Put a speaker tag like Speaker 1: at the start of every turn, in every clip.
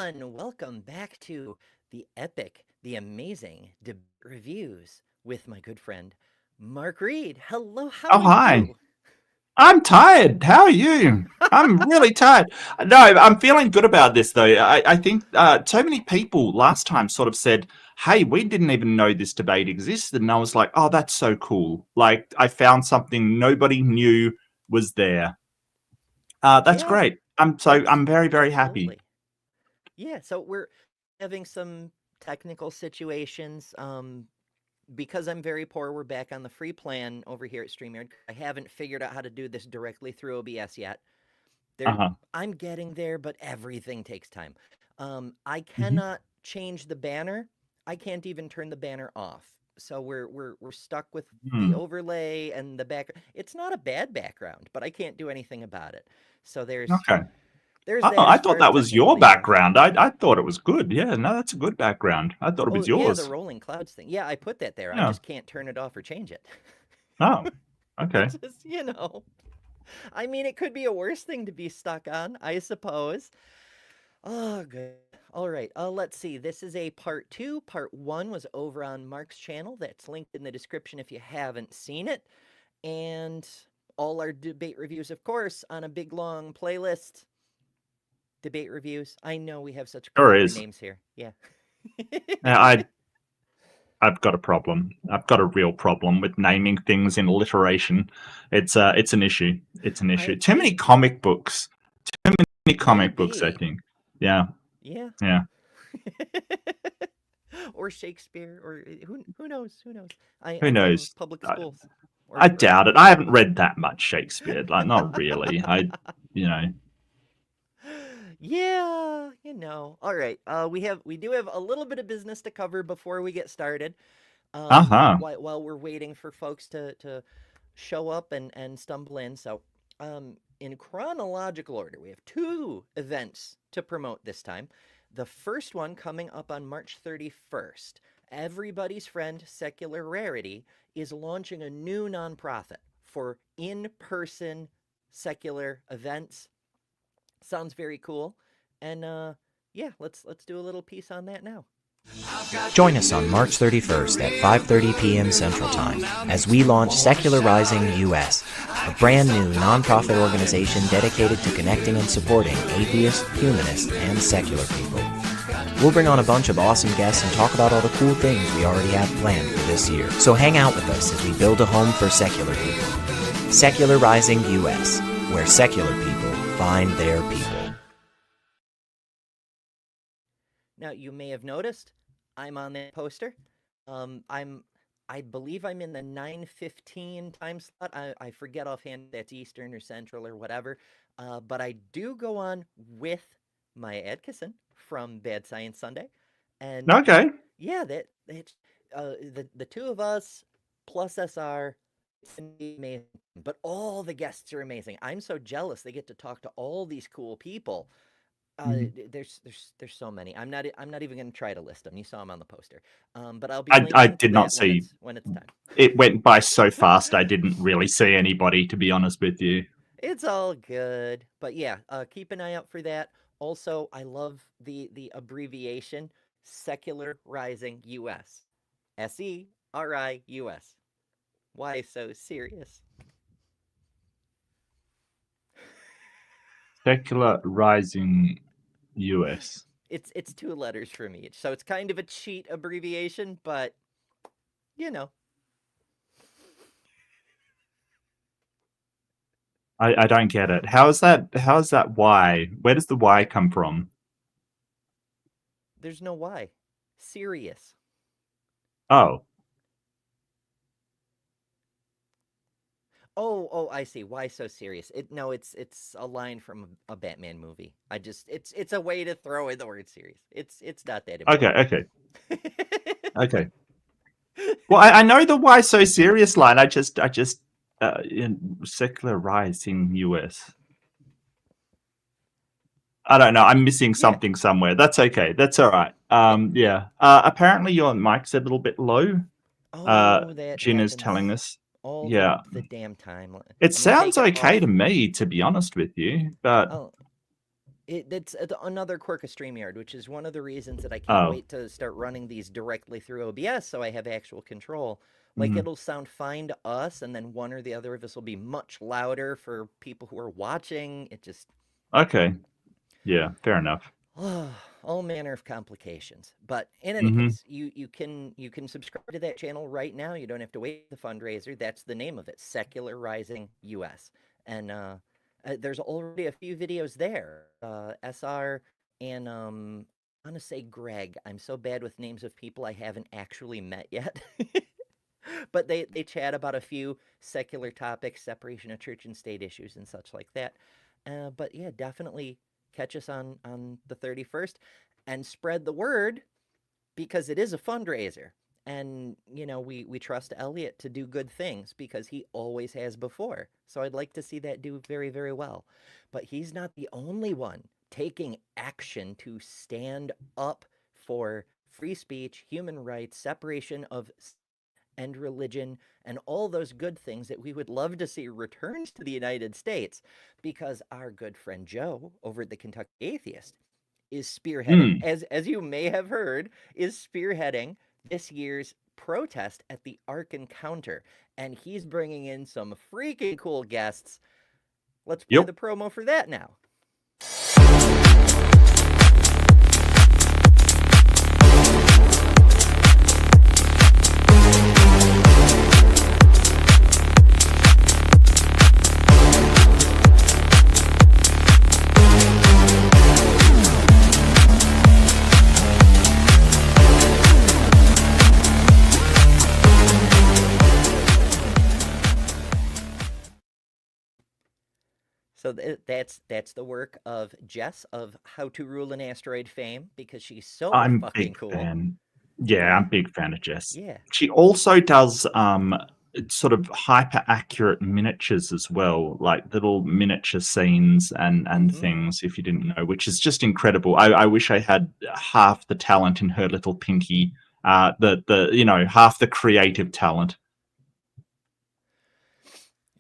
Speaker 1: everyone. Welcome back to the epic, the amazing debate reviews with my good friend Mark Reed. Hello, how
Speaker 2: Oh,
Speaker 1: are
Speaker 2: hi.
Speaker 1: you?
Speaker 2: I'm tired. How are you? I'm really tired. No, I'm feeling good about this, though. I think so many people last time sort of said, hey, we didn't even know this debate existed. And I was like, oh, that's so cool. Like, I found something nobody knew was there. That's
Speaker 1: Yeah,
Speaker 2: great. I'm very, very happy.
Speaker 1: absolutely. Yeah, so we're having some technical situations. Because I'm very poor, we're back on the free plan over here at StreamYard. I haven't figured out how to do this directly through OBS yet. There,
Speaker 2: Uh-huh.
Speaker 1: I'm getting there, but everything takes time. I
Speaker 2: Hmm.
Speaker 1: cannot change the banner. I can't even turn the banner off. So we're stuck with the
Speaker 2: Hmm.
Speaker 1: overlay and the back. It's not a bad background, but I can't do anything about it. So
Speaker 2: Okay.
Speaker 1: there's
Speaker 2: Oh,
Speaker 1: that
Speaker 2: I
Speaker 1: as
Speaker 2: thought
Speaker 1: far as
Speaker 2: that was your
Speaker 1: technically goes.
Speaker 2: background. I thought it was good. Yeah, no, that's a good background. I thought it
Speaker 1: Oh
Speaker 2: was
Speaker 1: yeah, the
Speaker 2: yours.
Speaker 1: rolling clouds thing. Yeah, I put that there. I
Speaker 2: Yeah.
Speaker 1: just can't turn it off or change it.
Speaker 2: Oh, okay.
Speaker 1: It's just, I mean, it could be a worse thing to be stuck on, I suppose. Oh, good. All right. Let's see. This is a part two. Part one was over on Mark's channel. That's linked in the description if you haven't seen it. And all our debate reviews, of course, on a big long playlist. Debate reviews. I know we have such
Speaker 2: Sure
Speaker 1: clever
Speaker 2: is.
Speaker 1: names here. Yeah.
Speaker 2: Now, I've got a problem. I've got a real problem with naming things in alliteration. It's an issue. It's an issue. Too many
Speaker 1: I
Speaker 2: comic books. Too many comic books, I
Speaker 1: maybe.
Speaker 2: think. Yeah,
Speaker 1: Yeah.
Speaker 2: yeah.
Speaker 1: Or Shakespeare, or who knows? Who knows?
Speaker 2: Who
Speaker 1: I'm from
Speaker 2: knows?
Speaker 1: public
Speaker 2: I,
Speaker 1: schools,
Speaker 2: I
Speaker 1: or
Speaker 2: doubt it. I haven't read that much Shakespeare. Like, not really. You know.
Speaker 1: yeah, All right. We do have a little bit of business to cover before we get started.
Speaker 2: Uh-huh.
Speaker 1: While we're waiting for folks to show up and stumble in. So, in chronological order, we have two events to promote this time. The first one coming up on March 31st. Everybody's friend Secular Rarity is launching a new nonprofit for in-person secular events. Sounds very cool. And yeah, let's do a little piece on that now.
Speaker 3: Join us on March 31st at 5:30 p.m. Central Time as we launch Secular Rising US, a brand new nonprofit organization dedicated to connecting and supporting atheist, humanist, and secular people. We'll bring on a bunch of awesome guests and talk about all the cool things we already have planned for this year. So hang out with us as we build a home for secular people. Secular Rising US, where secular people find their people.
Speaker 1: Now, you may have noticed I'm on that poster. I believe I'm in the 9:15 time slot. I forget offhand if that's Eastern or Central or whatever. But I do go on with Maya Adkisson from Bad Science Sunday. And
Speaker 2: Okay.
Speaker 1: yeah, that the two of us plus SR, it's gonna be amazing. But all the guests are amazing. I'm so jealous they get to talk to all these cool people.
Speaker 2: Mhm.
Speaker 1: There's so many. I'm not even gonna try to list them. You saw them on the poster. But I'll be
Speaker 2: I
Speaker 1: linking to
Speaker 2: did not
Speaker 1: that
Speaker 2: see.
Speaker 1: when it's time.
Speaker 2: It went by so fast. I didn't really see anybody, to be honest with you.
Speaker 1: It's all good. But yeah, keep an eye out for that. Also, I love the abbreviation Secular Rising US. SERIUS. Why so serious?
Speaker 2: Secular Rising US.
Speaker 1: It's two letters from each, so it's kind of a cheat abbreviation, but you know,
Speaker 2: I don't get it. How is that? How is that Y? Where does the Y come from?
Speaker 1: there's no why. Serious.
Speaker 2: Oh,
Speaker 1: Oh, I see. Why so serious? It's a line from a Batman movie. It's a way to throw in the word serious. It's not that
Speaker 2: okay,
Speaker 1: important.
Speaker 2: okay, okay. Well, I know the Why So Serious line. Secular Rising US. I don't know. I'm missing
Speaker 1: Yeah.
Speaker 2: something somewhere. That's okay. That's all right. Yeah. Apparently your mic's a little bit low.
Speaker 1: Oh, that
Speaker 2: Jin is telling
Speaker 1: happens
Speaker 2: us.
Speaker 1: all
Speaker 2: Yeah.
Speaker 1: the damn time.
Speaker 2: It
Speaker 1: Let me take
Speaker 2: sounds
Speaker 1: it
Speaker 2: okay
Speaker 1: off.
Speaker 2: to me, to be honest with you, but
Speaker 1: Oh, That's another quirk of StreamYard, which is one of the reasons that I can't
Speaker 2: Oh.
Speaker 1: wait to start running these directly through OBS so I have actual control. Like,
Speaker 2: Mhm.
Speaker 1: it'll sound fine to us, and then one or the other of us will be much louder for people who are watching. It just...
Speaker 2: Okay. Yeah, fair enough.
Speaker 1: all manner of complications. But in any
Speaker 2: Mhm.
Speaker 1: case, you can subscribe to that channel right now. You don't have to wait for the fundraiser. That's the name of it, Secular Rising US. And there's already a few videos there. SR and I want to say Greg. I'm so bad with names of people I haven't actually met yet. But they chat about a few secular topics, separation of church and state issues and such like that. But yeah, definitely catch us on the 31st and spread the word, because it is a fundraiser. And, you know, we trust Elliot to do good things because he always has before. So I'd like to see that do very, very well. But he's not the only one taking action to stand up for free speech, human rights, separation of and religion, and all those good things that we would love to see returned to the United States, because our good friend Joe over at the Kentucky Atheist is spearheading,
Speaker 2: Mm.
Speaker 1: as you may have heard, is spearheading this year's protest at the Ark Encounter, and he's bringing in some freaking cool guests. Let's play
Speaker 2: Yep.
Speaker 1: the promo for that now. So that's the work of Jess of How to Rule an Asteroid fame, because she's so
Speaker 2: I'm a
Speaker 1: fucking
Speaker 2: big
Speaker 1: cool.
Speaker 2: fan. Yeah, I'm a big fan of Jess.
Speaker 1: Yeah.
Speaker 2: She also does sort of hyper accurate miniatures as well, like little miniature scenes and things, if you didn't know, which is just incredible. I wish I had half the talent in her little pinky, the half the creative talent.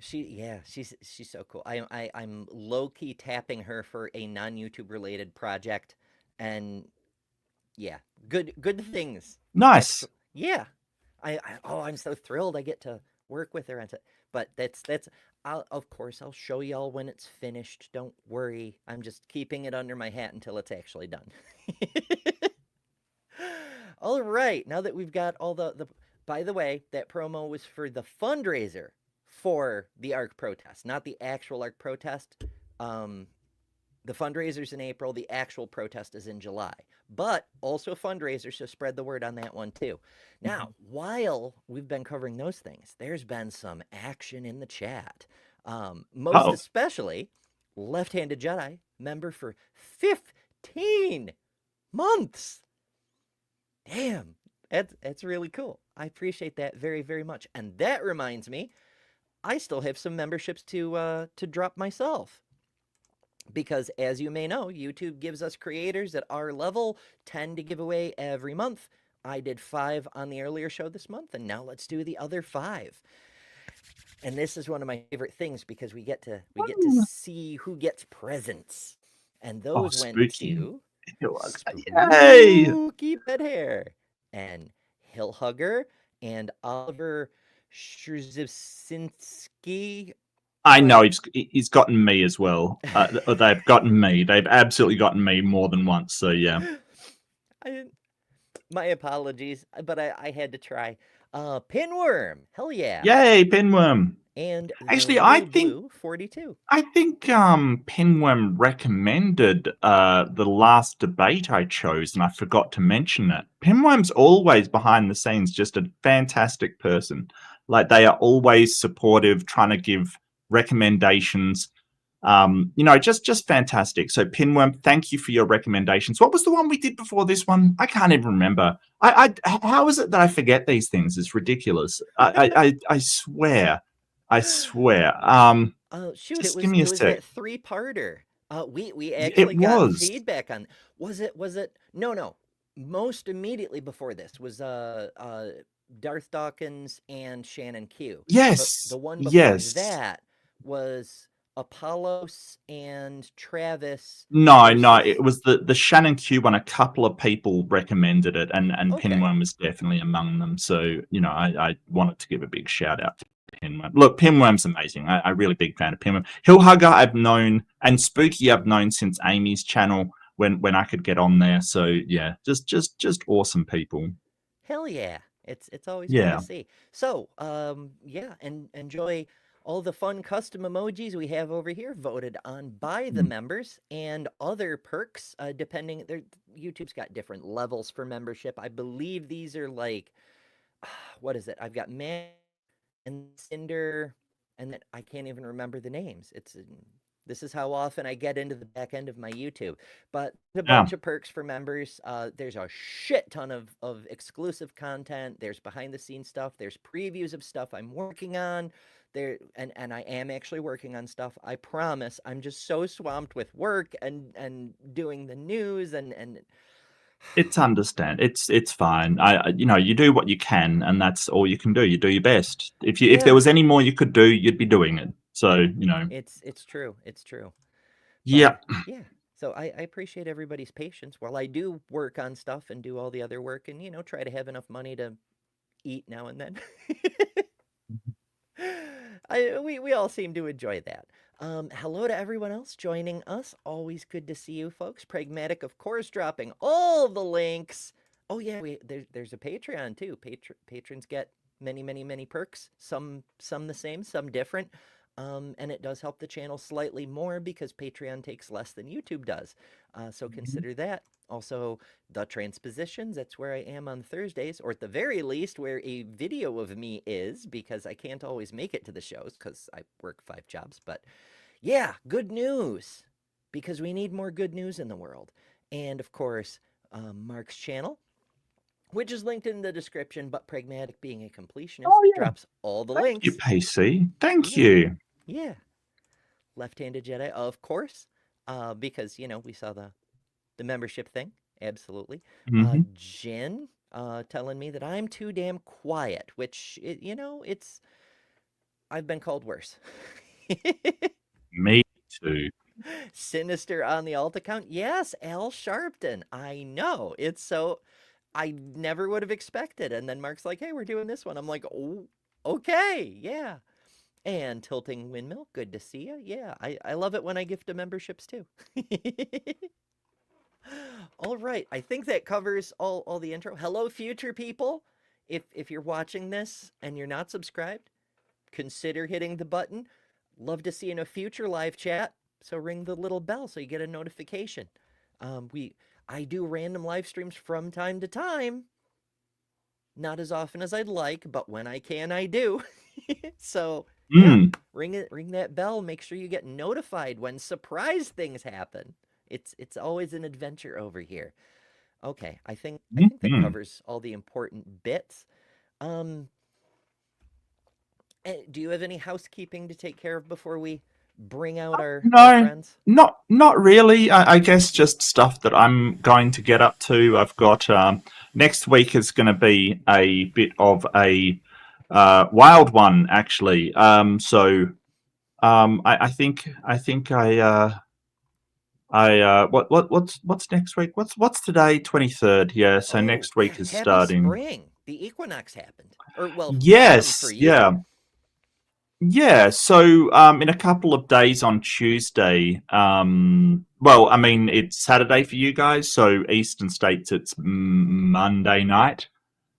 Speaker 1: She's so cool. I'm low key tapping her for a non YouTube related project, and yeah, good things.
Speaker 2: Nice.
Speaker 1: Yeah, I'm so thrilled I get to work with her. But that's of course I'll show y'all when it's finished. Don't worry. I'm just keeping it under my hat until it's actually done. All right, now that we've got all the by the way, that promo was for the fundraiser for the ARC protest, not the actual ARC protest. The fundraiser's in April, the actual protest is in July. But also a fundraiser, so spread the word on that one too. Now, while we've been covering those things, there's been some action in the chat. Most especially, Left-Handed Jedi, member for 15 months. Damn, that's really cool. I appreciate that very, very much. And that reminds me, I still have some memberships to drop myself. Because as you may know, YouTube gives us creators at our level 10 to give away every month. I did 5 on the earlier show this month, and now let's do the other 5. And this is one of my favorite things, because we get to see who gets presents. And those went to Spooky Pet Hair and Hill Hugger and Oliver Strzynski.
Speaker 2: I know he's gotten me as well. They've gotten me. They've absolutely gotten me more than once. So yeah.
Speaker 1: My apologies, but I had to try. Pinworm, hell yeah!
Speaker 2: Yay, Pinworm!
Speaker 1: And
Speaker 2: actually, I think
Speaker 1: Blue 42.
Speaker 2: I think Pinworm recommended the last debate I chose, and I forgot to mention it. Pinworm's always behind the scenes, just a fantastic person. Like, they are always supportive, trying to give recommendations. Just fantastic. So Pinworm, thank you for your recommendations. What was the one we did before this one? I can't even remember. How is it that I forget these things? It's ridiculous. I swear.
Speaker 1: Shoot,
Speaker 2: just
Speaker 1: it
Speaker 2: give me a
Speaker 1: was
Speaker 2: sec.
Speaker 1: that 3-parter. We actually got feedback on. Was it? No. Most immediately before this was Darth Dawkins and Shannon Q.
Speaker 2: Yes.
Speaker 1: The one before that was Apollos and Travis
Speaker 2: No,
Speaker 1: versus.
Speaker 2: it was the Shannon Q one. A couple of people recommended it, and
Speaker 1: Okay.
Speaker 2: Pinworm was definitely among them. So, I wanted to give a big shout out to Pinworm. Look, Pinworm's amazing. I really big fan of Pinworm. Hillhugger I've known, and Spooky I've known since Amy's channel when I could get on there. So yeah, just awesome people.
Speaker 1: Hell yeah. It's always good
Speaker 2: Yeah.
Speaker 1: to see. So, yeah, and enjoy all the fun custom emojis we have over here, voted on by the members, and other perks, depending. YouTube's got different levels for membership. I believe these are like, what is it? I've got Man and Cinder, and then I can't even remember the names. This is how often I get into the back end of my YouTube. But a bunch of perks for members. There's a shit ton of exclusive content. There's behind the scenes stuff. There's previews of stuff I'm working on. And I am actually working on stuff. I promise. I'm just so swamped with work and doing the news and
Speaker 2: It's it's fine. You do what you can, and that's all you can do. You do your best. If there was any more you could do, you'd be doing it. So
Speaker 1: it's true. It's true.
Speaker 2: Yeah.
Speaker 1: Yeah. So I appreciate everybody's patience while I do work on stuff and do all the other work and try to have enough money to eat now and then. We all seem to enjoy that. Hello to everyone else joining us. Always good to see you folks. Pragmatic, of course, dropping all the links. Oh yeah, there's a Patreon too. Patrons get many perks. Some the same, some different. And it does help the channel slightly more because Patreon takes less than YouTube does. So consider that. Also, the transpositions, that's where I am on Thursdays, or at the very least, where a video of me is, because I can't always make it to the shows because I work 5 jobs. But yeah, good news, because we need more good news in the world. And of course, Mark's channel, which is linked in the description, but Pragmatic being a completionist drops all the links.
Speaker 2: Thank you, PC. Thank you.
Speaker 1: Yeah. Left-handed Jedi, of course, because, we saw the membership thing. Absolutely. Jen telling me that I'm too damn quiet, which, I've been called worse.
Speaker 2: Me too.
Speaker 1: Sinister on the alt account. Yes, Al Sharpton. I know. It's so... I never would have expected. And then Mark's like, hey, we're doing this one. I'm like, oh, okay, yeah. And Tilting Windmill, good to see you. Yeah, I love it when I gift to memberships too. All right, I think that covers all the intro. Hello, future people. If you're watching this and you're not subscribed, consider hitting the button. Love to see you in a future live chat. So ring the little bell so you get a notification. I do random live streams from time to time. Not as often as I'd like, but when I can, I do. So yeah, ring that bell. Make sure you get notified when surprise things happen. It's always an adventure over here. Okay, I think that covers all the important bits. Do you have any housekeeping to take care of before we bring out our friends?
Speaker 2: Not really. I guess just stuff that I'm going to get up to. I've got next week is going to be a bit of a wild one, actually. I think what's next week? What's today? 23rd. Yeah. So next week is starting.
Speaker 1: Spring. The equinox happened. Or
Speaker 2: yes.
Speaker 1: For you.
Speaker 2: Yeah. Yeah, so in a couple of days on Tuesday, it's Saturday for you guys, so Eastern States, it's Monday night.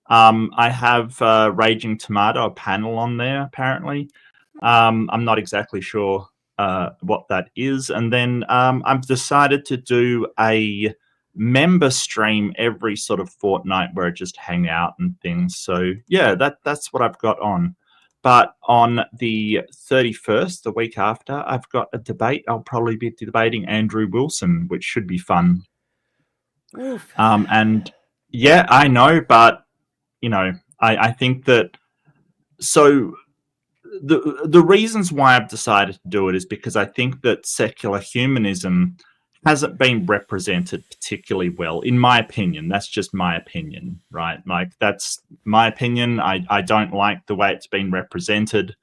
Speaker 2: I have Raging Tomato, a panel on there, apparently. I'm not exactly sure what that is. And then I've decided to do a member stream every sort of fortnight where I just hang out and things. So, yeah, that's what I've got on. But on the 31st, the week after, I've got a debate. I'll probably be debating Andrew Wilson, which should be fun.
Speaker 1: Oof.
Speaker 2: And yeah, I know, but I think that the reasons why I've decided to do it is because I think that secular humanism hasn't been represented particularly well, in my opinion. That's just my opinion, right? Like, that's my opinion. I don't like the way it's been represented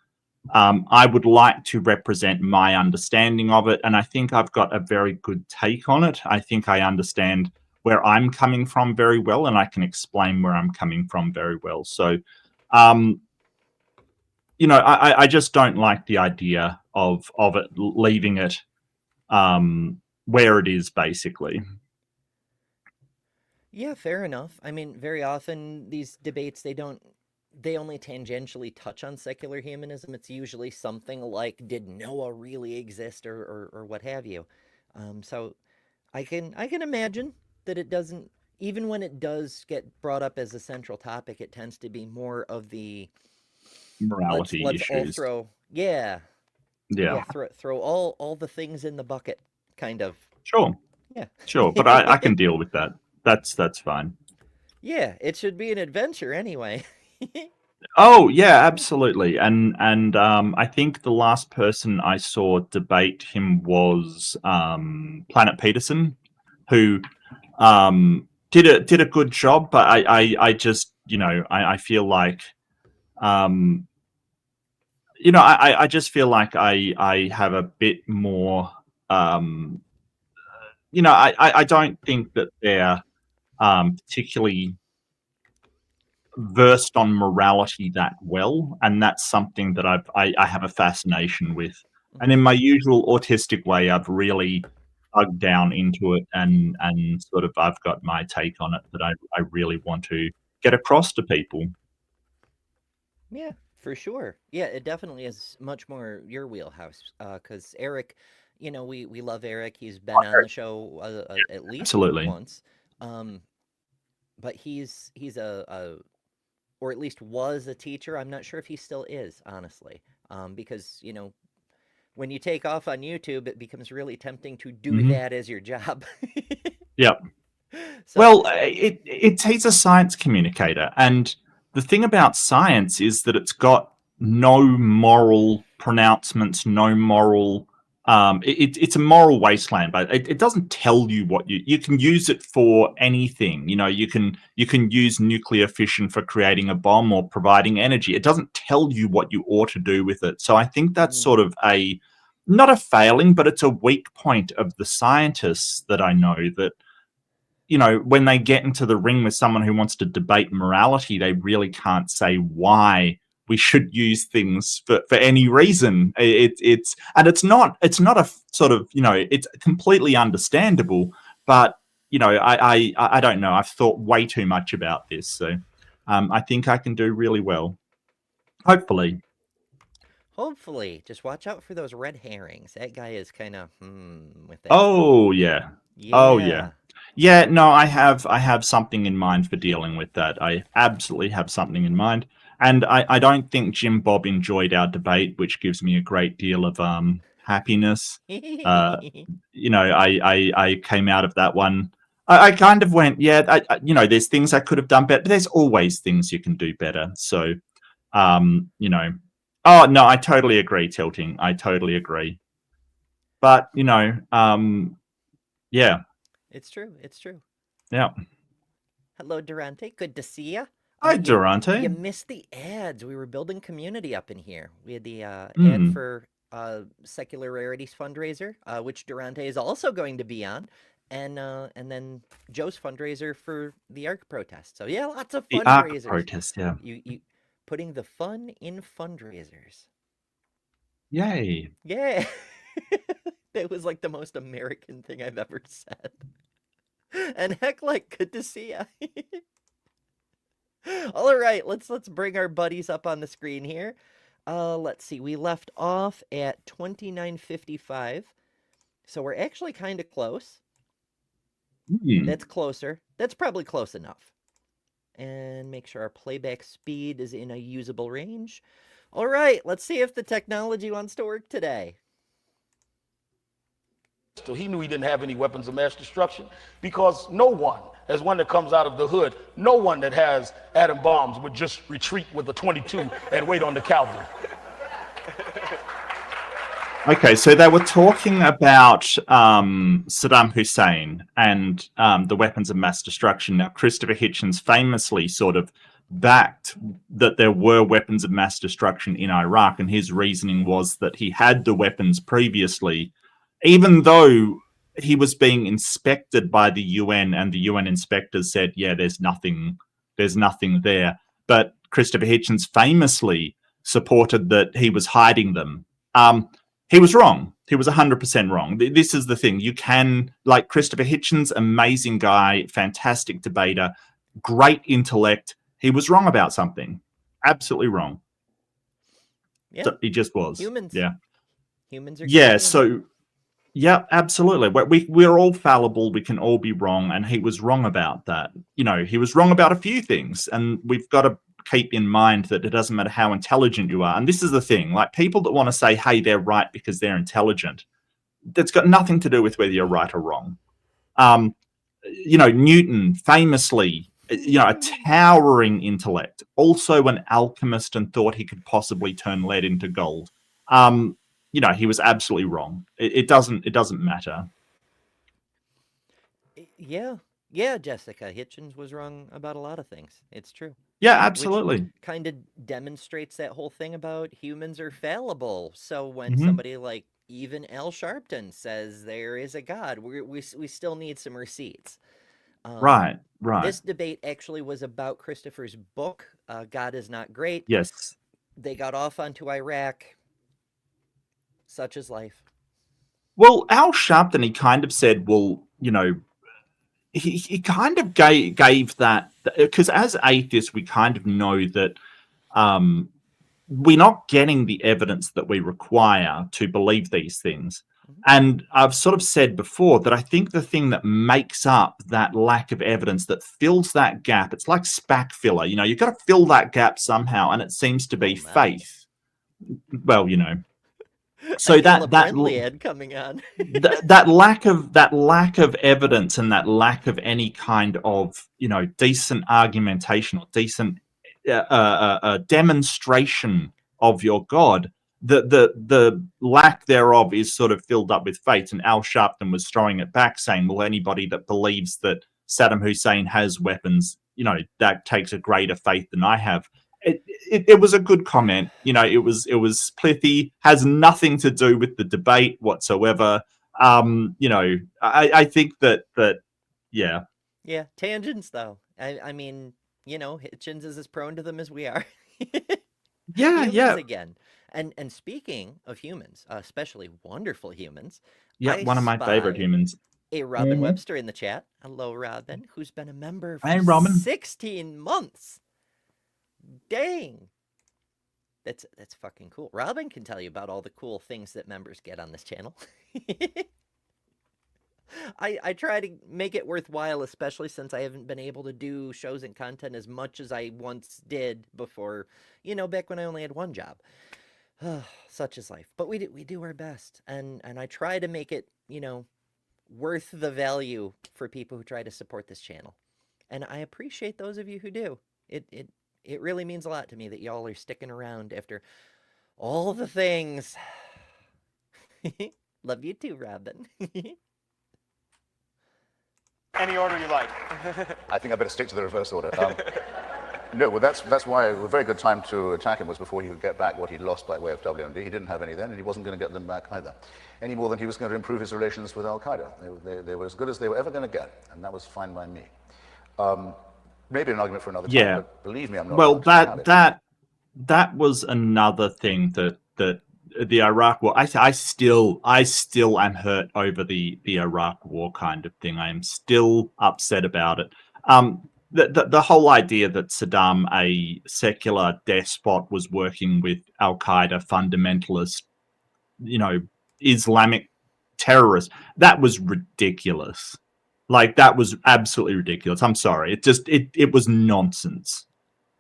Speaker 2: I would like to represent my understanding of it, and I think I've got a very good take on it. I think I understand where I'm coming from very well, and I can explain where I'm coming from very well. So, you know, I just don't like the idea of it leaving it where it is, basically.
Speaker 1: Yeah, fair enough. I mean, very often these debates, they only tangentially touch on secular humanism. It's usually something like, did Noah really exist, or what have you. So I can imagine that it doesn't, even when it does get brought up as a central topic, it tends to be more of the
Speaker 2: Morality
Speaker 1: let's all
Speaker 2: issues.
Speaker 1: throw
Speaker 2: Yeah.
Speaker 1: throw all the things in the bucket kind of.
Speaker 2: Sure.
Speaker 1: Yeah.
Speaker 2: Sure, but I can deal with that. That's fine.
Speaker 1: Yeah, it should be an adventure anyway.
Speaker 2: Oh yeah, absolutely. And I think the last person I saw debate him was Planet Peterson, who did a good job, but I just, you know, I feel like you know, I just feel like I have a bit more you know, I don't think that they're particularly versed on morality that well, and that's something that I have a fascination with. And in my usual autistic way, I've really dug down into it, and sort of I've got my take on it that I really want to get across to people.
Speaker 1: Yeah, for sure. Yeah, it definitely is much more your wheelhouse. Because Eric, you know, we love Eric. He's been on the show at least
Speaker 2: Absolutely.
Speaker 1: once. But he's or at least was a teacher. I'm not sure if he still is, honestly. Because, you know, when you take off on YouTube, it becomes really tempting to do that as your job.
Speaker 2: Yep.
Speaker 1: So,
Speaker 2: Well, he's a science communicator, and the thing about science is that it's got no moral pronouncements, no moral. It's a moral wasteland, but it doesn't tell you what you can use it for anything. You know, you can use nuclear fission for creating a bomb or providing energy. It doesn't tell you what you ought to do with it. So I think that's sort of not a failing, but it's a weak point of the scientists that I know, that, you know, when they get into the ring with someone who wants to debate morality, they really can't say why we should use things for any reason. It's not a sort of, you know, it's completely understandable, but, you know, I don't know. I've thought way too much about this, so I think I can do really well. Hopefully.
Speaker 1: hopefully, just watch out for those red herrings. That guy is kind of with that.
Speaker 2: Oh yeah. Oh yeah. Yeah. No, I have something in mind for dealing with that. I absolutely have something in mind. And I don't think Jim Bob enjoyed our debate, which gives me a great deal of happiness. You know, I came out of that one. I kind of went, yeah, you know, there's things I could have done better, but there's always things you can do better. So, you know, oh no, I totally agree, Tilting. I totally agree. But, you know, yeah.
Speaker 1: It's true. It's true.
Speaker 2: Yeah.
Speaker 1: Hello, Durante. Good to see you.
Speaker 2: Hi, Durante.
Speaker 1: You missed the ads. We were building community up in here. We had the ad for Secular Rarities fundraiser, which Durante is also going to be on, and then Joe's fundraiser for the ARC protest. So yeah, lots of fundraisers.
Speaker 2: The ARC protest, yeah.
Speaker 1: You putting the fun in fundraisers.
Speaker 2: Yay.
Speaker 1: Yeah. That was like the most American thing I've ever said. And heck, like, good to see ya. All right, let's bring our buddies up on the screen here. Let's see. We left off at 29:55. So we're actually kind of close. That's closer. That's probably close enough. And make sure our playback speed is in a usable range. All right, let's see if the technology wants to work today.
Speaker 4: So he knew he didn't have any weapons of mass destruction, because no one, as one that comes out of the hood, no one that has atom bombs would just retreat with a 22 and wait on the cavalry.
Speaker 2: Okay, so they were talking about Saddam Hussein and the weapons of mass destruction. Now, Christopher Hitchens famously sort of backed that there were weapons of mass destruction in Iraq, and his reasoning was that he had the weapons previously, even though he was being inspected by the UN, and the UN inspectors said, yeah, there's nothing there. But Christopher Hitchens famously supported that he was hiding them. He was wrong. He was 100% wrong. This is the thing. You can, like Christopher Hitchens, amazing guy, fantastic debater, great intellect. He was wrong about something. Absolutely wrong.
Speaker 1: Yeah.
Speaker 2: So he just was.
Speaker 1: Humans.
Speaker 2: Yeah.
Speaker 1: Humans are.
Speaker 2: Yeah. So, yeah, absolutely. We're all fallible. We can all be wrong. And he was wrong about that. You know, he was wrong about a few things. And we've got to keep in mind that it doesn't matter how intelligent you are. And this is the thing, like people that want to say, hey, they're right because they're intelligent, that's got nothing to do with whether you're right or wrong. You know, Newton famously, you know, a towering intellect, also an alchemist and thought he could possibly turn lead into gold. You know, he was absolutely wrong. It doesn't matter.
Speaker 1: Yeah, Jessica, Hitchens was wrong about a lot of things. It's true.
Speaker 2: Yeah, absolutely.
Speaker 1: Kind of demonstrates that whole thing about humans are fallible. So when
Speaker 2: Mhm.
Speaker 1: somebody like even L. Sharpton says there is a God, we still need some receipts.
Speaker 2: Right.
Speaker 1: This debate actually was about Christopher's book, God is Not Great.
Speaker 2: Yes.
Speaker 1: They got off onto Iraq. Such is life.
Speaker 2: Well, Al Sharpton, he kind of said, well, you know, he kind of gave that, because as atheists, we kind of know that we're not getting the evidence that we require to believe these things. And I've sort of said before that I think the thing that makes up that lack of evidence, that fills that gap, it's like SPAC filler. You know, you've got to fill that gap somehow, and it seems to be faith. Well, you know. So that
Speaker 1: ad coming on.
Speaker 2: that lack of evidence and that lack of any kind of, you know, decent argumentation or decent demonstration of your God, the lack thereof is sort of filled up with faith. And Al Sharpton was throwing it back, saying, well, anybody that believes that Saddam Hussein has weapons, you know, that takes a greater faith than I have. It was a good comment. You know, it was plithy, has nothing to do with the debate whatsoever. You know, I think that yeah.
Speaker 1: Yeah, tangents though. I mean, you know, Hitchens is as prone to them as we are.
Speaker 2: Yeah.
Speaker 1: Again. And speaking of humans, especially wonderful humans.
Speaker 2: Yeah, one of my favorite humans.
Speaker 1: A Robin Webster in the chat. Hello, Robin, who's been a member for
Speaker 2: Hey, Robin.
Speaker 1: 16 months. Dang. That's fucking cool. Robin can tell you about all the cool things that members get on this channel. I try to make it worthwhile, especially since I haven't been able to do shows and content as much as I once did before, you know, back when I only had one job. Such is life. But we do our best. And I try to make it, you know, worth the value for people who try to support this channel. And I appreciate those of you who do. It really means a lot to me that y'all are sticking around after all the things. Love you too, Robin.
Speaker 5: Any order you like.
Speaker 6: I think I better stick to the reverse order. No, well, that's why a very good time to attack him was before he could get back what he'd lost by way of WMD. He didn't have any then, and he wasn't going to get them back either, any more than he was going to improve his relations with Al-Qaeda. They were as good as they were ever going to get, and that was fine by me. Maybe an argument for another time, but believe me, I'm not.
Speaker 2: Well, that was another thing that the Iraq war. I still am hurt over the Iraq war kind of thing. I am still upset about it. The whole idea that Saddam, a secular despot, was working with Al Qaeda fundamentalist, you know, Islamic terrorists, that was ridiculous. Like, that was absolutely ridiculous. I'm sorry. It was nonsense.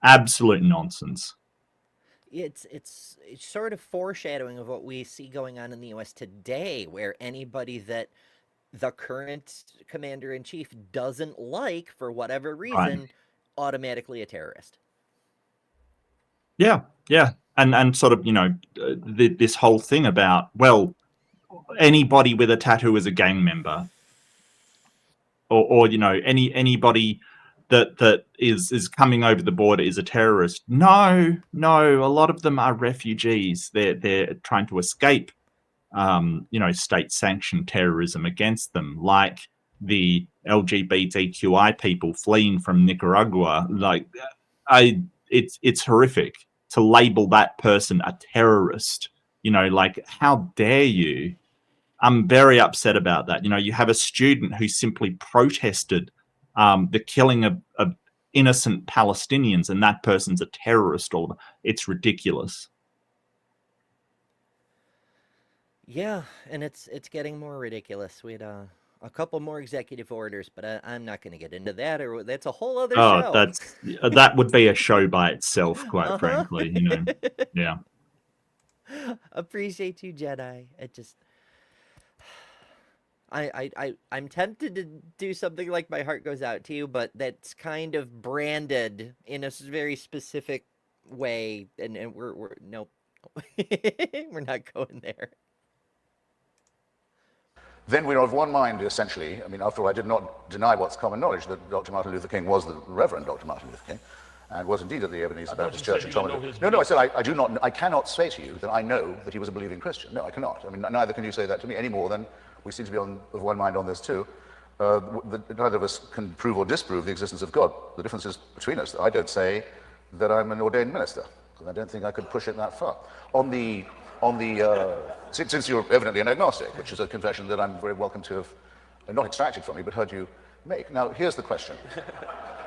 Speaker 2: Absolute nonsense.
Speaker 1: It's sort of foreshadowing of what we see going on in the U.S. today, where anybody that the current commander-in-chief doesn't like, for whatever reason, automatically a terrorist.
Speaker 2: Yeah. And sort of, you know, this whole thing about, well, anybody with a tattoo is a gang member. Or you know, anybody that is coming over the border is a terrorist. No, a lot of them are refugees. They're trying to escape, state-sanctioned terrorism against them, like the LGBTQI people fleeing from Nicaragua. Like, it's horrific to label that person a terrorist. Like, how dare you? I'm very upset about that. You have a student who simply protested the killing of innocent Palestinians, and that person's a terrorist. It's ridiculous.
Speaker 1: Yeah, and it's getting more ridiculous. We had a couple more executive orders, but I'm not going to get into that, or that's a whole other show.
Speaker 2: That would be a show by itself, quite frankly. Yeah.
Speaker 1: Appreciate you, Jedi. It just, I'm tempted to do something like My Heart Goes Out to You, but that's kind of branded in a very specific way, and we're nope, we're not going there.
Speaker 6: Then we're of one mind, essentially. I mean, after all, I did not deny what's common knowledge, that Dr. Martin Luther King was the Reverend Dr. Martin Luther King, and was indeed at the Ebenezer Baptist Church in Thomas. No, I said I cannot say to you that I know that he was a believing Christian. No, I cannot. I mean, neither can you say that to me any more than we seem to be of one mind on this too. Neither of us can prove or disprove the existence of God. The difference is between us. I don't say that I'm an ordained minister, because I don't think I could push it that far. Since you're evidently an agnostic, which is a confession that I'm very welcome to have not extracted from you, but heard you make. Now, here's the question.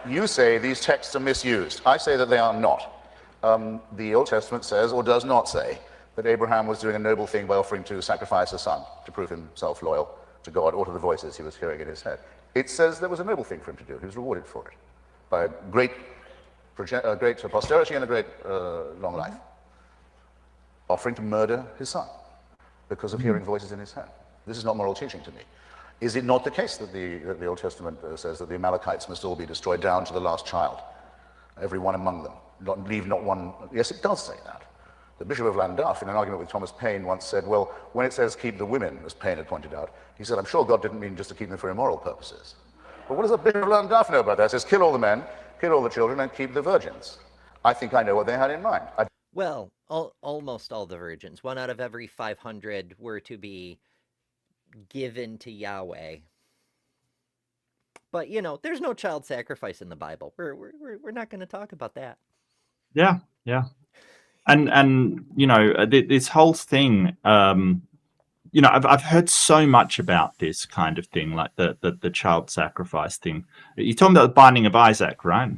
Speaker 6: You say these texts are misused. I say that they are not. The Old Testament says, or does not say, that Abraham was doing a noble thing by offering to sacrifice a son to prove himself loyal to God or to the voices he was hearing in his head. It says there was a noble thing for him to do. He was rewarded for it by a great posterity and a great long life. Offering to murder his son because of hearing voices in his head. This is not moral teaching to me. Is it not the case that the Old Testament says that the Amalekites must all be destroyed down to the last child, every one among them, leave not one? Yes, it does say that. The Bishop of Llandaff, in an argument with Thomas Paine, once said, well, when it says keep the women, as Paine had pointed out, he said, I'm sure God didn't mean just to keep them for immoral purposes. But what does the Bishop of Llandaff know about that? It says kill all the men, kill all the children, and keep the virgins. I think I know what they had in mind.
Speaker 1: Well, almost all the virgins. 1 out of every 500 were to be given to Yahweh. But there's no child sacrifice in the Bible. We're not going to talk about that.
Speaker 2: Yeah. And this whole thing. I've heard so much about this kind of thing, like the child sacrifice thing. You're talking about the binding of Isaac, right?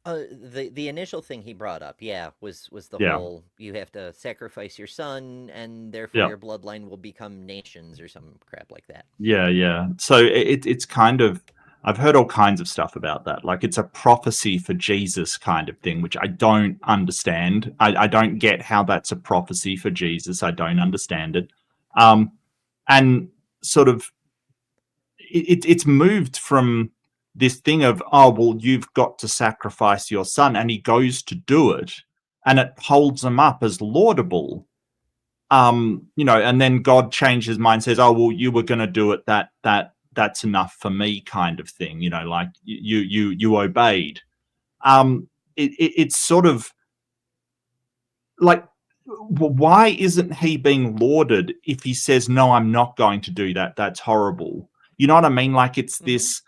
Speaker 1: The initial thing he brought up, was the whole, you have to sacrifice your son, and therefore your bloodline will become nations or some crap like that.
Speaker 2: Yeah. So it's kind of, I've heard all kinds of stuff about that. Like, it's a prophecy for Jesus kind of thing, which I don't understand. I don't get how that's a prophecy for Jesus. I don't understand it. And sort of, it's moved from this thing of, oh, well, you've got to sacrifice your son, and he goes to do it, and it holds him up as laudable. And then God changes his mind, says, oh, well, you were going to do it, that's enough for me kind of thing, like you obeyed. It's sort of like, why isn't he being lauded if he says, no, I'm not going to do that, that's horrible? You know what I mean? Like, it's this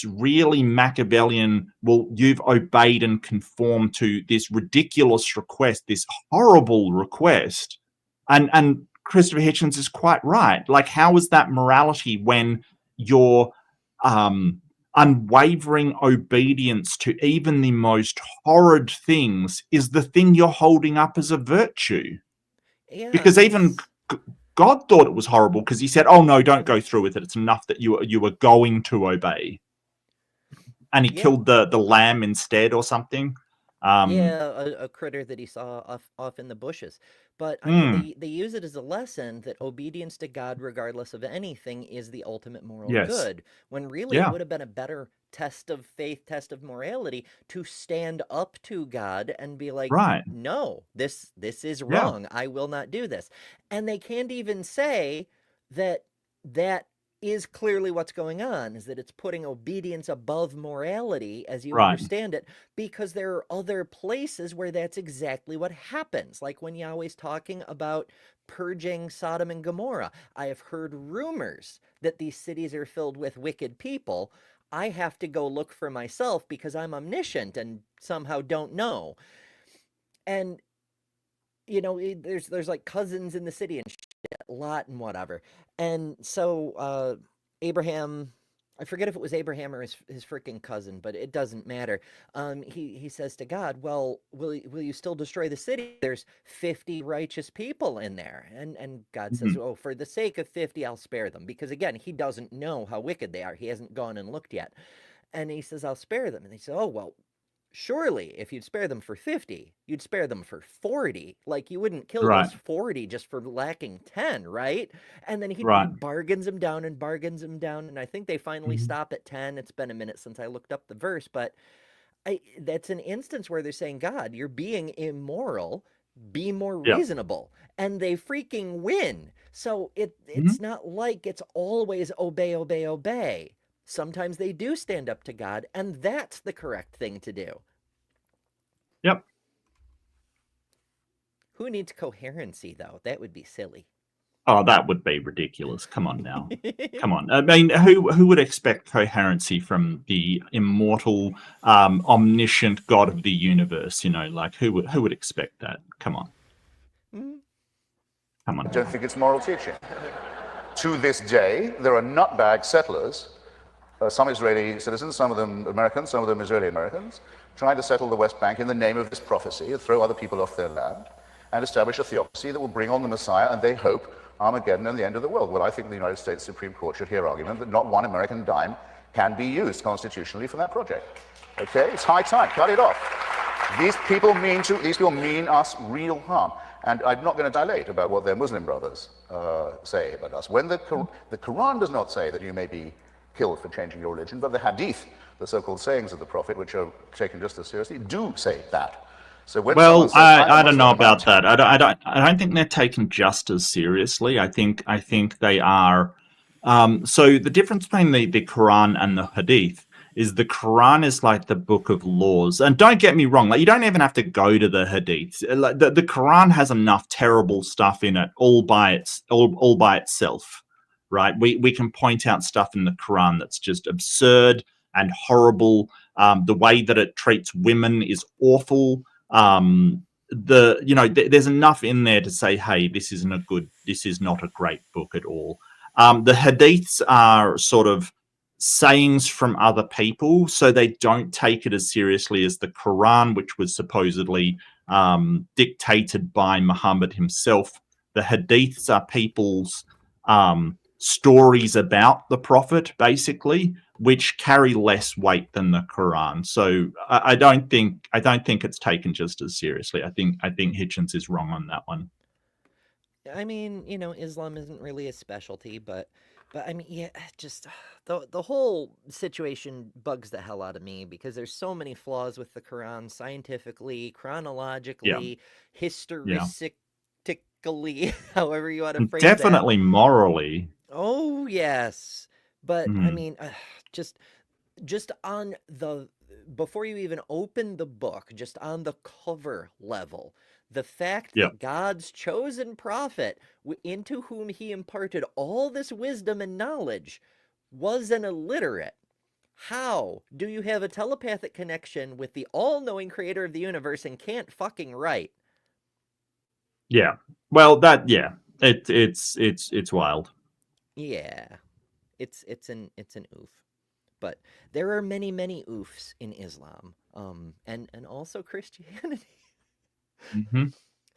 Speaker 2: really Machiavellian, well, you've obeyed and conformed to this ridiculous request, this horrible request. And Christopher Hitchens is quite right. Like, how is that morality when your unwavering obedience to even the most horrid things is the thing you're holding up as a virtue? Yeah, because even God thought it was horrible, because he said, oh, no, don't go through with it. It's enough that you were going to obey. And he killed the lamb instead or something.
Speaker 1: A critter that he saw off in the bushes. But I mean, they use it as a lesson that obedience to God, regardless of anything, is the ultimate moral good. When really it would have been a better test of faith, test of morality, to stand up to God and be like, no, this is wrong. I will not do this. And they can't even say that is clearly what's going on, is that it's putting obedience above morality as you
Speaker 2: Right.
Speaker 1: understand it, because there are other places where that's exactly what happens. Like when Yahweh's talking about purging Sodom and Gomorrah. I have heard rumors that these cities are filled with wicked people. I have to go look for myself because I'm omniscient and somehow don't know. And there's like cousins in the city and shit, Lot and whatever. And so Abraham, I forget if it was Abraham or his freaking cousin, but it doesn't matter. He says to God, well, will you still destroy the city? There's 50 righteous people in there. And God says, oh, for the sake of 50, I'll spare them. Because again, he doesn't know how wicked they are. He hasn't gone and looked yet. And he says, I'll spare them. And he says, oh, well, surely if you'd spare them for 50, you'd spare them for 40. Like you wouldn't kill
Speaker 2: Right.
Speaker 1: those 40 just for lacking 10, right? And then he
Speaker 2: Right.
Speaker 1: bargains them down and bargains them down. And I think they finally stop at 10. It's been a minute since I looked up the verse, but that's an instance where they're saying, God, you're being immoral. Be more
Speaker 2: Yep.
Speaker 1: reasonable. And they freaking win. So it's not like it's always obey, obey, obey. Sometimes they do stand up to God, and that's the correct thing to do.
Speaker 2: Yep.
Speaker 1: Who needs coherency, though? That would be silly.
Speaker 2: Oh, that would be ridiculous. Come on now. Come on. I mean, who would expect coherency from the immortal, omniscient God of the universe? Like who would expect that? Come on. Come on.
Speaker 6: I don't think it's moral teaching. To this day, there are nutbag settlers, some Israeli citizens, some of them Americans, some of them Israeli Americans, trying to settle the West Bank in the name of this prophecy and throw other people off their land and establish a theocracy that will bring on the Messiah and they hope Armageddon and the end of the world. Well, I think the United States Supreme Court should hear argument that not one American dime can be used constitutionally for that project. Okay? It's high time. Cut it off. These people mean us real harm. And I'm not going to dilate about what their Muslim brothers say about us. When the Quran does not say that you may be killed for changing your religion, but the hadith, the so-called sayings of the Prophet, which are taken just as seriously, do say that. So when
Speaker 2: Well,
Speaker 6: someone says,
Speaker 2: I don't know about that. I don't think they're taken just as seriously. I think they are. So the difference between the Quran and the Hadith is the Quran is like the book of laws. And don't get me wrong, like you don't even have to go to the Hadith. Like the Quran has enough terrible stuff in it all by itself, right? We can point out stuff in the Quran that's just absurd and horrible. The way that it treats women is awful. There's enough in there to say, hey, this is not a great book at all. The Hadiths are sort of sayings from other people, so they don't take it as seriously as the Quran, which was supposedly dictated by Muhammad himself. The Hadiths are people's stories about the Prophet, basically, which carry less weight than the Quran. So I don't think it's taken just as seriously. I think Hitchens is wrong on that one.
Speaker 1: I mean, Islam isn't really a specialty, but I mean, yeah, just the whole situation bugs the hell out of me because there's so many flaws with the Quran, scientifically, chronologically, historically, however you want to phrase that.
Speaker 2: Definitely morally.
Speaker 1: Oh, yes. But I mean, just on before you even open the book, just on the cover level, the fact that God's chosen prophet, into whom he imparted all this wisdom and knowledge, was an illiterate. How do you have a telepathic connection with the all-knowing creator of the universe and can't fucking write?
Speaker 2: Yeah. Well, it's wild.
Speaker 1: Yeah. It's an oof. But there are many, many oofs in Islam, and also Christianity.
Speaker 2: Mm-hmm.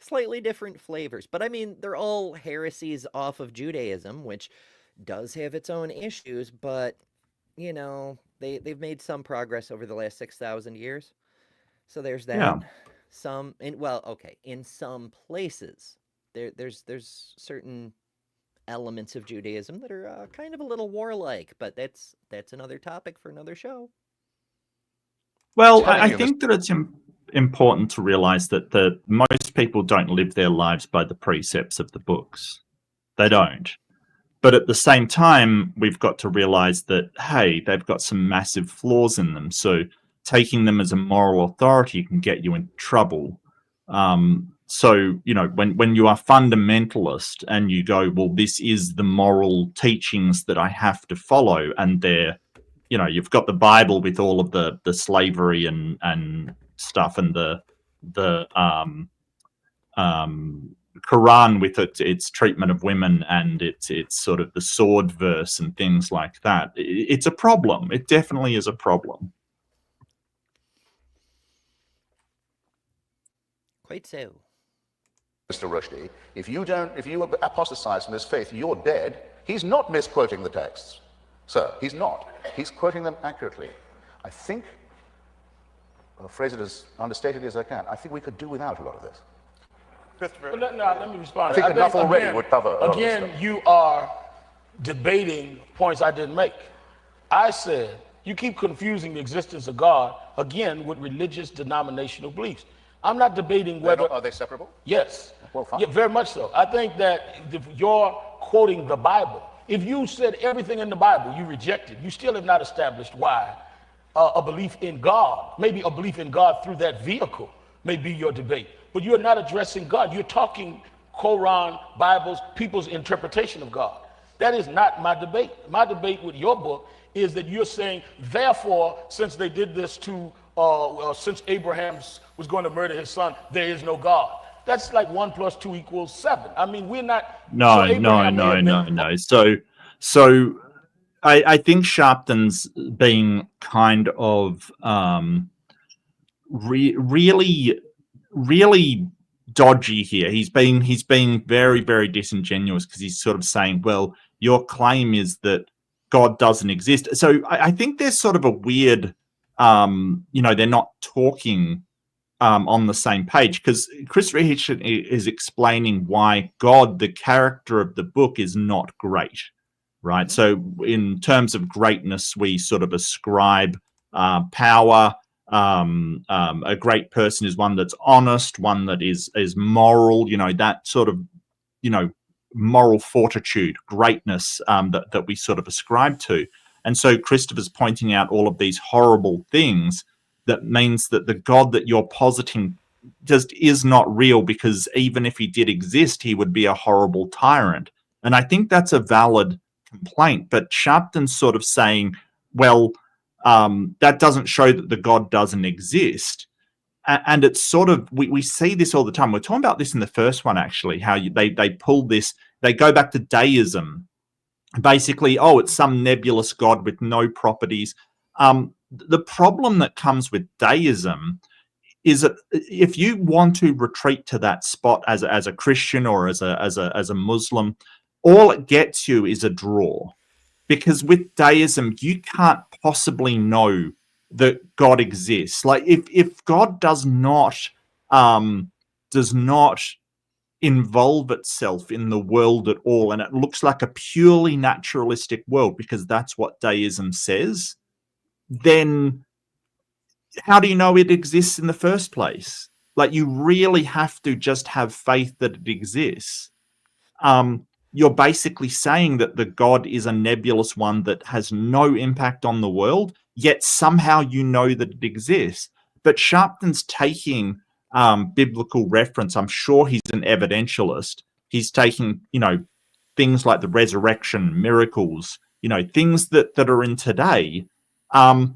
Speaker 1: Slightly different flavors, but I mean, they're all heresies off of Judaism, which does have its own issues, but they've made some progress over the last 6,000 years. So there's that.
Speaker 2: Yeah.
Speaker 1: In some places there's certain elements of Judaism that are kind of a little warlike, but that's another topic for another show.
Speaker 2: Well, I think that it's important to realize that most people don't live their lives by the precepts of the books. They don't. But at the same time, we've got to realize that, hey, they've got some massive flaws in them. So taking them as a moral authority can get you into trouble. So, you know, when you are fundamentalist and you go, well, this is the moral teachings that I have to follow, and they're, you know, you've got the Bible with all of the slavery and stuff, and the Quran with its treatment of women, and it's sort of the sword verse and things like that. It's a problem. It definitely is a problem.
Speaker 1: Quite so.
Speaker 6: Mr. Rushdie, if you apostatize from his faith, you're dead. He's not misquoting the texts, sir. He's not. He's quoting them accurately. I think, I'll phrase it as understated as I can, I think we could do without a lot of this.
Speaker 5: Christopher.
Speaker 4: But let me respond.
Speaker 6: I think enough already would cover a lot of this
Speaker 4: Again,
Speaker 6: stuff.
Speaker 4: you are debating points I didn't make. I said you keep confusing the existence of God, again, with religious denominational beliefs. I'm not debating whether...
Speaker 6: Are they separable?
Speaker 4: Yes.
Speaker 6: Well, fine.
Speaker 4: Yeah, very much so. I think that if you're quoting the Bible, if you said everything in the Bible you rejected, you still have not established why a belief in God, maybe a belief in God through that vehicle may be your debate. But you're not addressing God. You're talking Quran, Bibles, people's interpretation of God. That is not my debate. My debate with your book is that you're saying, therefore, since they did this to, since Abraham was going to murder his son, there is no God. That's like 1 + 2 = 7. I mean, we're not...
Speaker 2: No. So I think Sharpton's being kind of really dodgy here. He's being very, very disingenuous, because he's sort of saying, well, your claim is that God doesn't exist. So I think there's sort of a weird, they're not talking on the same page, because Christopher Hitchens is explaining why God, the character of the book, is not great, right? So in terms of greatness, we sort of ascribe power. A great person is one that's honest, one that is moral, that sort of, moral fortitude, greatness that we sort of ascribe to. And so Christopher's pointing out all of these horrible things. That means that the God that you're positing just is not real, because even if he did exist, he would be a horrible tyrant. And I think that's a valid complaint. But Sharpton's sort of saying, well, that doesn't show that the God doesn't exist. And it's sort of, we see this all the time. We're talking about this in the first one, actually, how they pull this, they go back to deism. Basically, it's some nebulous God with no properties. The problem that comes with deism is that if you want to retreat to that spot as a Christian or as a Muslim, all it gets you is a draw. Because with deism, you can't possibly know that God exists. Like if God does not involve itself in the world at all, and it looks like a purely naturalistic world, because that's what deism says, then how do you know it exists in the first place? Like, you really have to just have faith that it exists. You're basically saying that the God is a nebulous one that has no impact on the world, yet somehow you know that it exists. But Sharpton's taking biblical reference. I'm sure he's an evidentialist. He's taking, things like the resurrection, miracles, things that are in today, and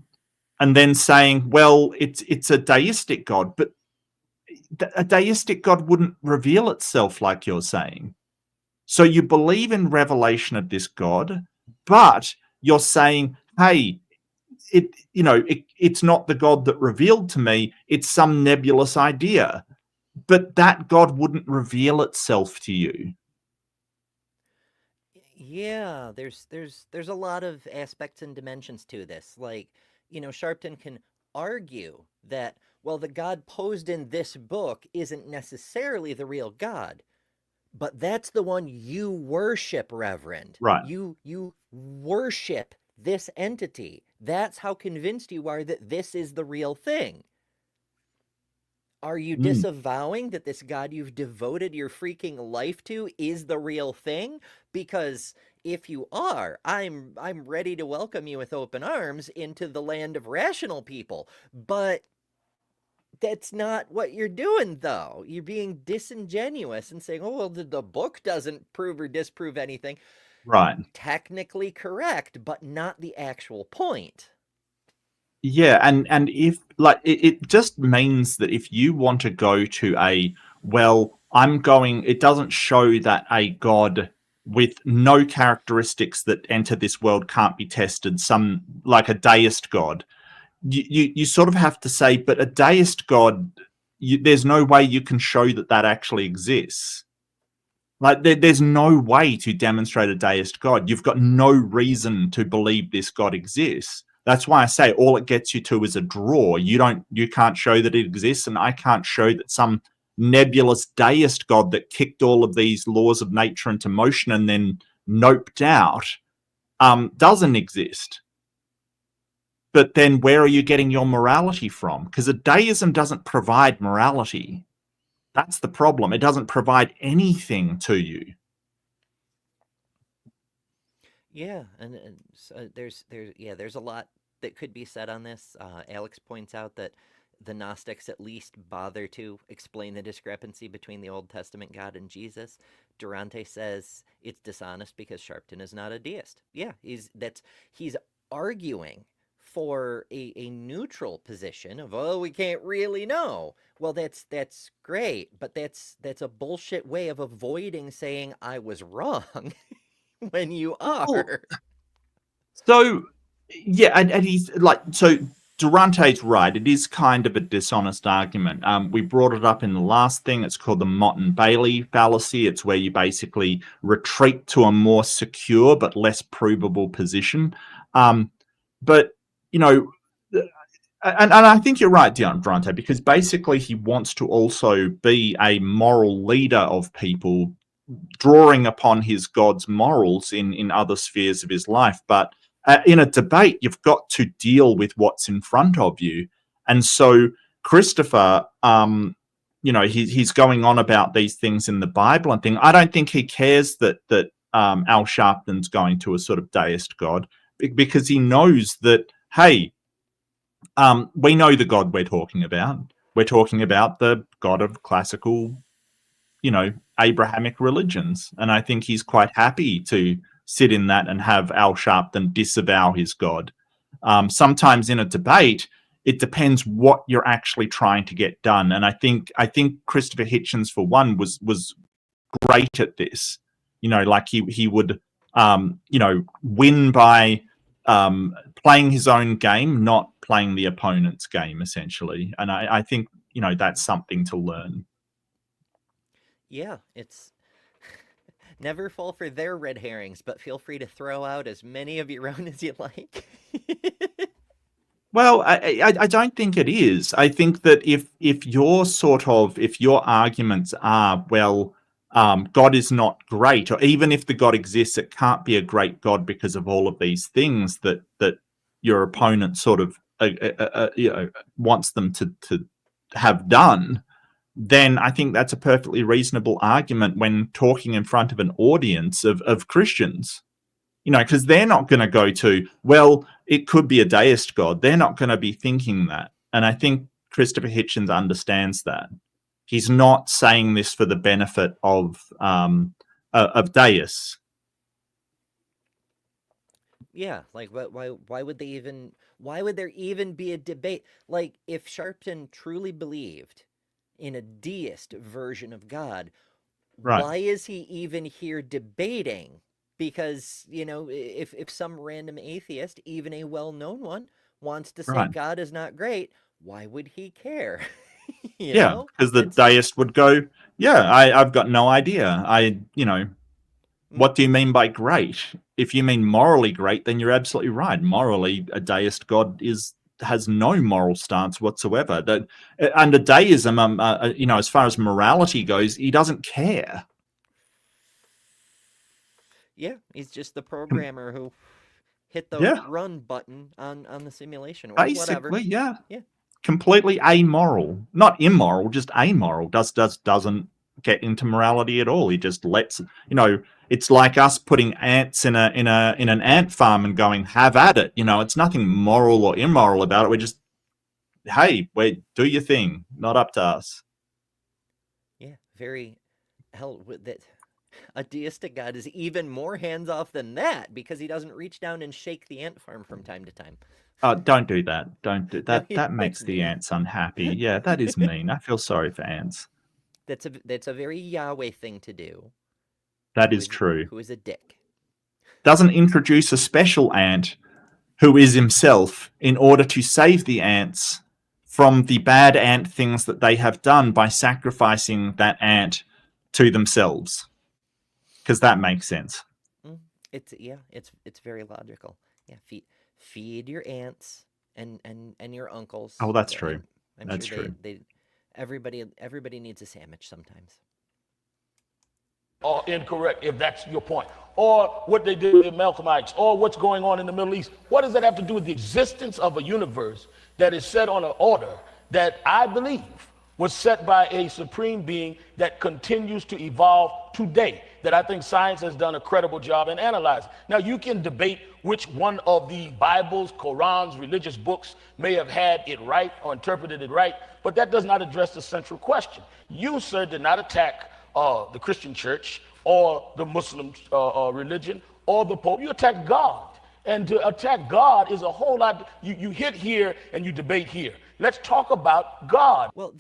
Speaker 2: then saying, well, it's a deistic God, but a deistic God wouldn't reveal itself like you're saying. So you believe in revelation of this God, but you're saying, hey, it's not the God that revealed to me, it's some nebulous idea. But that God wouldn't reveal itself to you.
Speaker 1: Yeah, there's a lot of aspects and dimensions to this. Like, Sharpton can argue that, well, the God posed in this book isn't necessarily the real God, but that's the one you worship, Reverend.
Speaker 2: Right.
Speaker 1: You worship this entity. That's how convinced you are that this is the real thing. Are you disavowing that this God you've devoted your freaking life to is the real thing? Because if you are, I'm ready to welcome you with open arms into the land of rational people. But that's not what you're doing, though. You're being disingenuous and saying, oh, well, the book doesn't prove or disprove anything.
Speaker 2: Right.
Speaker 1: Technically correct, but not the actual point.
Speaker 2: Yeah, and if like it just means that if you want to go to it doesn't show that a God with no characteristics that enter this world can't be tested, some like a deist God. You sort of have to say, but a deist God, there's no way you can show that actually exists. Like there's no way to demonstrate a deist God. You've got no reason to believe this God exists. That's why I say all it gets you to is a draw. You can't show that it exists, and I can't show that some nebulous deist God that kicked all of these laws of nature into motion and then noped out doesn't exist. But then where are you getting your morality from? Because a deism doesn't provide morality. That's the problem. It doesn't provide anything to you.
Speaker 1: Yeah, and so there's a lot that could be said on this. Alex points out that the Gnostics at least bother to explain the discrepancy between the Old Testament God and Jesus. Durante says it's dishonest because Sharpton is not a deist. Yeah, he's arguing for a neutral position of, oh, we can't really know. Well, that's great, but that's a bullshit way of avoiding saying I was wrong when you are.
Speaker 2: So yeah, and he's like, so Durante's right. It is kind of a dishonest argument. We brought it up in the last thing. It's called the Mott and Bailey fallacy. It's where you basically retreat to a more secure but less provable position. But you know, and I think you're right, Durante, because basically he wants to also be a moral leader of people, drawing upon his God's morals in other spheres of his life. But in a debate, you've got to deal with what's in front of you. And so Christopher, he's going on about these things in the Bible and thing. I don't think he cares that Al Sharpton's going to a sort of deist God, because he knows that, hey, we know the God we're talking about. We're talking about the God of classical, Abrahamic religions. And I think he's quite happy to sit in that and have Al Sharpton disavow his God. Sometimes in a debate, it depends what you're actually trying to get done. And I think Christopher Hitchens, for one, was great at this. Like he would, win by playing his own game, not playing the opponent's game, essentially. And I think, that's something to learn.
Speaker 1: Yeah, it's never fall for their red herrings, but feel free to throw out as many of your own as you like.
Speaker 2: Well, I don't think it is. I think that if your arguments are, well, God is not great, or even if the God exists, it can't be a great God because of all of these things that your opponent sort of wants them to have done, then I think that's a perfectly reasonable argument when talking in front of an audience of Christians. Because they're not going to go to, well, it could be a deist God. They're not going to be thinking that. And I think Christopher Hitchens understands that. He's not saying this for the benefit of deists.
Speaker 1: Yeah, like why would there even be a debate? Like, if Sharpton truly believed in a deist version of God,
Speaker 2: right,
Speaker 1: why is he even here debating? Because, if some random atheist, even a well-known one, wants to say God is not great, why would he care?
Speaker 2: Because the deist would go, I've got no idea. What do you mean by great? If you mean morally great, then you're absolutely right. Morally, a deist God has no moral stance whatsoever. That under deism, as far as morality goes, he doesn't care.
Speaker 1: Yeah, he's just the programmer who hit the run button on the simulation or
Speaker 2: basically,
Speaker 1: whatever.
Speaker 2: Yeah. Completely amoral, not immoral, just amoral. Doesn't get into morality at all. He just lets, it's like us putting ants in an ant farm and going, have at it. It's nothing moral or immoral about it. We're just, hey, do your thing, not up to us.
Speaker 1: Yeah, very that a deistic God is even more hands off than that, because he doesn't reach down and shake the ant farm from time to time.
Speaker 2: Oh, don't do that. Don't do that.
Speaker 1: No,
Speaker 2: That makes the ants unhappy. Yeah, that is mean. I feel sorry for ants.
Speaker 1: That's a very Yahweh thing to do.
Speaker 2: That is true.
Speaker 1: Who is a dick.
Speaker 2: Doesn't introduce a special ant who is himself in order to save the ants from the bad ant things that they have done by sacrificing that ant to themselves. Because that makes sense.
Speaker 1: It's very logical. Yeah, feed your aunts and your uncles.
Speaker 2: Oh, that's true.
Speaker 1: That's sure true. Everybody needs a sandwich sometimes.
Speaker 4: Or incorrect, if that's your point. Or what they did with the Malcolmites, or what's going on in the Middle East. What does that have to do with the existence of a universe that is set on an order that I believe was set by a supreme being that continues to evolve today, that I think science has done a credible job in analyzing? Now, you can debate which one of the Bibles, Qurans, religious books may have had it right or interpreted it right, but that does not address the central question. You, sir, did not attack the Christian church or the Muslim religion or the Pope. You attacked God. And to attack God is a whole lot. You hit here and you debate here. Let's talk about God.
Speaker 1: Well,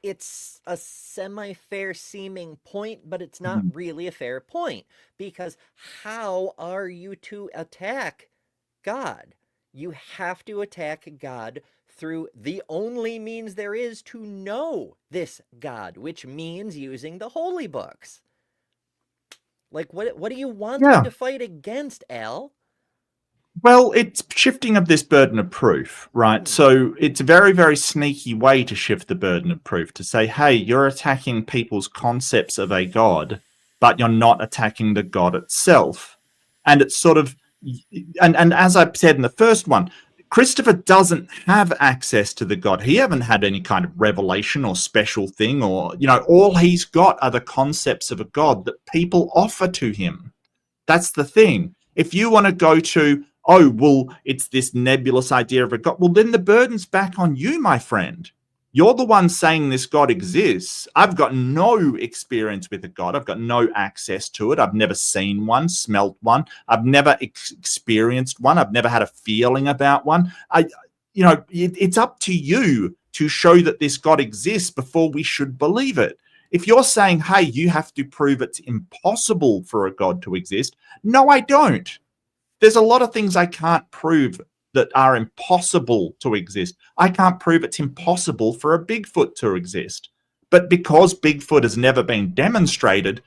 Speaker 1: it's a semi-fair seeming point, but it's not really a fair point, because how are you to attack God? You have to attack God through the only means there is to know this God, which means using the holy books. Like, what do you want them to fight against, Al?
Speaker 2: Well, it's shifting of this burden of proof, right? So it's a very, very sneaky way to shift the burden of proof, to say, hey, you're attacking people's concepts of a God, but you're not attacking the God itself. And it's sort of, and as I said in the first one, Christopher doesn't have access to the God. He haven't had any kind of revelation or special thing, or, all he's got are the concepts of a God that people offer to him. That's the thing. If you want to go to, oh, well, it's this nebulous idea of a God, well, then the burden's back on you, my friend. You're the one saying this God exists. I've got no experience with a God. I've got no access to it. I've never seen one, smelt one. I've never experienced one. I've never had a feeling about one. It's up to you to show that this God exists before we should believe it. If you're saying, hey, you have to prove it's impossible for a God to exist, no, I don't. There's a lot of things I can't prove that are impossible to exist. I can't prove it's impossible for a Bigfoot to exist. But because Bigfoot has never been demonstrated,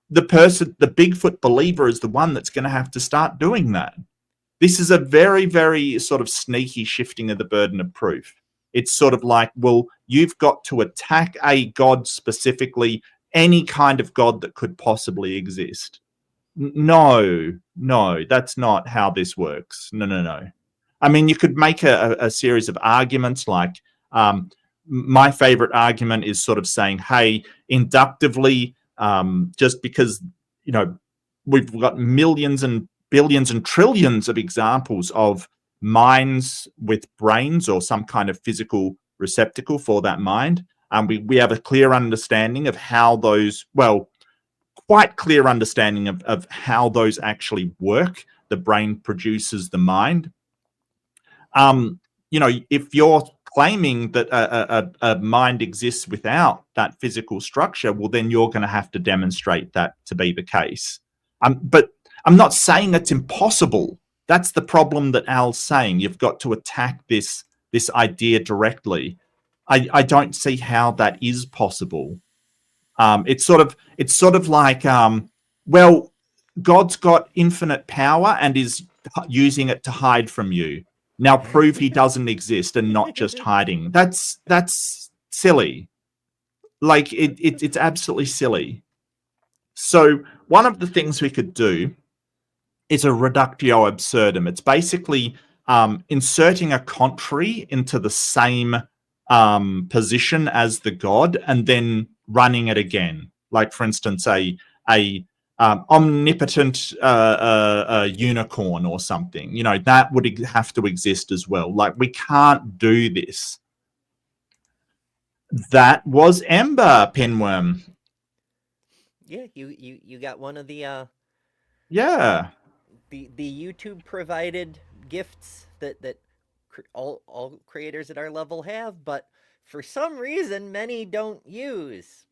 Speaker 2: the Bigfoot believer is the one that's going to have to start doing that. This is a very, very sort of sneaky shifting of the burden of proof. It's sort of like, well, you've got to attack a God specifically, any kind of God that could possibly exist. No, that's not how this works. No. I mean, you could make a series of arguments, like my favorite argument is sort of saying, hey, inductively, just because, we've got millions and billions and trillions of examples of minds with brains or some kind of physical receptacle for that mind. We have a clear understanding of how those, quite clear understanding of how those actually work. The brain produces the mind. If you're claiming that a mind exists without that physical structure, well, then you're going to have to demonstrate that to be the case. But I'm not saying it's impossible. That's the problem that Al's saying. You've got to attack this idea directly. I don't see how that is possible. It's sort of like, God's got infinite power and is using it to hide from you. Now prove he doesn't exist and not just hiding. That's silly. Like it's absolutely silly. So one of the things we could do is a reductio absurdum. It's basically inserting a contrary into the same position as the god and then running it again. Like, for instance, a omnipotent unicorn or something. You know, that would have to exist as well. Like, we can't do this. That was Ember, Pinworm.
Speaker 1: Yeah, you got one of the
Speaker 2: Yeah.
Speaker 1: the YouTube provided gifts that all creators at our level have, but for some reason many don't use.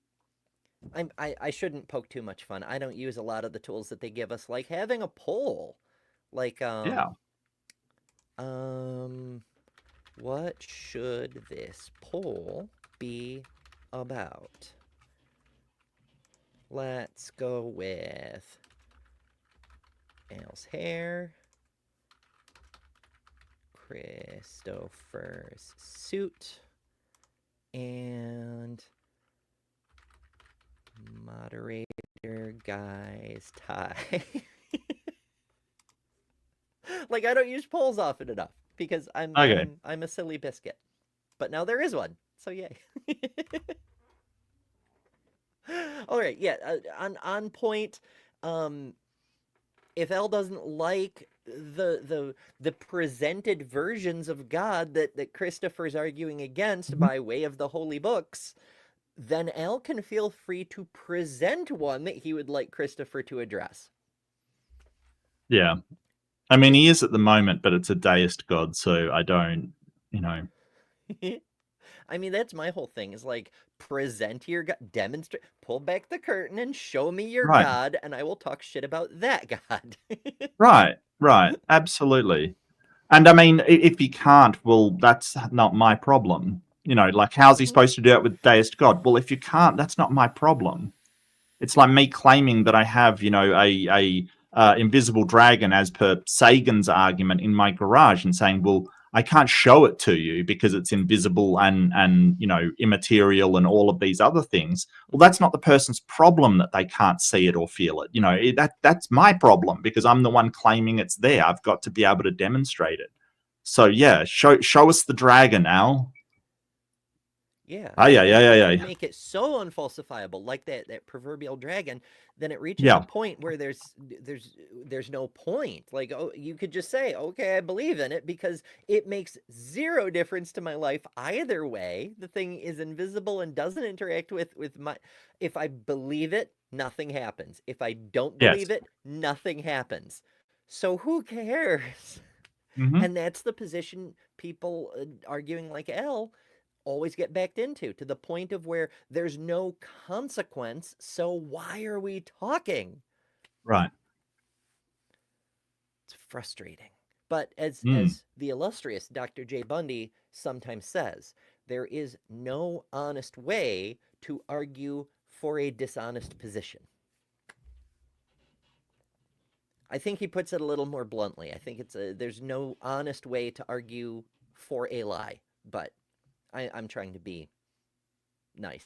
Speaker 1: I shouldn't poke too much fun. I don't use a lot of the tools that they give us, like having a poll, like what should this poll be about? Let's go with Al's hair, Christopher's suit, and moderator guy's tie. Like, I don't use polls often enough because I'm a silly biscuit. But now there is one, so yay. All right, yeah, on point. If L doesn't like the presented versions of God that Christopher's arguing against by way of the holy books, then L can feel free to present one that he would like Christopher to address.
Speaker 2: Yeah. I mean, he is at the moment, but it's a deist god, so I don't, you know.
Speaker 1: I mean, that's my whole thing, is like, present your God, demonstrate, pull back the curtain and show me your God, and I will talk shit about that God.
Speaker 2: Right, absolutely. And I mean, if he can't, well, that's not my problem. You know, like, how's he supposed to do it with deist God? Well, if you can't, that's not my problem. It's like me claiming that I have, you know, a invisible dragon, as per Sagan's argument, in my garage, and saying, well, I can't show it to you because it's invisible and you know, immaterial and all of these other things. Well, that's not the person's problem that they can't see it or feel it. You know, that's my problem because I'm the one claiming it's there. I've got to be able to demonstrate it. So yeah, show us the dragon, Al.
Speaker 1: Yeah.
Speaker 2: Yeah.
Speaker 1: Make it so unfalsifiable, like that proverbial dragon, then it reaches a point where there's no point. Like, oh, you could just say, okay, I believe in it because it makes zero difference to my life either way. The thing is invisible and doesn't interact with my. If I believe it, nothing happens. If I don't believe it, nothing happens. So who cares? And that's the position people arguing like L always get backed into, to the point of where there's no consequence, so why are we talking?
Speaker 2: Right.
Speaker 1: It's frustrating. But as the illustrious Dr. J. Bundy sometimes says, there is no honest way to argue for a dishonest position. I think he puts it a little more bluntly. I think there's no honest way to argue for a lie, but I'm trying to be nice.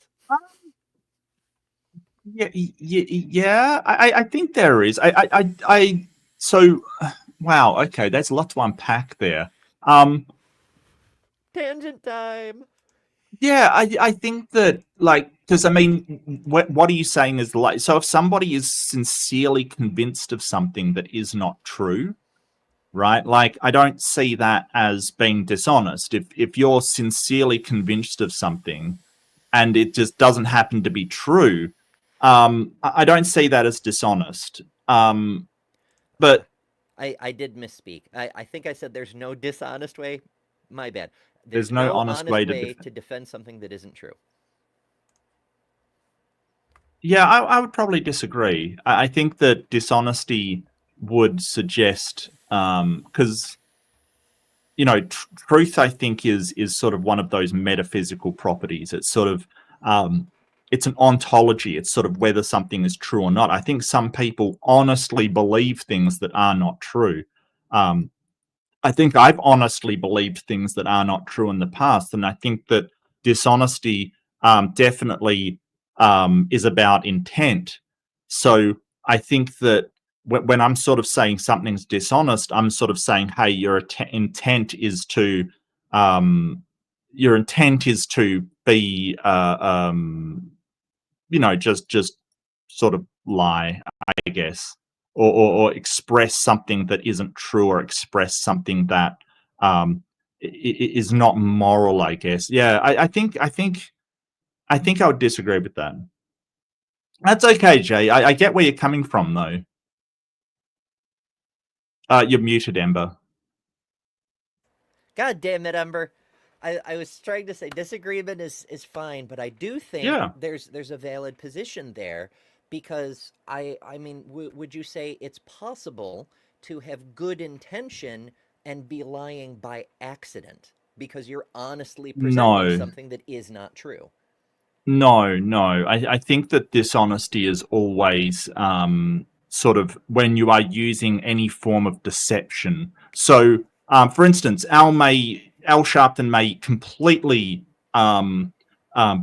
Speaker 2: Yeah. I think there is. So, wow. Okay, there's a lot to unpack there.
Speaker 1: Tangent time.
Speaker 2: Yeah, I think that, like, because I mean, what are you saying is, like, so if somebody is sincerely convinced of something that is not true, right? Like, I don't see that as being dishonest. If you're sincerely convinced of something and it just doesn't happen to be true, I don't see that as dishonest. But
Speaker 1: I did misspeak. I think I said there's no dishonest way. My bad.
Speaker 2: There's no honest way
Speaker 1: to defend something that isn't true.
Speaker 2: Yeah, I would probably disagree. I think that dishonesty would suggest, because, you know, truth, I think, is sort of one of those metaphysical properties. It's sort of, it's an ontology. It's sort of whether something is true or not. I think some people honestly believe things that are not true. I think I've honestly believed things that are not true in the past, and I think that dishonesty definitely is about intent. So I think that when I'm sort of saying something's dishonest, I'm sort of saying, hey, your intent is to your intent is to be just sort of lie, I guess, or express something that isn't true, or express something that is not moral, I guess. Yeah, I think I would disagree with that. That's okay, Jay. I get where you're coming from, though. You're muted, Ember.
Speaker 1: God damn it, Ember. I was trying to say disagreement is fine, but I do think
Speaker 2: Yeah.
Speaker 1: there's a valid position there, because I mean, would you say it's possible to have good intention and be lying by accident because you're honestly presenting
Speaker 2: No.
Speaker 1: something that is not true?
Speaker 2: No. I think that dishonesty is always sort of when you are using any form of deception. So, for instance, Al Sharpton may completely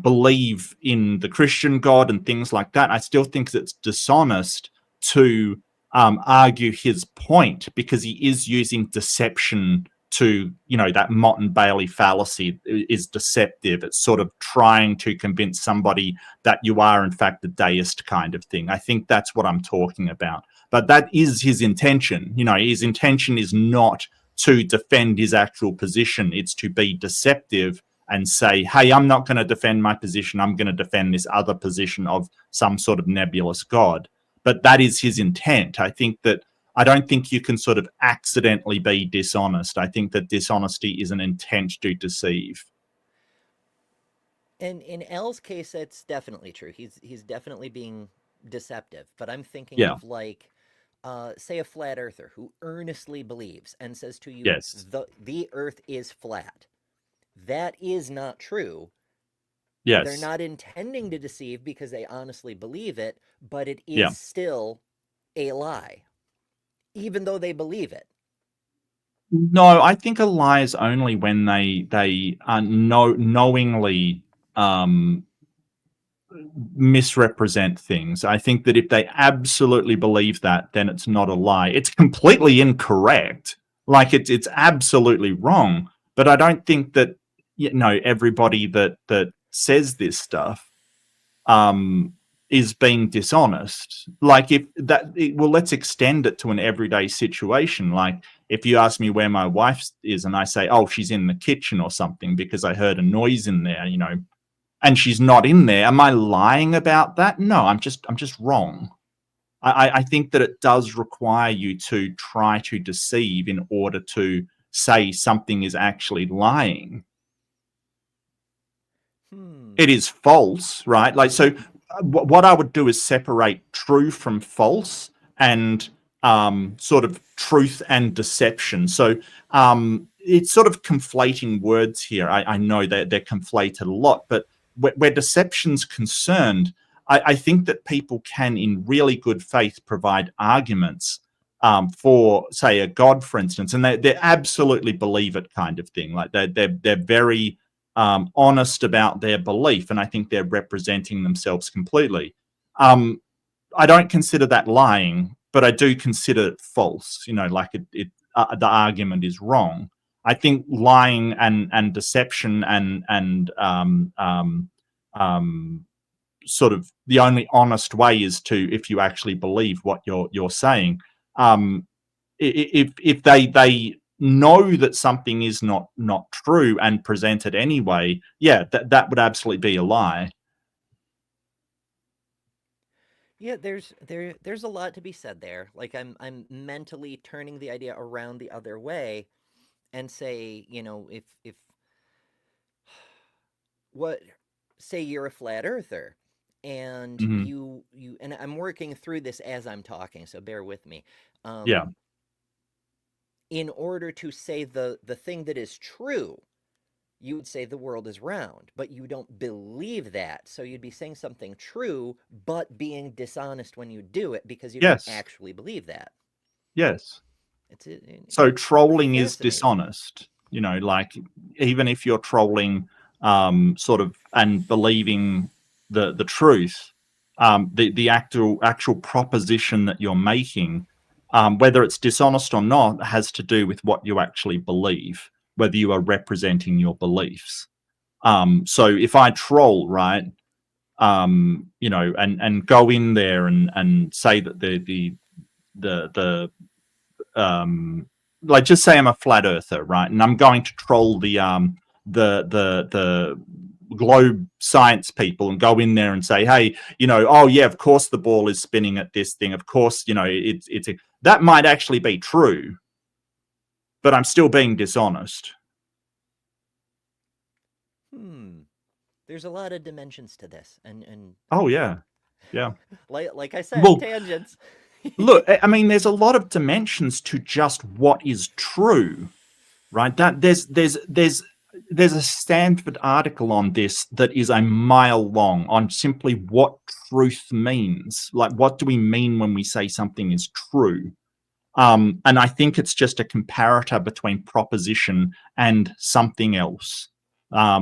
Speaker 2: believe in the Christian God and things like that. I still think it's dishonest to argue his point, because he is using deception to, that Mott and Bailey fallacy is deceptive. It's sort of trying to convince somebody that you are in fact a deist kind of thing. I think that's what I'm talking about. But that is his intention. His intention is not to defend his actual position. It's to be deceptive and say, hey, I'm not going to defend my position. I'm going to defend this other position of some sort of nebulous God. But that is his intent. I don't think you can sort of accidentally be dishonest. I think that dishonesty is an intent to deceive.
Speaker 1: And in Al's case, that's definitely true. He's definitely being deceptive. But I'm thinking
Speaker 2: Yeah.
Speaker 1: of, like, say a flat earther who earnestly believes and says to you,
Speaker 2: Yes.
Speaker 1: the earth is flat. That is not true.
Speaker 2: Yes.
Speaker 1: They're not intending to deceive because they honestly believe it, but it is still a lie, even though they believe it.
Speaker 2: No, I think a lie is only when they knowingly misrepresent things. I think that if they absolutely believe that, then it's not a lie. It's completely incorrect. Like it's absolutely wrong. But I don't think that everybody that says this stuff is being dishonest. Like let's extend it to an everyday situation. Like if you ask me where my wife is and I say, oh, she's in the kitchen or something because I heard a noise in there, and she's not in there. Am I lying about that? No, I'm just wrong. I think that it does require you to try to deceive in order to say something is actually lying. It is false, right? Like, so what I would do is separate true from false and sort of truth and deception. So it's sort of conflating words here. I know that they're conflated a lot, but where deception's concerned, I think that people can, in really good faith, provide arguments for, say, a God, for instance, and they absolutely believe it, kind of thing. Like they're very honest about their belief, and I think they're representing themselves completely. I don't consider that lying, but I do consider it false. Like the argument is wrong. I think lying and deception and sort of the only honest way is to, if you actually believe what you're saying. If they know that something is not true and present it anyway, yeah, that would absolutely be a lie.
Speaker 1: Yeah, there's a lot to be said there. Like I'm mentally turning the idea around the other way and say, if what say you're a flat earther and
Speaker 2: Mhm.
Speaker 1: you and I'm working through this as I'm talking, so bear with me.
Speaker 2: Yeah.
Speaker 1: In order to say the thing that is true, you would say the world is round, but you don't believe that. So you'd be saying something true, but being dishonest when you do it because you
Speaker 2: Yes.
Speaker 1: don't actually believe that.
Speaker 2: Yes.
Speaker 1: So
Speaker 2: trolling is dishonest. Like even if you're trolling sort of and believing the truth, the actual proposition that you're making, whether it's dishonest or not, has to do with what you actually believe, whether you are representing your beliefs. So if I troll, right, you know, and go in there and say that the like, just say I'm a flat earther, right, and I'm going to troll the globe science people and go in there and say, hey, you know, oh yeah, of course the ball is spinning at this thing, of course, you know, that might actually be true, but I'm still being dishonest.
Speaker 1: There's a lot of dimensions to this, and
Speaker 2: Oh yeah,
Speaker 1: like I said,
Speaker 2: well,
Speaker 1: tangents.
Speaker 2: look, I mean, there's a lot of dimensions to just what is true, right? That there's a Stanford article on this that is a mile long on simply what truth means. Like, what do we mean when we say something is true? And I think it's just a comparator between proposition and something else. I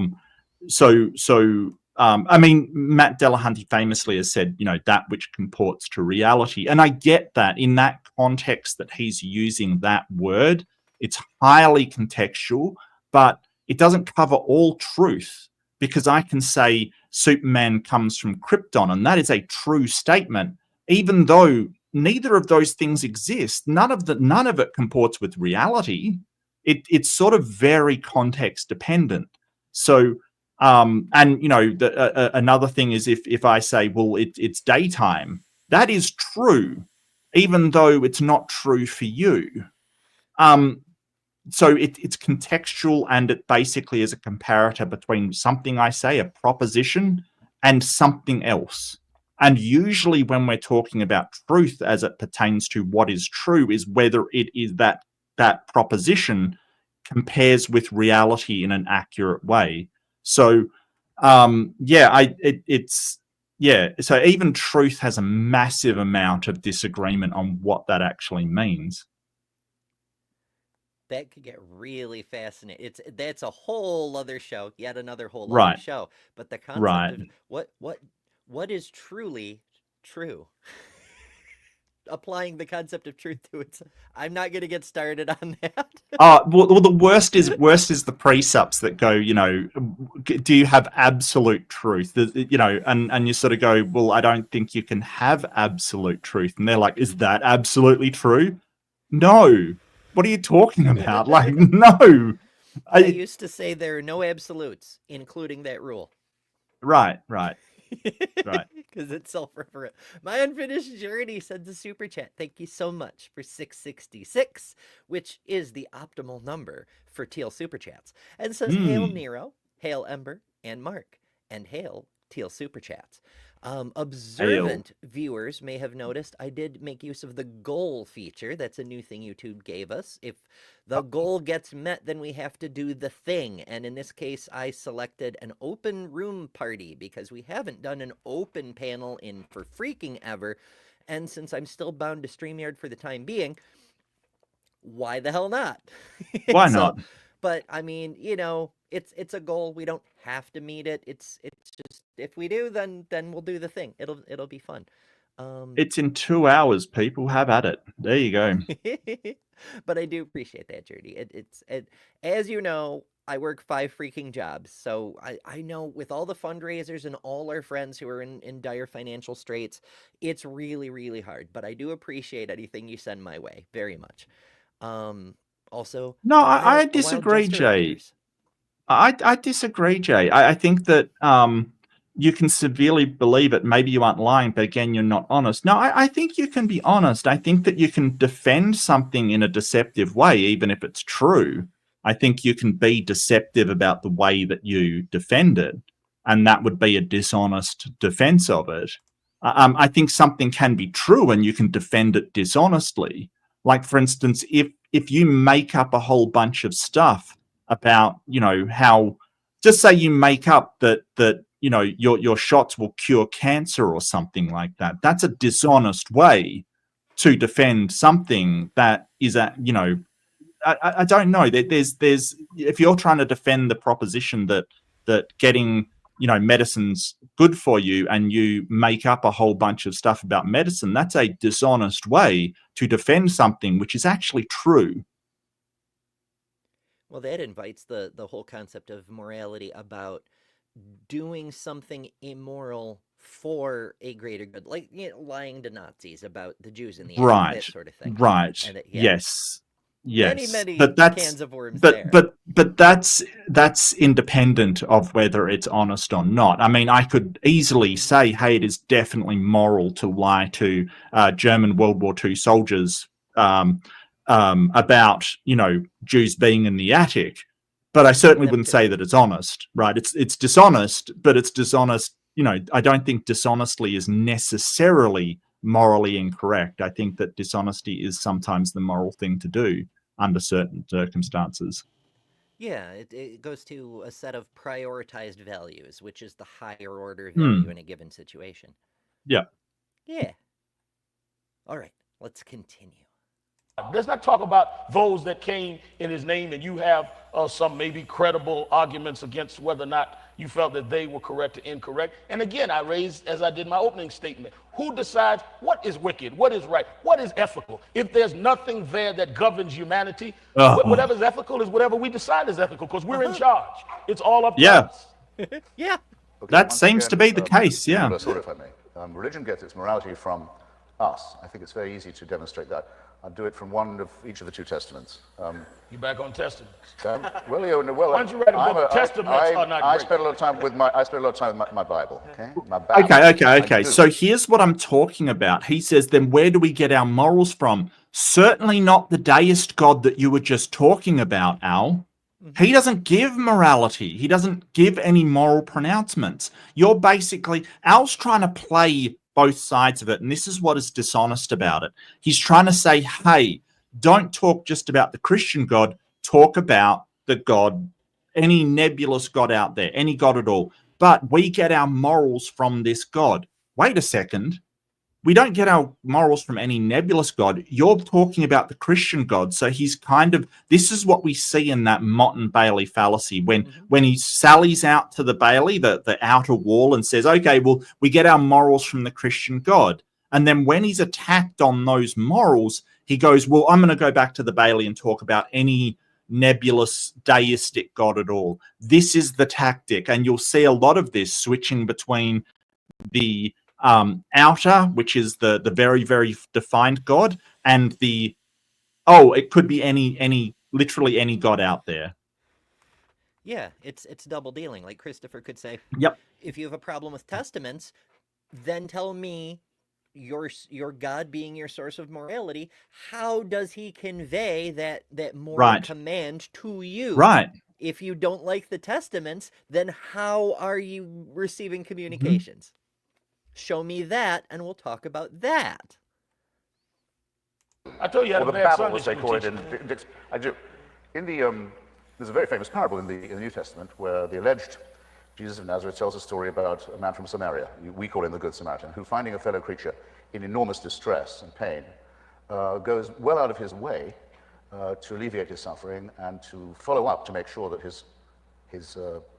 Speaker 2: mean, Matt Delahunty famously has said, you know, that which comports to reality. And I get that in that context that he's using that word. It's highly contextual, but it doesn't cover all truth, because I can say Superman comes from Krypton, and that is a true statement, even though neither of those things exist. None of it comports with reality. It's sort of very context dependent. So, and you know, another thing is if I say, well, it's daytime, that is true, even though it's not true for you. So it's contextual, and it basically is a comparator between something I say, a proposition, and something else. And usually when we're talking about truth as it pertains to what is true, is whether it is that proposition compares with reality in an accurate way. So, so even truth has a massive amount of disagreement on what that actually means.
Speaker 1: That could get really fascinating. That's a whole other show, yet another whole
Speaker 2: Right.
Speaker 1: other show. But the concept
Speaker 2: Right.
Speaker 1: of what is truly true? Applying the concept of truth to it. I'm not going to get started on that.
Speaker 2: Well, the worst is the precepts that go, you know, do you have absolute truth? You know, and you sort of go, well, I don't think you can have absolute truth. And they're like, is that absolutely true? No. What are you talking about? Like, no.
Speaker 1: I used to say there are no absolutes, including that rule.
Speaker 2: Right.
Speaker 1: Because it's self-referent. My Unfinished Journey sends a super chat. Thank you so much for 666, which is the optimal number for Teal super chats. And says, hail Nero, hail Ember and Mark, and hail Teal super chats. Observant viewers may have noticed I did make use of the goal feature. That's a new thing YouTube gave us. If the goal gets met, then we have to do the thing. And in this case, I selected an open room party because we haven't done an open panel for freaking ever. And since I'm still bound to StreamYard for the time being, why the hell not?
Speaker 2: Why not?
Speaker 1: But I mean, you know, it's a goal. We don't have to meet it. It's just, if we do, then we'll do the thing. It'll be fun.
Speaker 2: It's in 2 hours. People, have at it. There you go.
Speaker 1: But I do appreciate that, Journey. It's as you know, I work 5 freaking jobs, so I know with all the fundraisers and all our friends who are in dire financial straits, it's really, really hard. But I do appreciate anything you send my way very much. Also,
Speaker 2: no, I disagree, Jay. I disagree, Jay. I think that you can severely believe it. Maybe you aren't lying, but again, you're not honest. No, I think you can be honest. I think that you can defend something in a deceptive way, even if it's true. I think you can be deceptive about the way that you defend it, and that would be a dishonest defense of it. I think something can be true and you can defend it dishonestly. Like, for instance, if you make up a whole bunch of stuff about, you know, how, just say you make up that you know, your shots will cure cancer or something like that. That's a dishonest way to defend something that is you know, I don't know. There's if you're trying to defend the proposition that getting, you know, medicine's good for you, and you make up a whole bunch of stuff about medicine, that's a dishonest way to defend something which is actually true.
Speaker 1: Well, that invites the whole concept of morality about doing something immoral for a greater good, like lying to Nazis about the Jews in the attic,
Speaker 2: Right,
Speaker 1: that sort of thing.
Speaker 2: right,
Speaker 1: And
Speaker 2: yes,
Speaker 1: many,
Speaker 2: yes,
Speaker 1: many
Speaker 2: but that's
Speaker 1: cans of worms
Speaker 2: but
Speaker 1: there.
Speaker 2: but that's independent of whether it's honest or not. I mean, I could easily say, hey, it is definitely moral to lie to German World War II soldiers about Jews being in the attic, but I certainly
Speaker 1: Them
Speaker 2: wouldn't
Speaker 1: too.
Speaker 2: say that it's honest, right? It's dishonest, but it's dishonest. I don't think dishonestly is necessarily morally incorrect. I think that dishonesty is sometimes the moral thing to do under certain circumstances.
Speaker 1: Yeah, it goes to a set of prioritized values, which is the higher order
Speaker 2: Hmm.
Speaker 1: value in a given situation.
Speaker 2: Yeah.
Speaker 1: Yeah. All right, let's continue.
Speaker 4: Let's not talk about those that came in his name and you have some maybe credible arguments against whether or not you felt that they were correct or incorrect. And again, I raised, as I did in my opening statement, who decides what is wicked, what is right, what is ethical? If there's nothing there that governs humanity, whatever's ethical is whatever we decide is ethical, because we're in charge. It's all up to us.
Speaker 1: Yeah.
Speaker 6: Okay,
Speaker 2: That
Speaker 6: once
Speaker 2: seems to be the case,
Speaker 6: in
Speaker 2: yeah.
Speaker 6: reverse order, if I may. Religion gets its morality from us. I think it's very easy to demonstrate that. I'll do it from one of each of the two testaments.
Speaker 4: You back on testaments.
Speaker 6: Well,
Speaker 4: Why don't you write a book? Testaments are not
Speaker 6: I
Speaker 4: great.
Speaker 6: spend a lot of time with my Bible. Okay. My Bible.
Speaker 2: Okay. So here's what I'm talking about. He says, then where do we get our morals from? Certainly not the deist God that you were just talking about, Al. He doesn't give morality. He doesn't give any moral pronouncements. Al's trying to play both sides of it, and this is what is dishonest about it. He's trying to say, hey, don't talk just about the Christian God, talk about the God, any nebulous God out there, any God at all. But we get our morals from this God. Wait a second. We don't get our morals from any nebulous God. You're talking about the Christian God. So he's this is what we see in that Mott and Bailey fallacy. When he sallies out to the Bailey, the outer wall, and says, okay, well, we get our morals from the Christian God. And then when he's attacked on those morals, he goes, well, I'm going to go back to the Bailey and talk about any nebulous deistic God at all. This is the tactic. And you'll see a lot of this switching between the outer, which is the very, very defined God, and it could be literally any God out there.
Speaker 1: Yeah, it's double dealing. Like Christopher could say,
Speaker 2: yep,
Speaker 1: if you have a problem with testaments, then tell me your God being your source of morality, how does he convey that moral command to you?
Speaker 2: Right.
Speaker 1: If you don't like the testaments, then how are you receiving communications? Show me that, and we'll talk about that.
Speaker 4: I told you I had
Speaker 6: the
Speaker 4: a bad
Speaker 6: babble,
Speaker 4: Sunday
Speaker 6: as they
Speaker 4: school
Speaker 6: call it.
Speaker 4: teacher.
Speaker 6: I do. There's a very famous parable in the New Testament where the alleged Jesus of Nazareth tells a story about a man from Samaria. We call him the Good Samaritan, who, finding a fellow creature in enormous distress and pain, goes well out of his way to alleviate his suffering and to follow up to make sure that his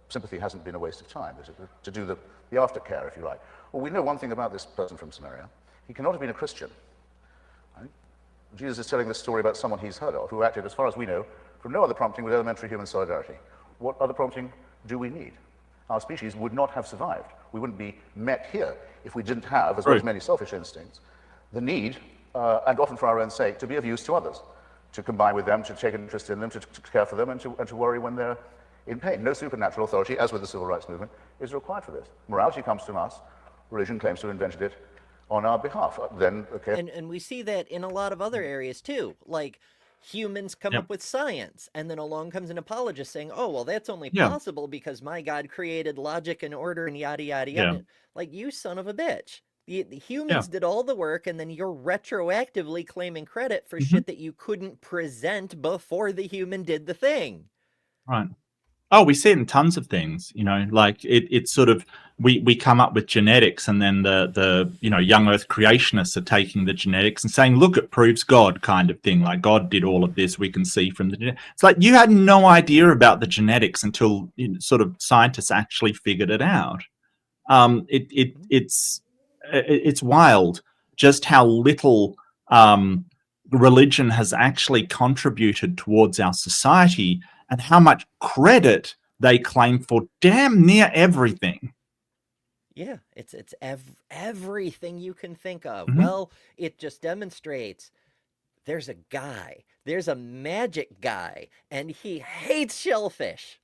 Speaker 6: sympathy hasn't been a waste of time, to do the aftercare, if you like. Well, we know one thing about this person from Samaria. He cannot have been a Christian. Right? Jesus is telling this story about someone he's heard of, who acted, as far as we know, from no other prompting with elementary human solidarity. What other prompting do we need? Our species would not have survived. We wouldn't be met here if we didn't have, as well as many selfish instincts, the need, and often for our own sake, to be of use to others, to combine with them, to take an interest in them, to care for them, and to worry when they're in pain. No supernatural authority, as with the civil rights movement, is required for this. Morality comes from us. Religion claims to have invented it on our behalf.
Speaker 1: And we see that in a lot of other areas too. Like humans come up with science, and then along comes an apologist saying, oh, well, that's only possible because my God created logic and order and yada, yada, yada. Like, you son of a bitch. The humans did all the work, and then you're retroactively claiming credit for shit that you couldn't present before the human did the thing.
Speaker 2: Right. Oh, we see it in tons of things, like it's sort of, we come up with genetics, and then the young earth creationists are taking the genetics and saying, look, it proves God, kind of thing. Like, God did all of this, we can see from the genetics. It's like, you had no idea about the genetics until sort of scientists actually figured it out. It's wild just how little religion has actually contributed towards our society, and how much credit they claim for damn near everything.
Speaker 1: Yeah, it's everything you can think of.
Speaker 2: Mhm.
Speaker 1: Well, it just demonstrates there's a magic guy, and he hates shellfish.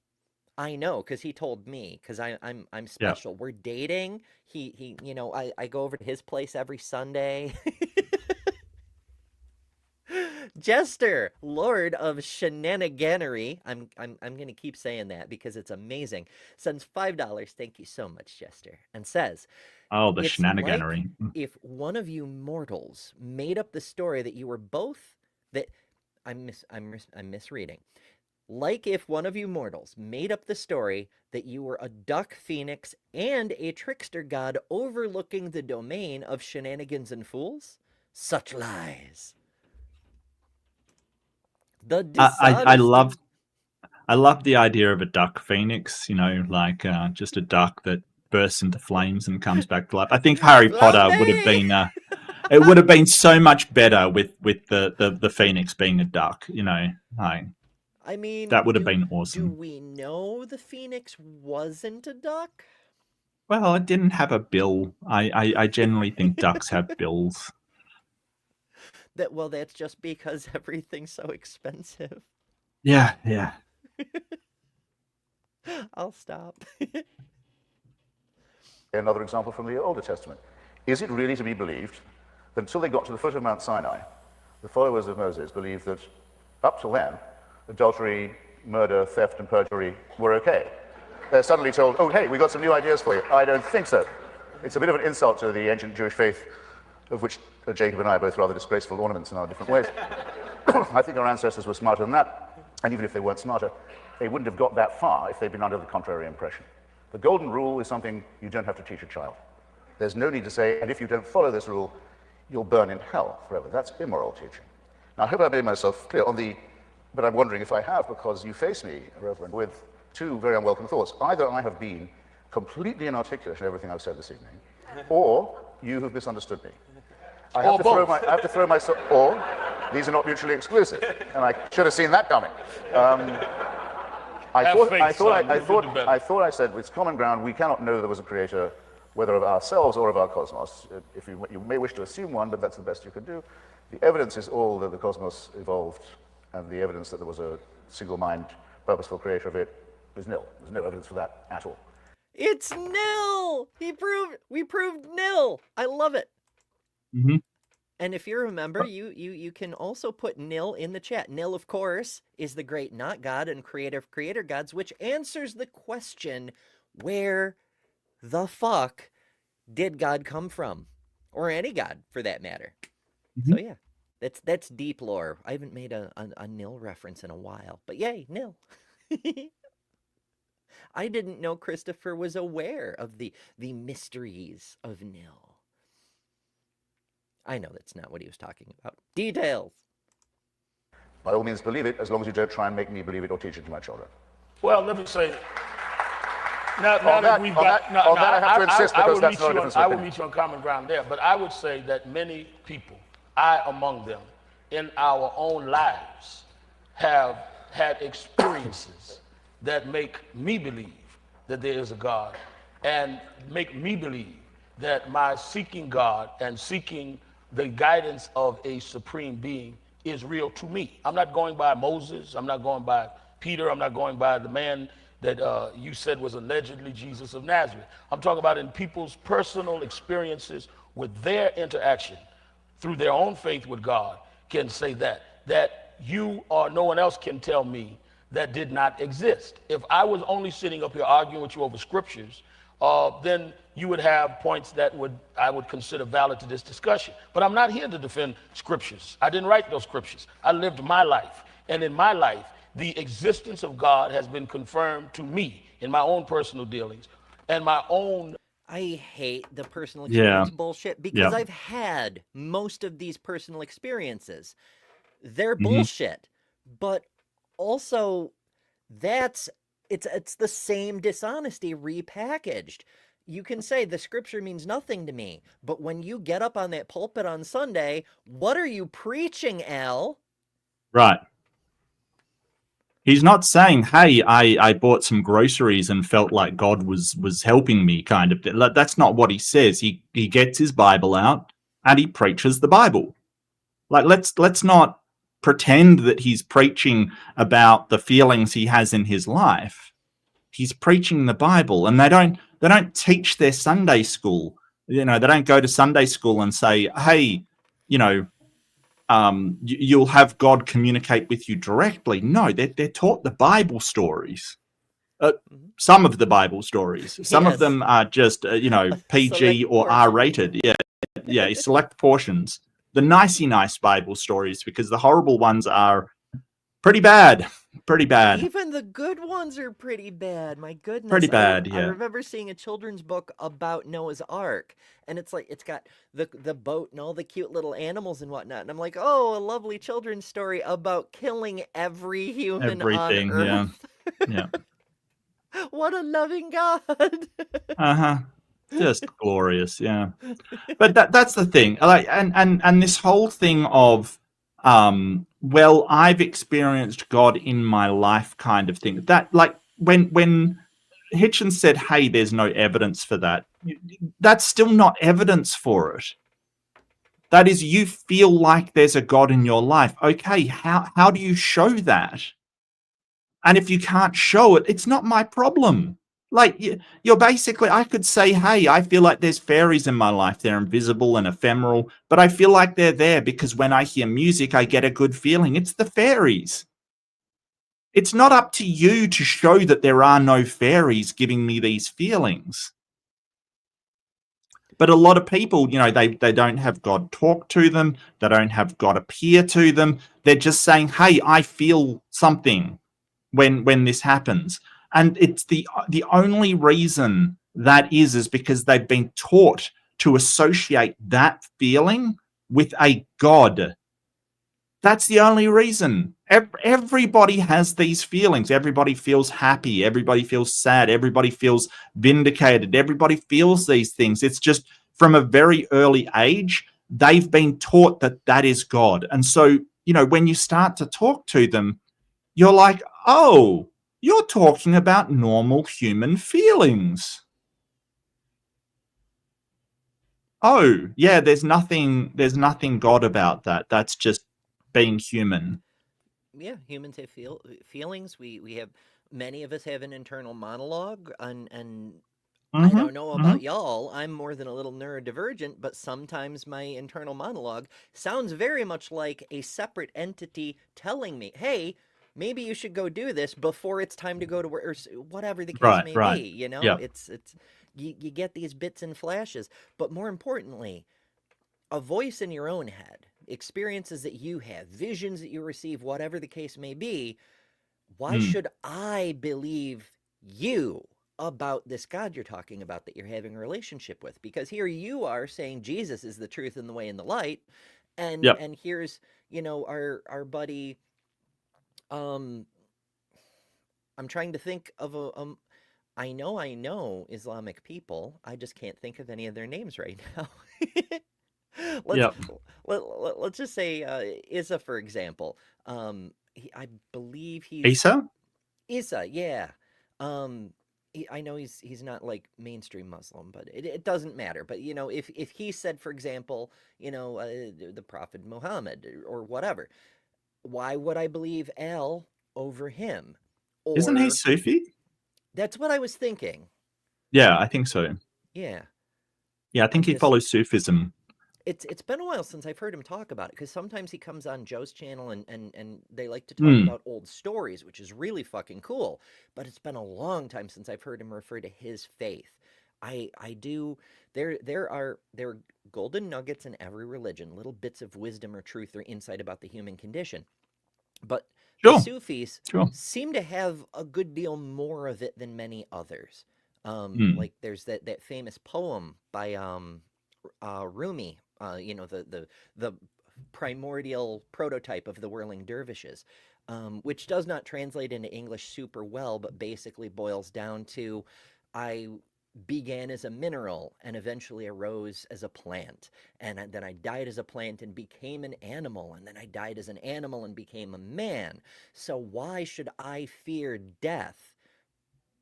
Speaker 1: I know, because he told me, because I'm
Speaker 2: Yeah.
Speaker 1: special. We're dating. He I go over to his place every Sunday. Jester, Lord of Shenaniganery. I'm gonna keep saying that because it's amazing. Sends $5. Thank you so much, Jester, and says,
Speaker 2: Oh, the
Speaker 1: it's like
Speaker 2: shenaniganery.
Speaker 1: if one of you mortals made up the story that you were both that I'm misreading. Like if one of you mortals made up the story that you were a duck phoenix and a trickster god overlooking the domain of shenanigans and fools. Such lies. The
Speaker 2: I
Speaker 1: dishonesty.
Speaker 2: love the idea of a duck phoenix, like just a duck that bursts into flames and comes back to life. I think Harry Potter would have been it would have been so much better with the phoenix being a duck, like
Speaker 1: I mean,
Speaker 2: that would have been
Speaker 1: do
Speaker 2: awesome.
Speaker 1: we know the phoenix wasn't a duck?
Speaker 2: Well, it didn't have a bill. I generally think ducks have bills.
Speaker 1: That's just because everything's so expensive.
Speaker 2: Yeah.
Speaker 1: I'll stop.
Speaker 6: Another example from the Older Testament. Is it really to be believed that until they got to the foot of Mount Sinai, the followers of Moses believed that up till then, adultery, murder, theft, and perjury were okay? They're suddenly told, oh, hey, we got some new ideas for you. I don't think so. It's a bit of an insult to the ancient Jewish faith, of which Jacob and I are both rather disgraceful ornaments in our different ways. I think our ancestors were smarter than that, and even if they weren't smarter, they wouldn't have got that far if they'd been under the contrary impression. The golden rule is something you don't have to teach a child. There's no need to say, and if you don't follow this rule, you'll burn in hell forever. That's immoral teaching. Now, I hope I made myself clear but I'm wondering if I have, because you face me, Reverend, with two very unwelcome thoughts. Either I have been completely inarticulate in everything I've said this evening, or you have misunderstood me. I have to throw myself, or these are not mutually exclusive, and I should have seen that coming. I thought I said it's common ground. We cannot know there was a creator, whether of ourselves or of our cosmos. If you may wish to assume one, but that's the best you can do. The evidence is all that the cosmos evolved, and the evidence that there was a single mind, purposeful creator of it is nil. There's no evidence for that at all.
Speaker 1: It's nil. We proved nil. I love it.
Speaker 2: Mm-hmm.
Speaker 1: And if you remember, you can also put nil in the chat. Nil, of course, is the great not God and creator of creator gods, which answers the question, where the fuck did God come from? Or any god, for that matter.
Speaker 2: Mm-hmm.
Speaker 1: So yeah, that's deep lore. I haven't made a nil reference in a while, but yay, nil. I didn't know Christopher was aware of the mysteries of nil. I know that's not what he was talking about. Details.
Speaker 6: By all means, believe it, as long as you don't try and make me believe it or teach it to my children.
Speaker 4: Well, let me say, now
Speaker 6: On
Speaker 4: that
Speaker 6: that,
Speaker 4: we've
Speaker 6: on
Speaker 4: got,
Speaker 6: that-
Speaker 4: no,
Speaker 6: on that I have to insist, because that's not a difference
Speaker 4: I
Speaker 6: of
Speaker 4: will
Speaker 6: opinion.
Speaker 4: meet you on common ground there, but I would say that many people, I among them, in our own lives, have had experiences that make me believe that there is a God, and make me believe that my seeking God and seeking the guidance of a supreme being is real to me. I'm not going by Moses. I'm not going by Peter. I'm not going by the man that you said was allegedly Jesus of Nazareth. I'm talking about in people's personal experiences with their interaction through their own faith with God, can say that you or no one else can tell me that did not exist. If I was only sitting up here arguing with you over scriptures, then you would have points that I would consider valid to this discussion. But I'm not here to defend scriptures. I didn't write those scriptures. I lived my life. And in my life, the existence of God has been confirmed to me in my own personal dealings and my own.
Speaker 1: I hate the personal experience bullshit because
Speaker 2: Yeah.
Speaker 1: I've had most of these personal experiences. They're
Speaker 2: Mhm.
Speaker 1: bullshit. But also, it's the same dishonesty repackaged. You can say the scripture means nothing to me, but when you get up on that pulpit on Sunday, what are you preaching, Al?
Speaker 2: Right. He's not saying, "Hey, I bought some groceries and felt like God was helping me," kind of thing. Like, that's not what he says. He gets his Bible out and he preaches the Bible. Like, let's not pretend that he's preaching about the feelings he has in his life. He's preaching the Bible, and they don't teach their Sunday school. They don't go to Sunday school and say, "Hey, you know, you'll have God communicate with you directly." No, they're taught the Bible stories. Some of the Bible stories. Some of them are just PG or R-rated. Yeah, select portions. The nice Bible stories, because the horrible ones are pretty bad. Pretty bad.
Speaker 1: Even the good ones are pretty bad. My goodness.
Speaker 2: Pretty bad,
Speaker 1: I
Speaker 2: yeah.
Speaker 1: remember seeing a children's book about Noah's Ark, and it's like, it's got the boat and all the cute little animals and whatnot. And I'm like, oh, a lovely children's story about killing every human
Speaker 2: Everything,
Speaker 1: on Earth.
Speaker 2: yeah.
Speaker 1: What a loving God.
Speaker 2: Uh-huh. Just glorious, yeah. But that's the thing. Like, and this whole thing of well, I've experienced God in my life kind of thing. That, like, when Hitchens said, "Hey, there's no evidence for that," that's still not evidence for it. That is, you feel like there's a God in your life. Okay, how do you show that? And if you can't show it, it's not my problem. Like, you're basically, I could say, "Hey, I feel like there's fairies in my life. They're invisible and ephemeral, but I feel like they're there because when I hear music, I get a good feeling." It's the fairies. It's not up to you to show that there are no fairies giving me these feelings. But a lot of people, they don't have God talk to them. They don't have God appear to them. They're just saying, "Hey, I feel something when this happens." And it's the only reason that is because they've been taught to associate that feeling with a God. That's the only reason. Everybody has these feelings. Everybody feels happy. Everybody feels sad. Everybody feels vindicated. Everybody feels these things. It's just from a very early age, they've been taught that is God. And so, when you start to talk to them, you're like, "Oh, you're talking about normal human feelings. Oh, yeah, there's nothing God about that. That's just being human."
Speaker 1: Yeah, humans have feelings. We have, many of us have an internal monologue, and I don't know about y'all. I'm more than a little neurodivergent, but sometimes my internal monologue sounds very much like a separate entity telling me, "Hey, maybe you should go do this before it's time to go to work," or whatever the case may
Speaker 2: Right.
Speaker 1: be.
Speaker 2: Yeah.
Speaker 1: It's you get these bits and flashes, but more importantly, a voice in your own head, experiences that you have, visions that you receive, whatever the case may be. Why should I believe you about this God you're talking about that you're having a relationship with? Because here you are saying Jesus is the truth and the way and the light, and
Speaker 2: Yep.
Speaker 1: and here's our buddy. I'm trying to think of I know Islamic people. I just can't think of any of their names right now. let's
Speaker 2: Yep.
Speaker 1: let's just say Isa, for example. I believe he's
Speaker 2: Isa?
Speaker 1: Isa, yeah. I know he's not like mainstream Muslim, but it doesn't matter. But if he said, for example, the Prophet Muhammad or whatever, why would I believe Al over him?
Speaker 2: Isn't he
Speaker 1: Or
Speaker 2: Sufi?
Speaker 1: that's what I was thinking.
Speaker 2: Yeah, I think so.
Speaker 1: Yeah,
Speaker 2: Yeah, I think
Speaker 1: I'm
Speaker 2: he
Speaker 1: just
Speaker 2: follows Sufism.
Speaker 1: it's been a while since I've heard him talk about it, because sometimes he comes on Joe's channel and they like to talk about old stories, which is really fucking cool. But it's been a long time since I've heard him refer to his faith. I do. There are golden nuggets in every religion, little bits of wisdom or truth or insight about the human condition. But the
Speaker 2: Sure.
Speaker 1: Sufis seem to have a good deal more of it than many others. Like there's that famous poem by Rumi, the primordial prototype of the whirling dervishes, which does not translate into English super well, but basically boils down to, I began as a mineral and eventually arose as a plant. And then I died as a plant and became an animal. And then I died as an animal and became a man. So why should I fear death?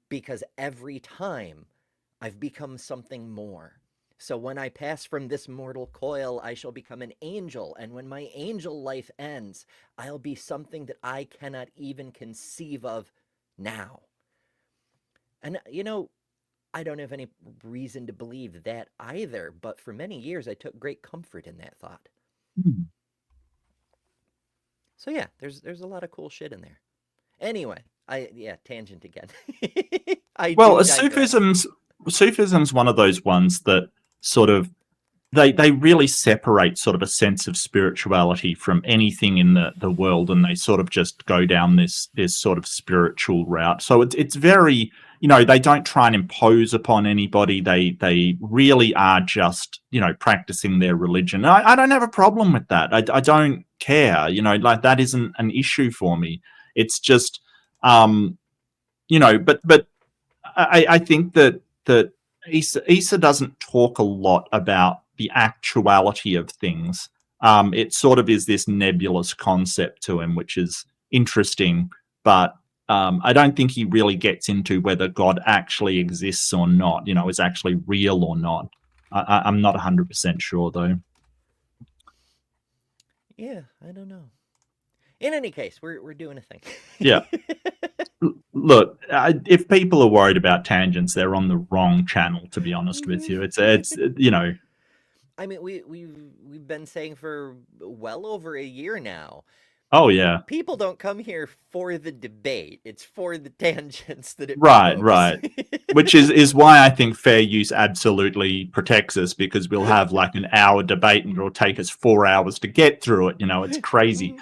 Speaker 1: Because every time I've become something more. So when I pass from this mortal coil, I shall become an angel. And when my angel life ends, I'll be something that I cannot even conceive of now. And, you know, I don't have any reason to believe that either, but for many years I took great comfort in that thought.
Speaker 2: Hmm.
Speaker 1: So yeah, there's a lot of cool shit in there. Anyway, tangent again.
Speaker 2: Well,
Speaker 1: do digress.
Speaker 2: Sufism's one of those ones that sort of they really separate sort of a sense of spirituality from anything in the world, and they sort of just go down this sort of spiritual route. So it's very, you know, they don't try and impose upon anybody. They really are just, you know, practicing their religion. I don't have a problem with that. I don't care, you know, like that isn't an issue for me. It's just, you know, but I think that Isa doesn't talk a lot about the actuality of things. It sort of is this nebulous concept to him, which is interesting, but I don't think he really gets into whether God actually exists or not, you know, is actually real or not. I'm not 100% sure, though.
Speaker 1: Yeah, I don't know. In any case, we're doing a thing.
Speaker 2: Yeah. Look, if people are worried about tangents, they're on the wrong channel, to be honest with you. It's you know.
Speaker 1: I mean, we've been saying for well over a year now.
Speaker 2: Oh yeah.
Speaker 1: People don't come here for the debate; it's for the tangents that it
Speaker 2: Right,
Speaker 1: provokes.
Speaker 2: right. Which is why I think fair use absolutely protects us, because we'll have like an hour debate and it'll take us 4 hours to get through it. You know, it's crazy.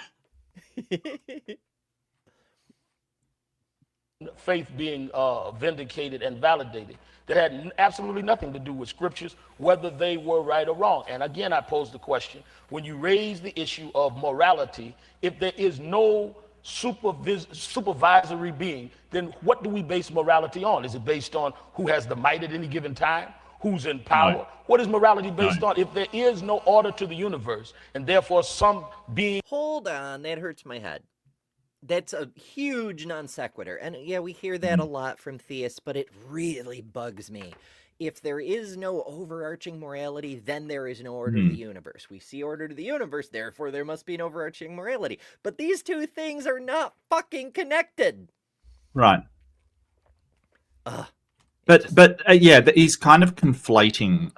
Speaker 4: Faith being vindicated and validated that had absolutely nothing to do with scriptures, whether they were right or wrong. And again, I pose the question, when you raise the issue of morality, if there is no supervisory being, then what do we base morality on? Is it based on who has the might at any given time? Who's in power?
Speaker 2: No.
Speaker 4: What is morality based
Speaker 2: No.
Speaker 4: on? If there is no order to the universe, and therefore some being...
Speaker 1: Hold on, that hurts my head. That's a huge non sequitur. And yeah, we hear that a lot from theists, but it really bugs me. If there is no overarching morality, then there is no order to the universe. We see order to the universe, therefore there must be an overarching morality. But these two things are not fucking connected.
Speaker 2: Right.
Speaker 1: Ugh.
Speaker 2: But he's kind of conflating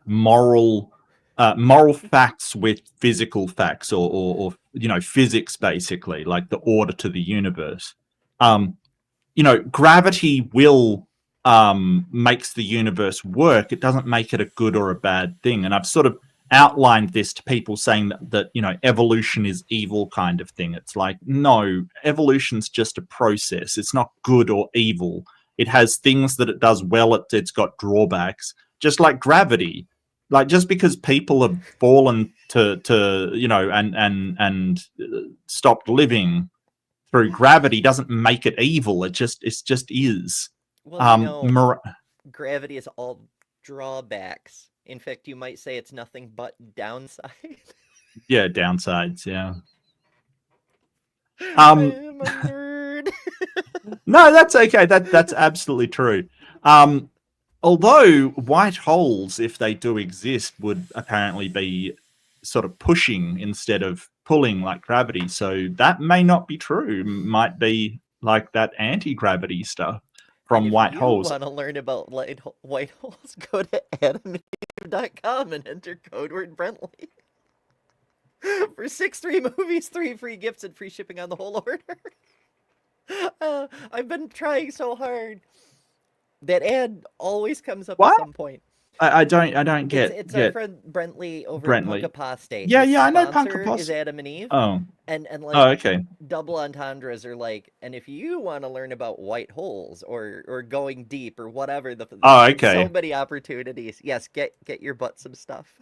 Speaker 2: moral facts with physical facts, or you know, physics, basically, like the order to the universe. You know, gravity will makes the universe work. It doesn't make it a good or a bad thing. And I've sort of outlined this to people saying that you know, evolution is evil kind of thing. It's like, no, evolution's just a process. It's not good or evil. It has things that it does well. It's got drawbacks, just like gravity. Like, just because people have fallen to you know, and stopped living through gravity doesn't make it evil. It just is.
Speaker 1: Well, you know, gravity is all drawbacks. In fact, you might say it's nothing but downside.
Speaker 2: Yeah, downsides. Yeah.
Speaker 1: I am a nerd.
Speaker 2: No, that's okay. That's absolutely true. Although white holes, if they do exist, would apparently be sort of pushing instead of pulling like gravity. So that may not be true. Might be like that anti-gravity stuff from white holes.
Speaker 1: If you want to learn about white holes, go to adamandeve.com and enter code word Brentley. For 6 free movies, 3 free gifts, and free shipping on the whole order. I've been trying so hard. That ad always comes up at some point.
Speaker 2: I don't get.
Speaker 1: It's our friend Brentley over at Punk Apostate.
Speaker 2: Yeah,
Speaker 1: His
Speaker 2: I know Punk
Speaker 1: sponsor
Speaker 2: Apostate.
Speaker 1: is Adam and Eve.
Speaker 2: Oh.
Speaker 1: And like,
Speaker 2: okay.
Speaker 1: Double entendres are like, and if you want to learn about white holes or going deep or whatever,
Speaker 2: okay.
Speaker 1: So many opportunities. Yes, get your butt some stuff.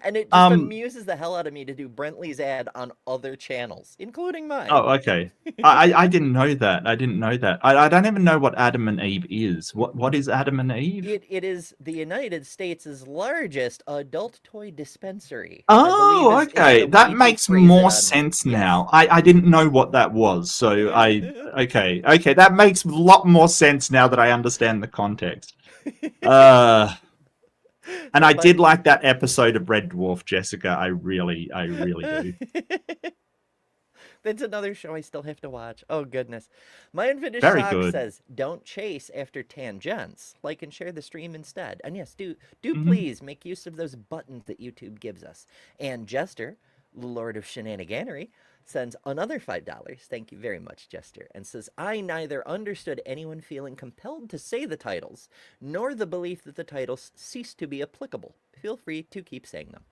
Speaker 1: And it just amuses the hell out of me to do Brentley's ad on other channels, including mine.
Speaker 2: Oh, okay. I didn't know that. I didn't know that. I don't even know what Adam and Eve is. What is Adam and Eve?
Speaker 1: It is the United States' largest adult toy dispensary.
Speaker 2: Oh, okay. That makes more sense now. I didn't know what that was, so okay. That makes a lot more sense now that I understand the context. And I did like that episode of Red Dwarf, Jessica. I really do.
Speaker 1: That's another show I still have to watch. Oh, goodness. My Unfinished
Speaker 2: Very
Speaker 1: Sock
Speaker 2: good.
Speaker 1: says, don't chase after tangents. Like and share the stream instead. And yes, do please make use of those buttons that YouTube gives us. And Jester, Lord of Shenaniganery, sends another $5. Thank you very much, Jester. And says, I neither understood anyone feeling compelled to say the titles, nor the belief that the titles cease to be applicable. Feel free to keep saying them.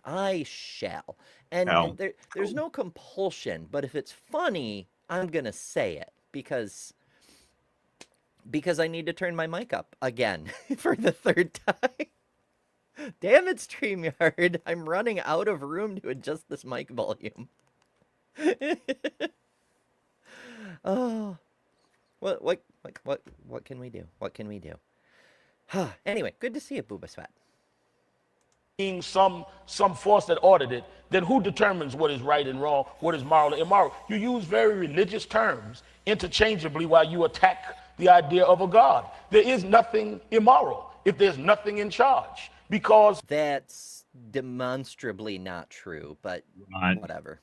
Speaker 1: I shall. And there's no compulsion, but if it's funny, I'm going to say it because I need to turn my mic up again for the third time. Damn it, StreamYard. I'm running out of room to adjust this mic volume. Oh. What can we do? What can we do? Anyway, good to see you, Booba Sweat.
Speaker 4: Being some force that ordered it, then who determines what is right and wrong, what is moral and immoral? You use very religious terms interchangeably while you attack the idea of a God. There is nothing immoral if there's nothing in charge, because
Speaker 1: that's demonstrably not true, but whatever.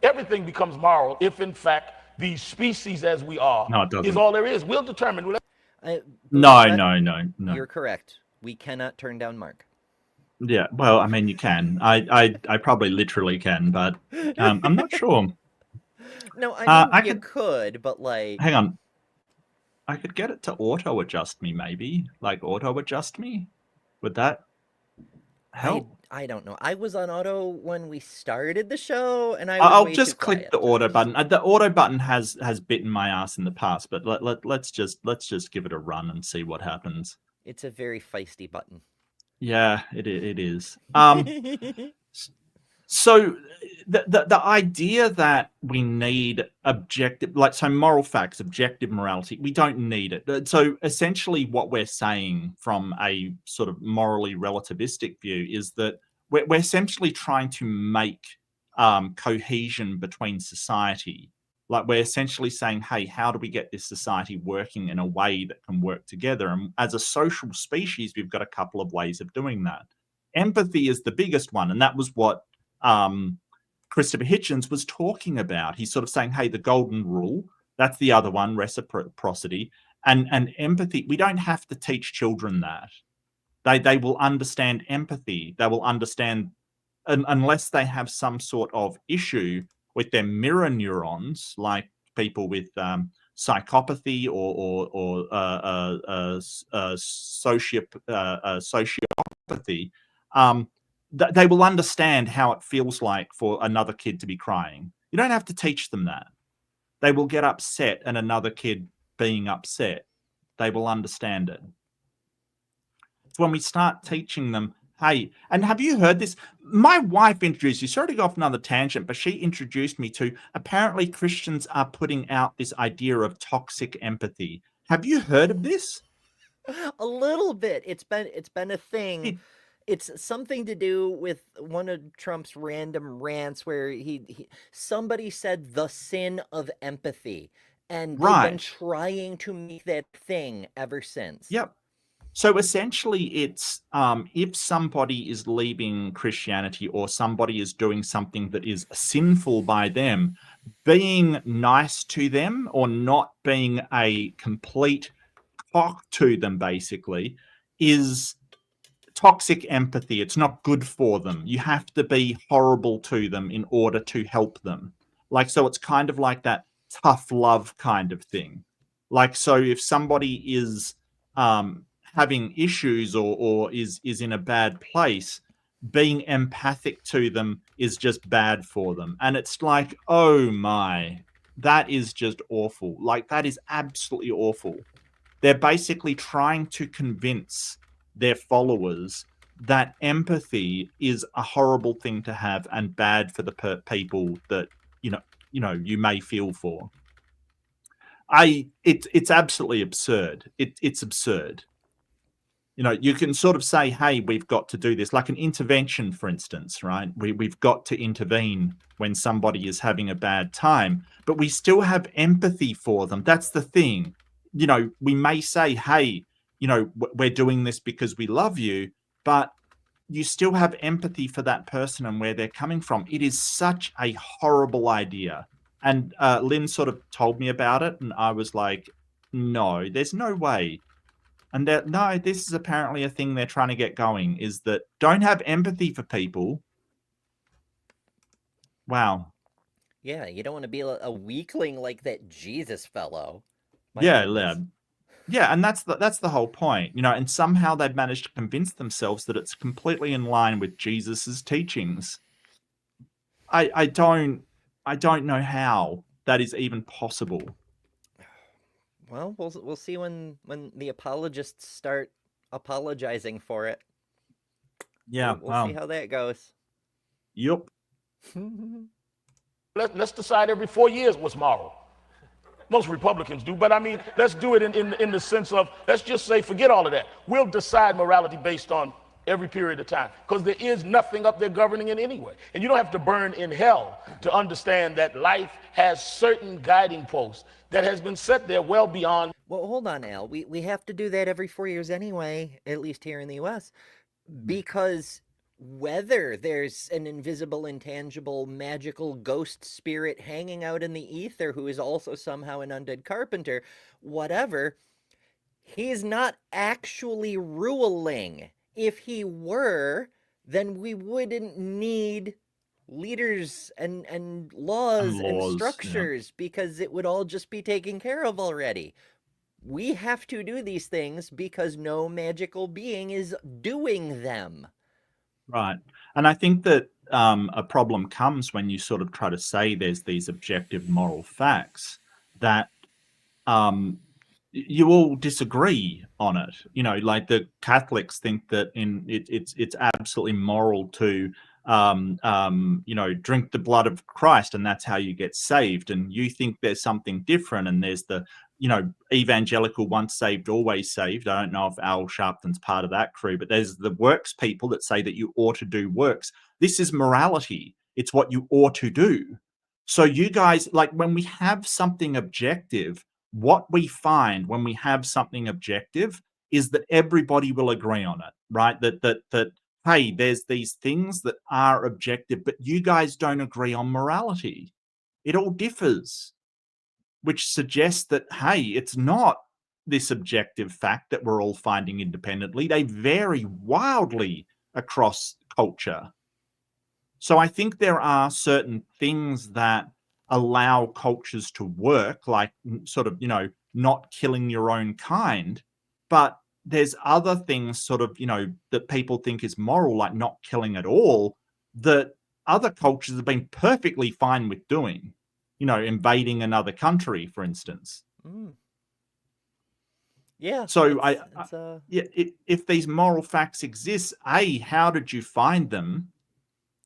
Speaker 4: Everything becomes moral if, in fact, the species as we are is all there is. We'll determine.
Speaker 2: No.
Speaker 1: You're correct. We cannot turn down Mark.
Speaker 2: Yeah, well, I mean, you can. I probably literally can, but I'm not sure.
Speaker 1: No, I mean, you could, but like...
Speaker 2: Hang on. I could get it to auto-adjust me, maybe. Like, auto-adjust me? Would that help?
Speaker 1: I don't know. I was on auto when we started the show, and
Speaker 2: I'll just click the auto button. The auto button has bitten my ass in the past, but let's just give it a run and see what happens.
Speaker 1: It's a very feisty button.
Speaker 2: Yeah, it is. So the idea that we need objective, moral facts, objective morality, we don't need it. So essentially what we're saying from a sort of morally relativistic view is that we're essentially trying to make cohesion between society. Like, we're essentially saying, hey, how do we get this society working in a way that can work together? And as a social species, we've got a couple of ways of doing that. Empathy is the biggest one, and that was what Christopher Hitchens was talking about. He's sort of saying, hey, the golden rule, that's the other one, reciprocity. And empathy, we don't have to teach children that. They will understand empathy. They will understand, unless they have some sort of issue with their mirror neurons, like people with psychopathy or sociopathy, they will understand how it feels like for another kid to be crying. You don't have to teach them that. They will get upset at another kid being upset. They will understand it. It's when we start teaching them, hey, and have you heard this? My wife introduced you. Sorry to go off another tangent, but she introduced me to, apparently Christians are putting out this idea of toxic empathy. Have you heard of this?
Speaker 1: A little bit. It's been a thing. It's something to do with one of Trump's random rants where somebody said the sin of empathy, and they've been trying to make that thing ever since.
Speaker 2: Yep. So essentially it's if somebody is leaving Christianity or somebody is doing something that is sinful by them, being nice to them or not being a complete cock to them basically is toxic empathy. It's not good for them. You have to be horrible to them in order to help them. Like, so it's kind of like that tough love kind of thing. Like, so if somebody is having issues or is in a bad place, being empathic to them is just bad for them. And it's like, oh my, that is just awful. Like, that is absolutely awful. They're basically trying to convince their followers that empathy is a horrible thing to have and bad for the people that you may feel for. It's absolutely absurd. It's absurd. You can sort of say, hey, we've got to do this, like an intervention, for instance, right? We've got to intervene when somebody is having a bad time, but we still have empathy for them. That's the thing. We may say, hey, we're doing this because we love you, but you still have empathy for that person and where they're coming from. It is such a horrible idea. And Lynn sort of told me about it, and I was like, no, there's no way. And no, this is apparently a thing they're trying to get going, is that don't have empathy for people. Wow.
Speaker 1: Yeah, you don't want to be a weakling like that Jesus fellow. My
Speaker 2: Yeah,
Speaker 1: goodness.
Speaker 2: yeah, and that's the whole point, and somehow they've managed to convince themselves that it's completely in line with Jesus's teachings. I don't know how that is even possible.
Speaker 1: Well, we'll see when the apologists start apologizing for it.
Speaker 2: Yeah,
Speaker 1: we'll see how that goes.
Speaker 2: Yep.
Speaker 4: Let's decide every 4 years what's moral. Most Republicans do, but I mean, let's do it in the sense of, let's just say, forget all of that. We'll decide morality based on every period of time, because there is nothing up there governing it anyway. And you don't have to burn in hell to understand that life has certain guiding posts that has been set there well beyond.
Speaker 1: Well, hold on, Al. We have to do that every 4 years anyway, at least here in the U.S., because whether there's an invisible, intangible, magical ghost spirit hanging out in the ether who is also somehow an undead carpenter, whatever, he's not actually ruling. If he were, then we wouldn't need leaders and laws and structures, because it would all just be taken care of already. We have to do these things because no magical being is doing them.
Speaker 2: Right. And I think that a problem comes when you sort of try to say there's these objective moral facts that you all disagree on it. Like the Catholics think that it's absolutely moral to drink the blood of Christ, and that's how you get saved. And you think there's something different, and there's the evangelical once saved, always saved. I don't know if Al Sharpton's part of that crew, but there's the works people that say that you ought to do works. This is morality. It's what you ought to do. So you guys, like, when we have something objective, what we find when we have something objective is that everybody will agree on it, right? That hey, there's these things that are objective, but you guys don't agree on morality. It all differs, which suggests that, hey, it's not this objective fact that we're all finding independently. They vary wildly across culture. So I think there are certain things that allow cultures to work, like sort of, not killing your own kind. But there's other things sort of, that people think is moral, like not killing at all, that other cultures have been perfectly fine with doing. Invading another country, for instance.
Speaker 1: Yeah.
Speaker 2: So if these moral facts exist, how did you find them?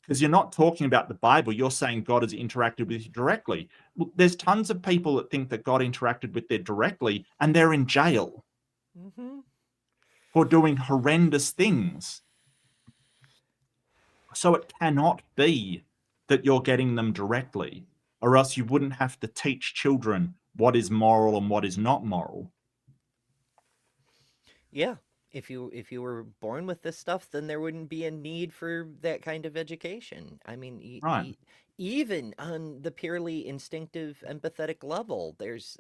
Speaker 2: Because you're not talking about the Bible. You're saying God has interacted with you directly. Well, there's tons of people that think that God interacted with them directly, and they're in jail for doing horrendous things. So it cannot be that you're getting them directly, or else you wouldn't have to teach children what is moral and what is not moral.
Speaker 1: Yeah. If you were born with this stuff, then there wouldn't be a need for that kind of education. I mean, even on the purely instinctive, empathetic level, there's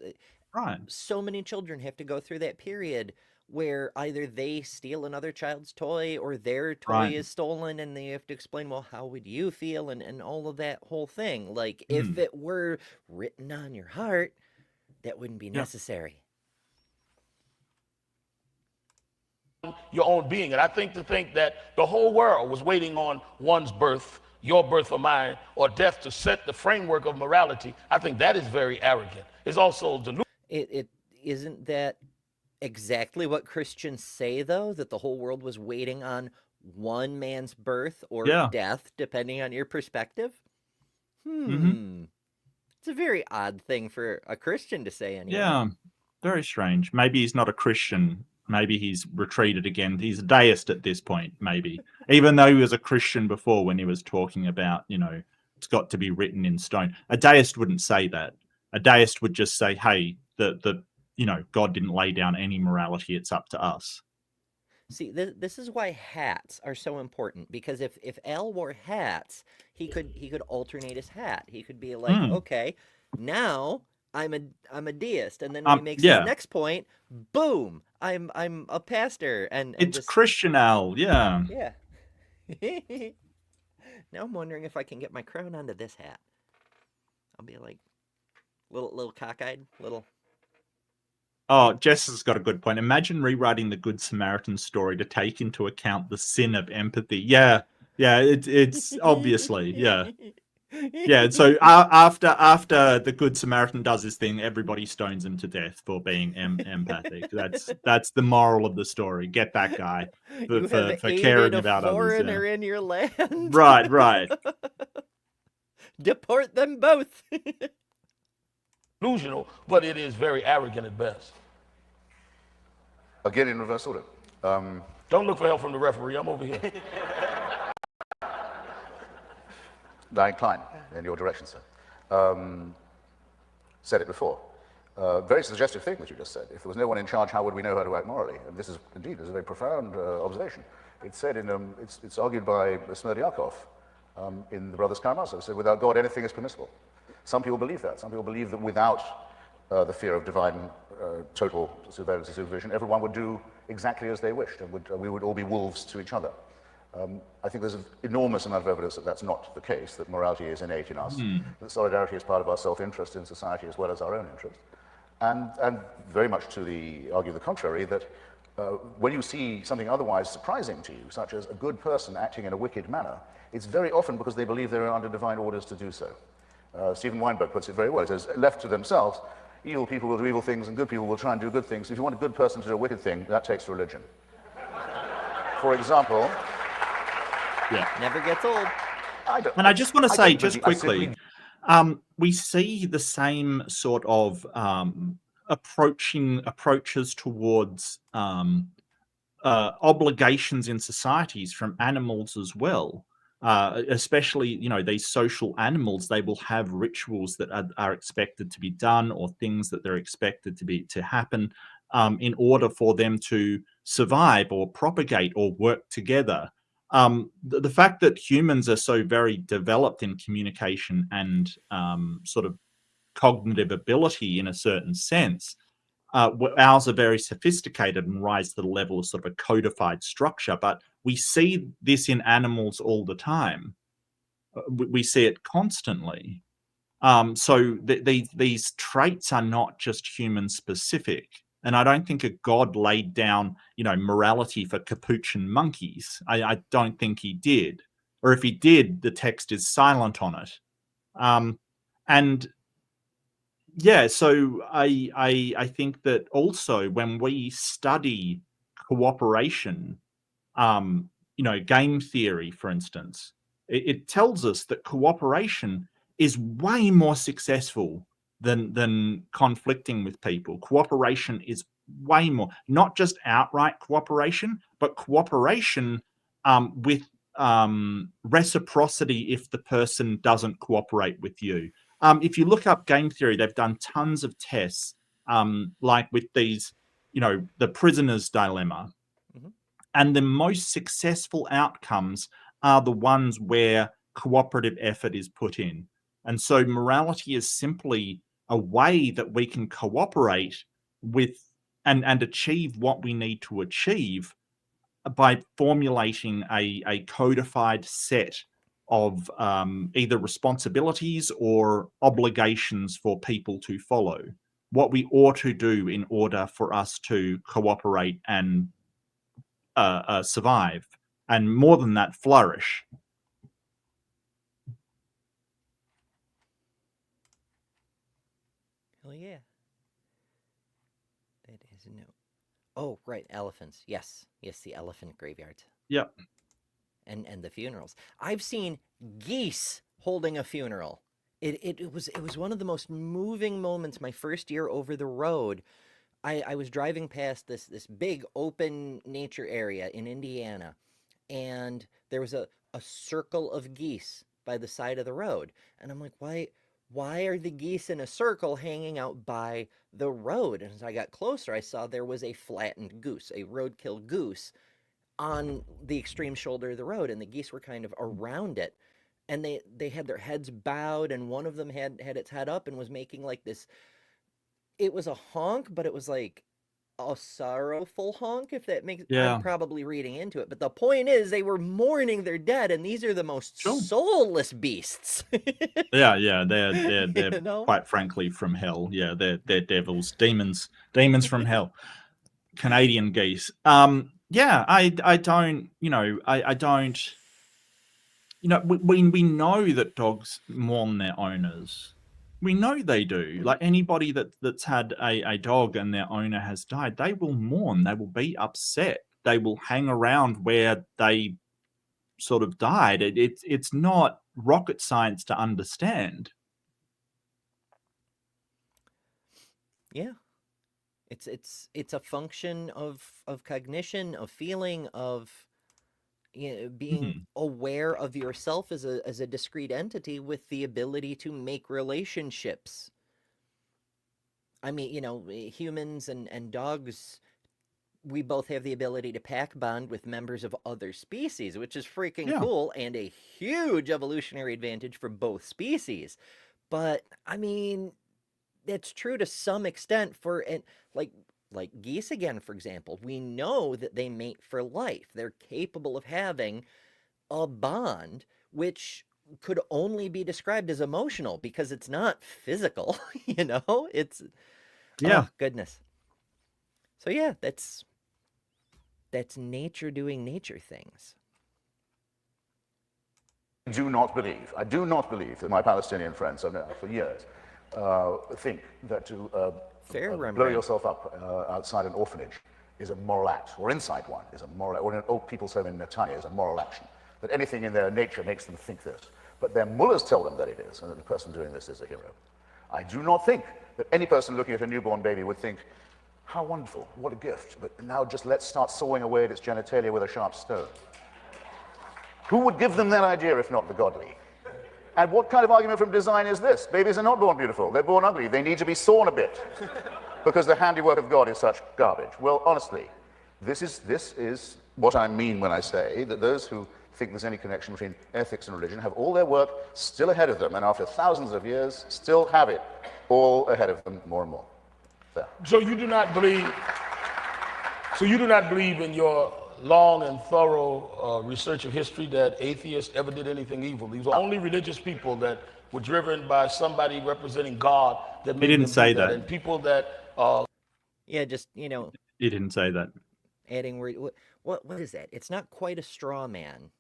Speaker 1: so many children have to go through that period where either they steal another child's toy or their toy is stolen, and they have to explain, well, how would you feel, and all of that whole thing. Like, if it were written on your heart, that wouldn't be necessary.
Speaker 4: Your own being. And I think to think that the whole world was waiting on one's birth, your birth or mine, or death to set the framework of morality, I think that is very arrogant. It's also delusional.
Speaker 1: It isn't that exactly what Christians say, though, that the whole world was waiting on one man's birth or
Speaker 2: Yeah.
Speaker 1: death, depending on your perspective.
Speaker 2: Mm-hmm.
Speaker 1: It's a very odd thing for a Christian to say, anyway.
Speaker 2: Yeah, very strange. Maybe he's not a Christian. Maybe he's retreated again. He's a deist at this point, maybe. Even though he was a Christian before when he was talking about, it's got to be written in stone. A deist wouldn't say that. A deist would just say, hey, God didn't lay down any morality. It's up to us.
Speaker 1: See, this is why hats are so important, because if Al wore hats, he could alternate his hat. He could be like, okay, now I'm a deist, and then when he makes his next point, boom, I'm a pastor, and
Speaker 2: it's
Speaker 1: just,
Speaker 2: Christian Al, yeah.
Speaker 1: Yeah. Now I'm wondering if I can get my crown onto this hat. I'll be like little cockeyed, little.
Speaker 2: Oh, Jess has got a good point. Imagine rewriting the Good Samaritan story to take into account the sin of empathy. Yeah, it's obviously, yeah. Yeah, so after the Good Samaritan does his thing, everybody stones him to death for being empathic. That's the moral of the story. Get that guy for caring about others.
Speaker 1: Foreigner in your land.
Speaker 2: Right.
Speaker 1: Deport them both.
Speaker 4: Delusional, but it is very arrogant at best.
Speaker 6: Again, in reverse order.
Speaker 4: Don't look for help from the referee. I'm over here.
Speaker 6: I incline in your direction, sir. Said it before. Very suggestive thing that you just said. If there was no one in charge, how would we know how to act morally? And this is indeed a very profound observation. It's said it's argued by Smerdyakov in the Brothers Karamazov. So without God, anything is permissible. Some people believe that. Some people believe that without the fear of divine total surveillance and supervision, everyone would do exactly as they wished, and we would all be wolves to each other. I think there's an enormous amount of evidence that that's not the case, that morality is innate in us, that solidarity is part of our self-interest in society as well as our own interest. And very much to argue the contrary, that when you see something otherwise surprising to you, such as a good person acting in a wicked manner, it's very often because they believe they're under divine orders to do so. Stephen Weinberg puts it very well. He says, left to themselves, evil people will do evil things and good people will try and do good things. If you want a good person to do a wicked thing, that takes religion. For example...
Speaker 2: Yeah.
Speaker 1: Never gets old.
Speaker 2: I just want to say, just quickly, we see the same sort of approaches towards obligations in societies from animals as well. Especially, these social animals, they will have rituals that are expected to be done, or things that they're expected to happen in order for them to survive or propagate or work together. The fact that humans are so very developed in communication and sort of cognitive ability in a certain sense, ours are very sophisticated and rise to the level of sort of a codified structure, but we see this in animals all the time. We see it constantly. So these traits are not just human specific. And I don't think a god laid down, morality for capuchin monkeys. I don't think he did. Or if he did, the text is silent on it. And yeah, so I think that also when we study cooperation, game theory, for instance, it tells us that cooperation is way more successful than conflicting with people. Cooperation is way more, not just outright cooperation, but cooperation with reciprocity if the person doesn't cooperate with you. If you look up game theory, they've done tons of tests, like with these, the prisoner's dilemma. Mm-hmm. And the most successful outcomes are the ones where cooperative effort is put in. And so morality is simply a way that we can cooperate with and achieve what we need to achieve by formulating a codified set of either responsibilities or obligations for people to follow, what we ought to do in order for us to cooperate and survive, and more than that, flourish.
Speaker 1: Hell yeah. That is no. Oh, right, elephants. Yes, the elephant graveyards.
Speaker 2: Yep.
Speaker 1: and the funerals. I've seen geese holding a funeral. It was one of the most moving moments my first year over the road. I was driving past this big open nature area in Indiana, and there was a circle of geese by the side of the road. And I'm like, why are the geese in a circle hanging out by the road? And as I got closer, I saw there was a flattened goose, a roadkill goose, on the extreme shoulder of the road, and the geese were kind of around it. And they had their heads bowed, and one of them had its head up and was making like this. It was a honk, but it was like a sorrowful honk, if that makes.
Speaker 2: Yeah.
Speaker 1: I'm probably reading into it, but the point is they were mourning their dead, and these are the most
Speaker 2: Sure.
Speaker 1: soulless beasts.
Speaker 2: Yeah, they're
Speaker 1: You know?
Speaker 2: quite frankly from hell. Yeah, they're devils, demons from hell. Canadian geese. Yeah, I don't, I don't. We know that dogs mourn their owners. We know they do. Like anybody that's had a dog and their owner has died, they will mourn. They will be upset. They will hang around where they sort of died. It's not rocket science to understand.
Speaker 1: Yeah. It's a function of cognition, of feeling, of being aware of yourself as a discrete entity with the ability to make relationships. I mean, humans and dogs, we both have the ability to pack bond with members of other species, which is freaking cool and a huge evolutionary advantage for both species. But I mean, that's true to some extent for like geese again, for example. We know that they mate for life. They're capable of having a bond, which could only be described as emotional because it's not physical, It's oh, goodness. So yeah, that's nature doing nature things.
Speaker 6: I do not believe that my Palestinian friends, I've known for years, think that to blow yourself up outside an orphanage is a moral act, or inside one is a moral act, or in an old people's home in Netanya is a moral action, that anything in their nature makes them think this. But their mullahs tell them that it is, and that the person doing this is a hero. I do not think that any person looking at a newborn baby would think, how wonderful, what a gift, but now just let's start sawing away at its genitalia with a sharp stone. Who would give them that idea if not the godly? And what kind of argument from design is this? Babies are not born beautiful, they're born ugly. They need to be sawn a bit because the handiwork of God is such garbage. Well, honestly, this is what I mean when I say that those who think there's any connection between ethics and religion have all their work still ahead of them, and after thousands of years, still have it all ahead of them more and more. There.
Speaker 4: So you do not believe in your long and thorough research of history that atheists ever did anything evil. These are only religious people that were driven by somebody representing God that made
Speaker 2: He didn't
Speaker 4: them
Speaker 2: say
Speaker 4: do that.
Speaker 2: that.
Speaker 4: And people that
Speaker 1: Yeah, just
Speaker 2: He didn't say that.
Speaker 1: adding word. What is that? It's not quite a straw man.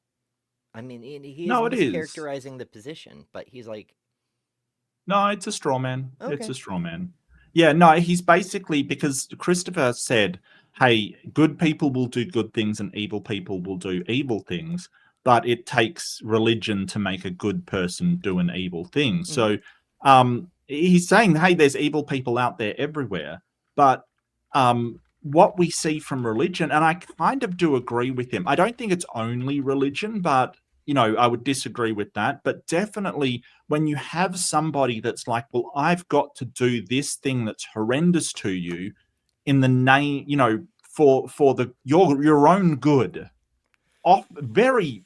Speaker 1: I mean, he is
Speaker 2: No, it is.
Speaker 1: mischaracterizing the position, but he's like,
Speaker 2: No, it's a straw man.
Speaker 1: Okay.
Speaker 2: It's a straw man. Yeah, no, he's basically, because Christopher said, hey, good people will do good things and evil people will do evil things, but it takes religion to make a good person do an evil thing. So he's saying, hey, there's evil people out there everywhere, but what we see from religion, and I kind of do agree with him. I don't think it's only religion, but I would disagree with that. But definitely when you have somebody that's like, well, I've got to do this thing that's horrendous to you in the name, for your own good.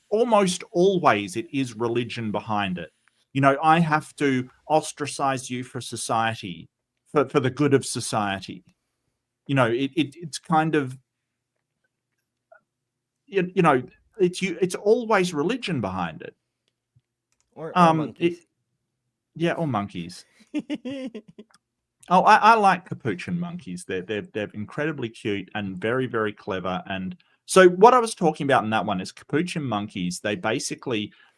Speaker 2: Almost always it is religion behind it. I have to ostracize you for society, for the good of society. It's kind of, it's always religion behind it.
Speaker 1: or monkeys.
Speaker 2: Or monkeys. Oh, I like capuchin monkeys. They're incredibly cute and very, very clever. And so what I was talking about in that one is capuchin monkeys. They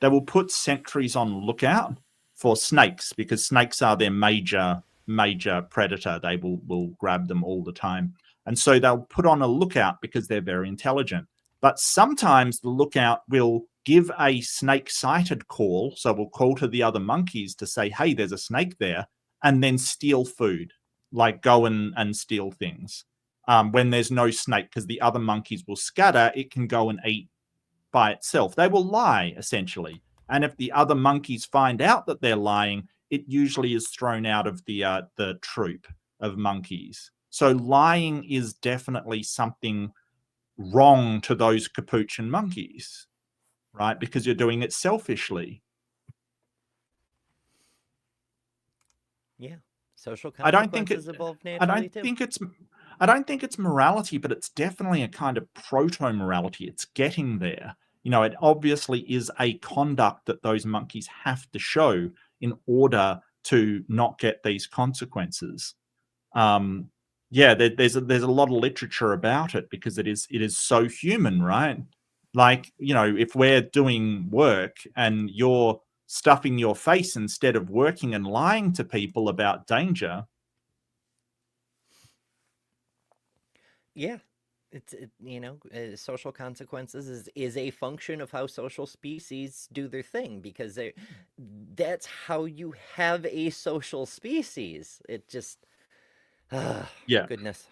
Speaker 2: will put sentries on lookout for snakes because snakes are their major predator. They will grab them all the time. And so they'll put on a lookout because they're very intelligent. But sometimes the lookout will give a snake-sighted call, so we'll call to the other monkeys to say, hey, there's a snake there, and then steal food, like go and steal things when there's no snake, because the other monkeys will scatter, it can go and eat by itself. They will lie, essentially. And if the other monkeys find out that they're lying, it usually is thrown out of the troop of monkeys. So lying is definitely something wrong to those capuchin monkeys, right? Because you're doing it selfishly.
Speaker 1: Yeah. Social
Speaker 2: I don't think
Speaker 1: consequences
Speaker 2: it,
Speaker 1: evolve
Speaker 2: I
Speaker 1: naturally
Speaker 2: don't
Speaker 1: too.
Speaker 2: think it's I don't think it's morality, but it's definitely a kind of proto-morality. It's getting there. You know, it obviously is a conduct that those monkeys have to show in order to not get these consequences. Yeah, there's a lot of literature about it because it is so human, right? Like, you know, if we're doing work and you're stuffing your face instead of working and lying to people about danger.
Speaker 1: Yeah. Social consequences is a function of how social species do their thing, because that's how you have a social species. It just,
Speaker 2: Yeah.
Speaker 1: goodness.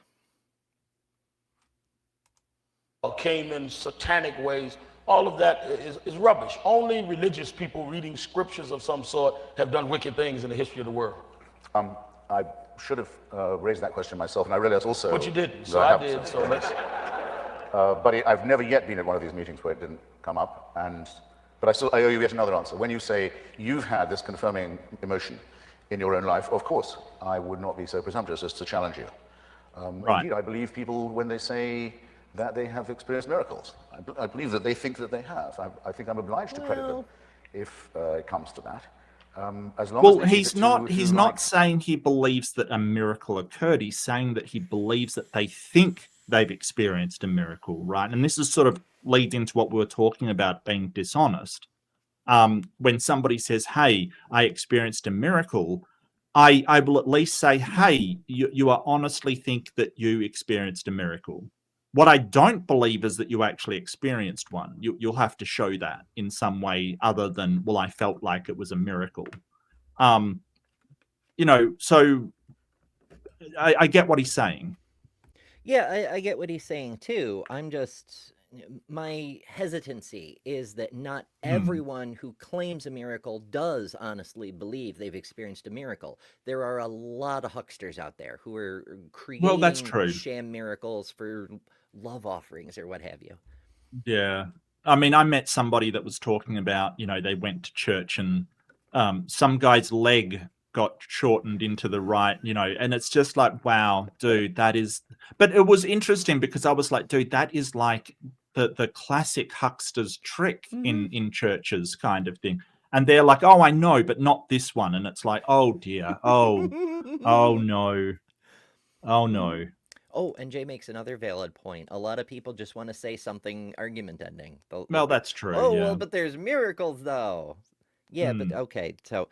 Speaker 4: Came in satanic ways. All of that is rubbish. Only religious people reading scriptures of some sort have done wicked things in the history of the world.
Speaker 6: I should have raised that question myself, and I realized also.
Speaker 4: But you didn't, so
Speaker 6: No,
Speaker 4: I
Speaker 6: haven't,
Speaker 4: did. So let's.
Speaker 6: But I've never yet been at one of these meetings where it didn't come up, but I owe you yet another answer. When you say you've had this confirming emotion in your own life, of course, I would not be so presumptuous as to challenge you.
Speaker 2: Right.
Speaker 6: Indeed, I believe people when they say that they have experienced miracles. I believe that they think that they have. I think I'm obliged to credit them if it comes to that. As long
Speaker 2: Well,
Speaker 6: as
Speaker 2: he's not saying he believes that a miracle occurred. He's saying that he believes that they think they've experienced a miracle, right? And this is sort of leads into what we were talking about being dishonest. When somebody says, hey, I experienced a miracle, I will at least say, hey, you are honestly think that you experienced a miracle. What I don't believe is that you actually experienced one. You'll have to show that in some way other than, well, I felt like it was a miracle. So I get what he's saying.
Speaker 1: Yeah, I get what he's saying too. My hesitancy is that not everyone who claims a miracle does honestly believe they've experienced a miracle. There are a lot of hucksters out there who are creating
Speaker 2: that's true.
Speaker 1: sham miracles for love offerings or what have you.
Speaker 2: Yeah. I mean, I met somebody that was talking about, they went to church and some guy's leg got shortened into the right, and it's just like, wow, dude, that is. But it was interesting because I was like, dude, that is like the classic huckster's trick in churches kind of thing. And they're like, oh, I know, but not this one. And it's like, oh dear, oh no, oh no.
Speaker 1: Oh, and Jay makes another valid point. A lot of people just want to say something argument ending.
Speaker 2: Well, that's true.
Speaker 1: Oh,
Speaker 2: yeah.
Speaker 1: well, but there's miracles though. Yeah, but okay. So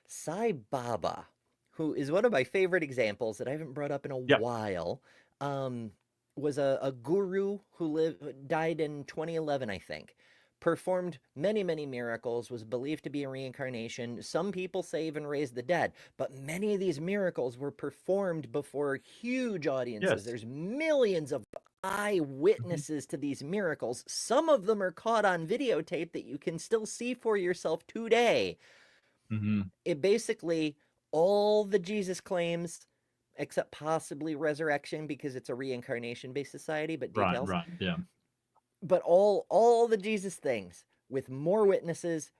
Speaker 1: Sai Baba, who is one of my favorite examples that I haven't brought up in a while, was a guru who died in 2011, I think. Performed many, many miracles, was believed to be a reincarnation. Some people say even raised the dead. But many of these miracles were performed before huge audiences.
Speaker 2: Yes.
Speaker 1: There's millions of eyewitnesses to these miracles. Some of them are caught on videotape that you can still see for yourself today. It basically, all the Jesus claims, except possibly resurrection because it's a reincarnation-based society, but details.
Speaker 2: Right, yeah.
Speaker 1: But all the Jesus things with more witnesses,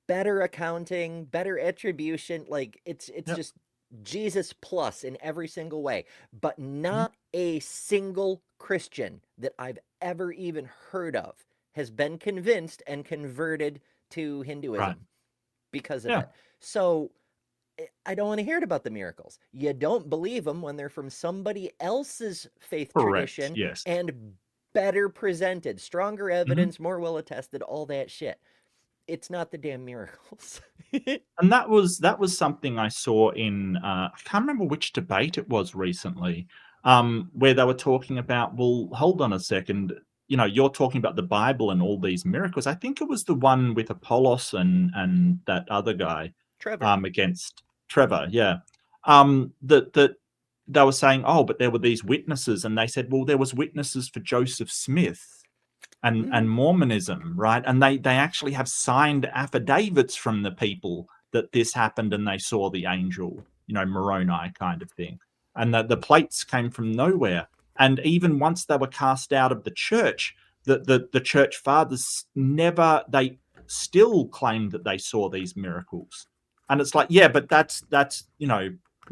Speaker 1: better accounting, better attribution, like it's just Jesus plus in every single way. But not a single Christian that I've ever even heard of has been convinced and converted to Hinduism because of it. So I don't want to hear about the miracles. You don't believe them when they're from somebody else's faith tradition and better presented, stronger evidence, more well attested, all that shit. It's not the damn miracles.
Speaker 2: And that was something I saw in I can't remember which debate it was recently, where they were talking about, well, hold on a second, you're talking about the Bible and all these miracles. I think it was the one with Apollos and that other guy,
Speaker 1: Trevor.
Speaker 2: Against Trevor. Yeah. That they were saying, oh, but there were these witnesses, and they said, well, there was witnesses for Joseph Smith and Mormonism, right? And they actually have signed affidavits from the people that this happened and they saw the angel, Moroni kind of thing. And the plates came from nowhere. And even once they were cast out of the church, the church fathers they still claimed that they saw these miracles. And it's like, yeah, but that's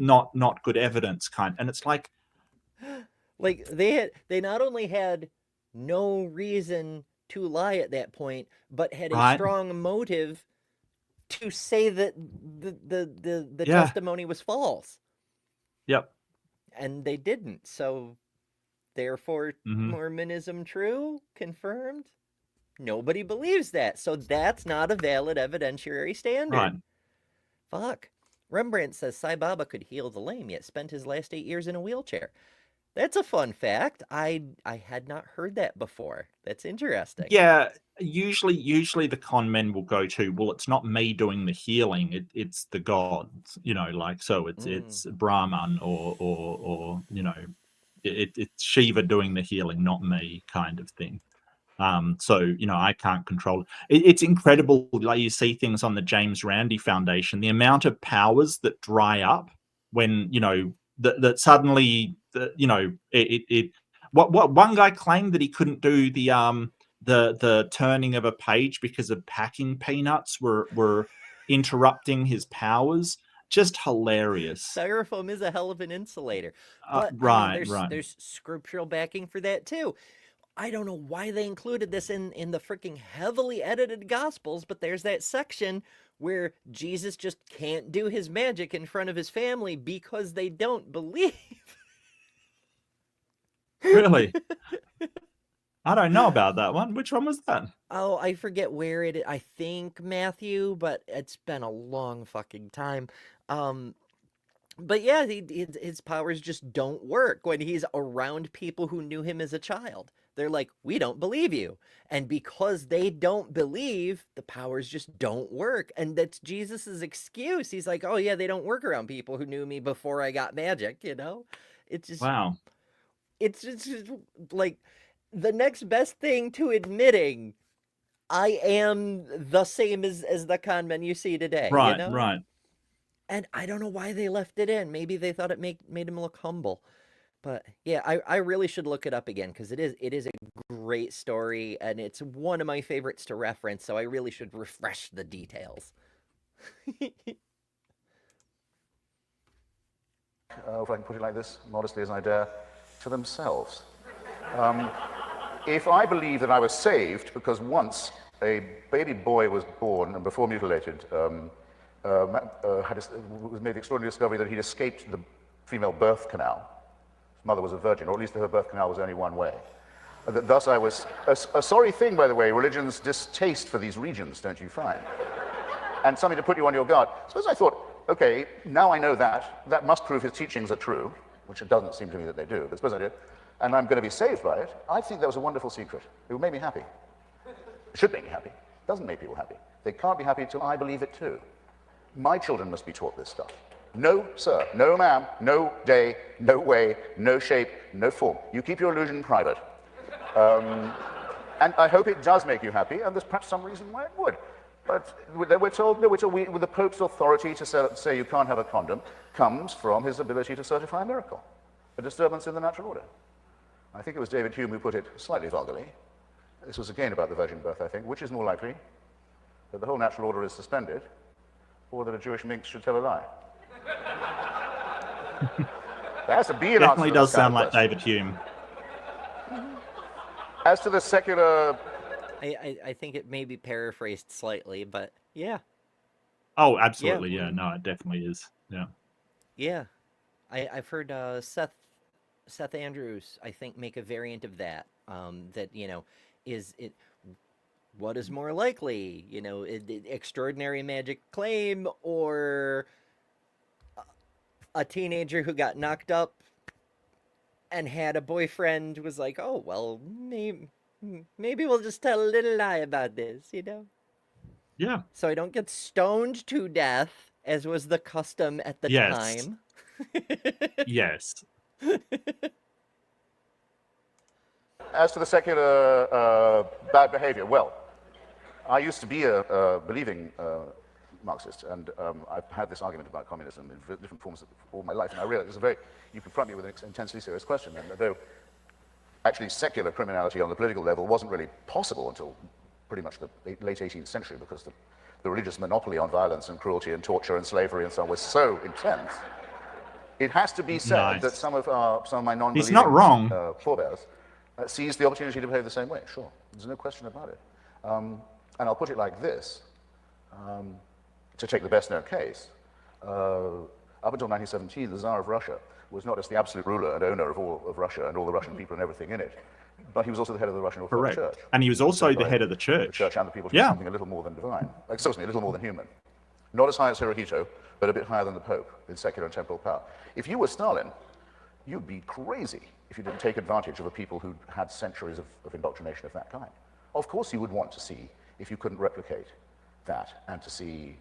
Speaker 2: not good evidence and it's like
Speaker 1: they not only had no reason to lie at that point, but had a strong motive to say that the testimony was false.
Speaker 2: Yep.
Speaker 1: And they didn't. So therefore, Mormonism true, confirmed. Nobody believes that. So that's not a valid evidentiary standard.
Speaker 2: Right.
Speaker 1: Fuck. Rembrandt says Sai Baba could heal the lame, yet spent his last 8 years in a wheelchair. That's a fun fact. I had not heard that before. That's interesting.
Speaker 2: Yeah, usually the con men will go to, well, it's not me doing the healing, it's the gods, so it's Brahman or it's Shiva doing the healing, not me, kind of thing. So I can't control it. It's incredible. Like, you see things on the James Randi Foundation, the amount of powers that dry up when that suddenly what one guy claimed that he couldn't do the turning of a page because of packing peanuts were interrupting his powers. Just hilarious.
Speaker 1: Styrofoam is a hell of an insulator. But there's scriptural backing for that too. I don't know why they included this in the freaking heavily edited Gospels, but there's that section where Jesus just can't do his magic in front of his family because they don't believe.
Speaker 2: Really? I don't know about that one. Which one was that?
Speaker 1: Oh, I forget where it is. I think Matthew, but it's been a long fucking time. But yeah, his powers just don't work when he's around people who knew him as a child. They're like, we don't believe you. And because they don't believe, the powers just don't work. And that's Jesus's excuse. He's like, oh yeah, they don't work around people who knew me before I got magic, It's just...
Speaker 2: Wow.
Speaker 1: It's just like the next best thing to admitting I am the same as the con men you see today.
Speaker 2: Right, right.
Speaker 1: And I don't know why they left it in. Maybe they thought it made him look humble. But yeah, I really should look it up again because it is a great story and it's one of my favorites to reference. So I really should refresh the details.
Speaker 6: If I can put it like this, modestly as I dare, to themselves. If I believe that I was saved because once a baby boy was born and before mutilated, was made the extraordinary discovery that he'd escaped the female birth canal. His mother was a virgin, or at least her birth canal was only one way. Thus I was a sorry thing, by the way, religion's distaste for these regions, don't you find? And something to put you on your guard. So as I thought, okay, now I know that must prove his teachings are true, which it doesn't seem to me that they do, but suppose I did, and I'm going to be saved by it. I think that was a wonderful secret. It would make me happy. It should make me happy. It doesn't make people happy. They can't be happy until I believe it too. My children must be taught this stuff. No, sir, no ma'am, no day, no way, no shape, no form. You keep your illusion private. And I hope it does make you happy, and there's perhaps some reason why it would. But we're told with the Pope's authority to say you can't have a condom comes from his ability to certify a miracle, a disturbance in the natural order. I think it was David Hume who put it slightly vulgarly. This was again about the virgin birth, I think. Which is more likely, that the whole natural order is suspended, or that a Jewish minx should tell a lie? There has to be an answer.
Speaker 2: Definitely does sound like David Hume.
Speaker 6: As to the secular...
Speaker 1: I think it may be paraphrased slightly, but yeah.
Speaker 2: Oh, absolutely, yeah. No, it definitely is, yeah.
Speaker 1: Yeah. I've heard Seth Andrews, I think, make a variant of that, that, is it... What is more likely, extraordinary magic claim or a teenager who got knocked up and had a boyfriend was like, oh, well, Maybe we'll just tell a little lie about this,
Speaker 2: Yeah.
Speaker 1: so I don't get stoned to death, as was the custom at the
Speaker 2: Yes.
Speaker 1: time.
Speaker 2: Yes.
Speaker 6: As to the secular bad behavior, well, I used to be a believing Marxist, and I've had this argument about communism in different forms all my life, and I realize you confront me with an intensely serious question, and though actually secular criminality on the political level wasn't really possible until pretty much the late 18th century, because the religious monopoly on violence and cruelty and torture and slavery and so on was so intense, it has to be said that some of my non-believing
Speaker 2: He's not wrong.
Speaker 6: forebears seized the opportunity to behave the same way. Sure, there's no question about it. And I'll put it like this, to take the best known case. Up until 1917, the Tsar of Russia was not just the absolute ruler and owner of all of Russia and all the Russian people and everything in it, but he was also the head of the Russian Orthodox
Speaker 2: Correct.
Speaker 6: Church.
Speaker 2: And he was also the head of the
Speaker 6: The
Speaker 2: church.
Speaker 6: church and the people to be
Speaker 2: Yeah.
Speaker 6: something a little more than divine. Excuse me, a little more than human. Not as high as Hirohito, but a bit higher than the Pope in secular and temporal power. If you were Stalin, you'd be crazy if you didn't take advantage of a people who had centuries of indoctrination of that kind. Of course you would want to see if you couldn't replicate that and to see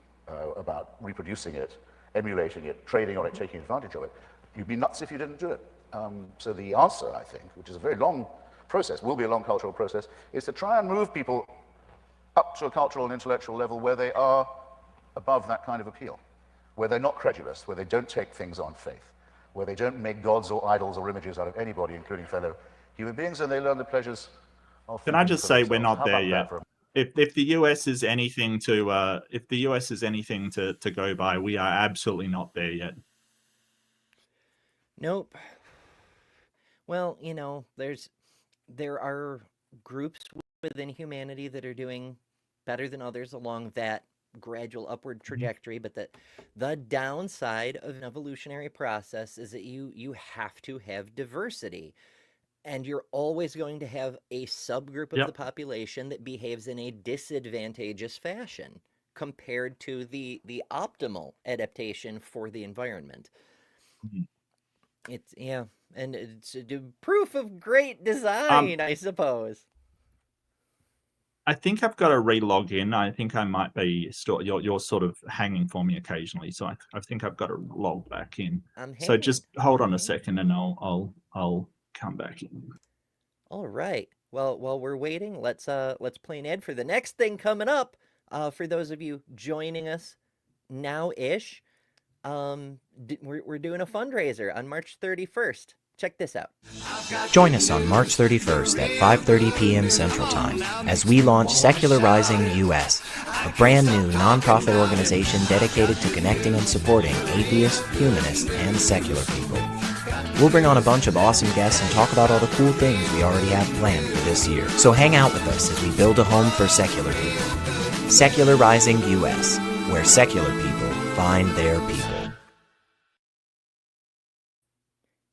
Speaker 6: about reproducing it, emulating it, trading on it, taking advantage of it. You'd be nuts if you didn't do it. So the answer, I think, which is a very long process, will be a long cultural process, is to try and move people up to a cultural and intellectual level where they are above that kind of appeal, where they're not credulous, where they don't take things on faith, where they don't make gods or idols or images out of anybody, including fellow human beings, and they learn the pleasures of
Speaker 2: Can I
Speaker 6: thinking
Speaker 2: just
Speaker 6: for
Speaker 2: say we're
Speaker 6: themselves.
Speaker 2: not
Speaker 6: How
Speaker 2: there
Speaker 6: about that
Speaker 2: yet?
Speaker 6: for a
Speaker 2: If the US is anything to go by, we are absolutely not there yet.
Speaker 1: Nope. Well, there are groups within humanity that are doing better than others along that gradual upward trajectory, but the downside of an evolutionary process is that you have to have diversity. And you're always going to have a subgroup of the
Speaker 2: Yep.
Speaker 1: population that behaves in a disadvantageous fashion compared to the optimal adaptation for the environment.
Speaker 2: Mhm.
Speaker 1: And it's proof of great design, I suppose.
Speaker 2: I think I've got to re-log in. I think I might be you're sort of hanging for me occasionally, so I think I've got to log back in.
Speaker 1: I'm
Speaker 2: So just hold on a
Speaker 1: hanging.
Speaker 2: second, and I'll come back in.
Speaker 1: All right. Well, while we're waiting, let's play an ad for the next thing coming up. For those of you joining us now-ish, we're doing a fundraiser on March 31st. Check this out.
Speaker 3: Join us on March 31st at 5:30 p.m. Central Time as we launch Secularizing US, a brand new nonprofit organization dedicated to connecting and supporting atheist, humanist, and secular people. We'll bring on a bunch of awesome guests and talk about all the cool things we already have planned for this year. So hang out with us as we build a home for secular people. Secularizing US, where secular people find their people.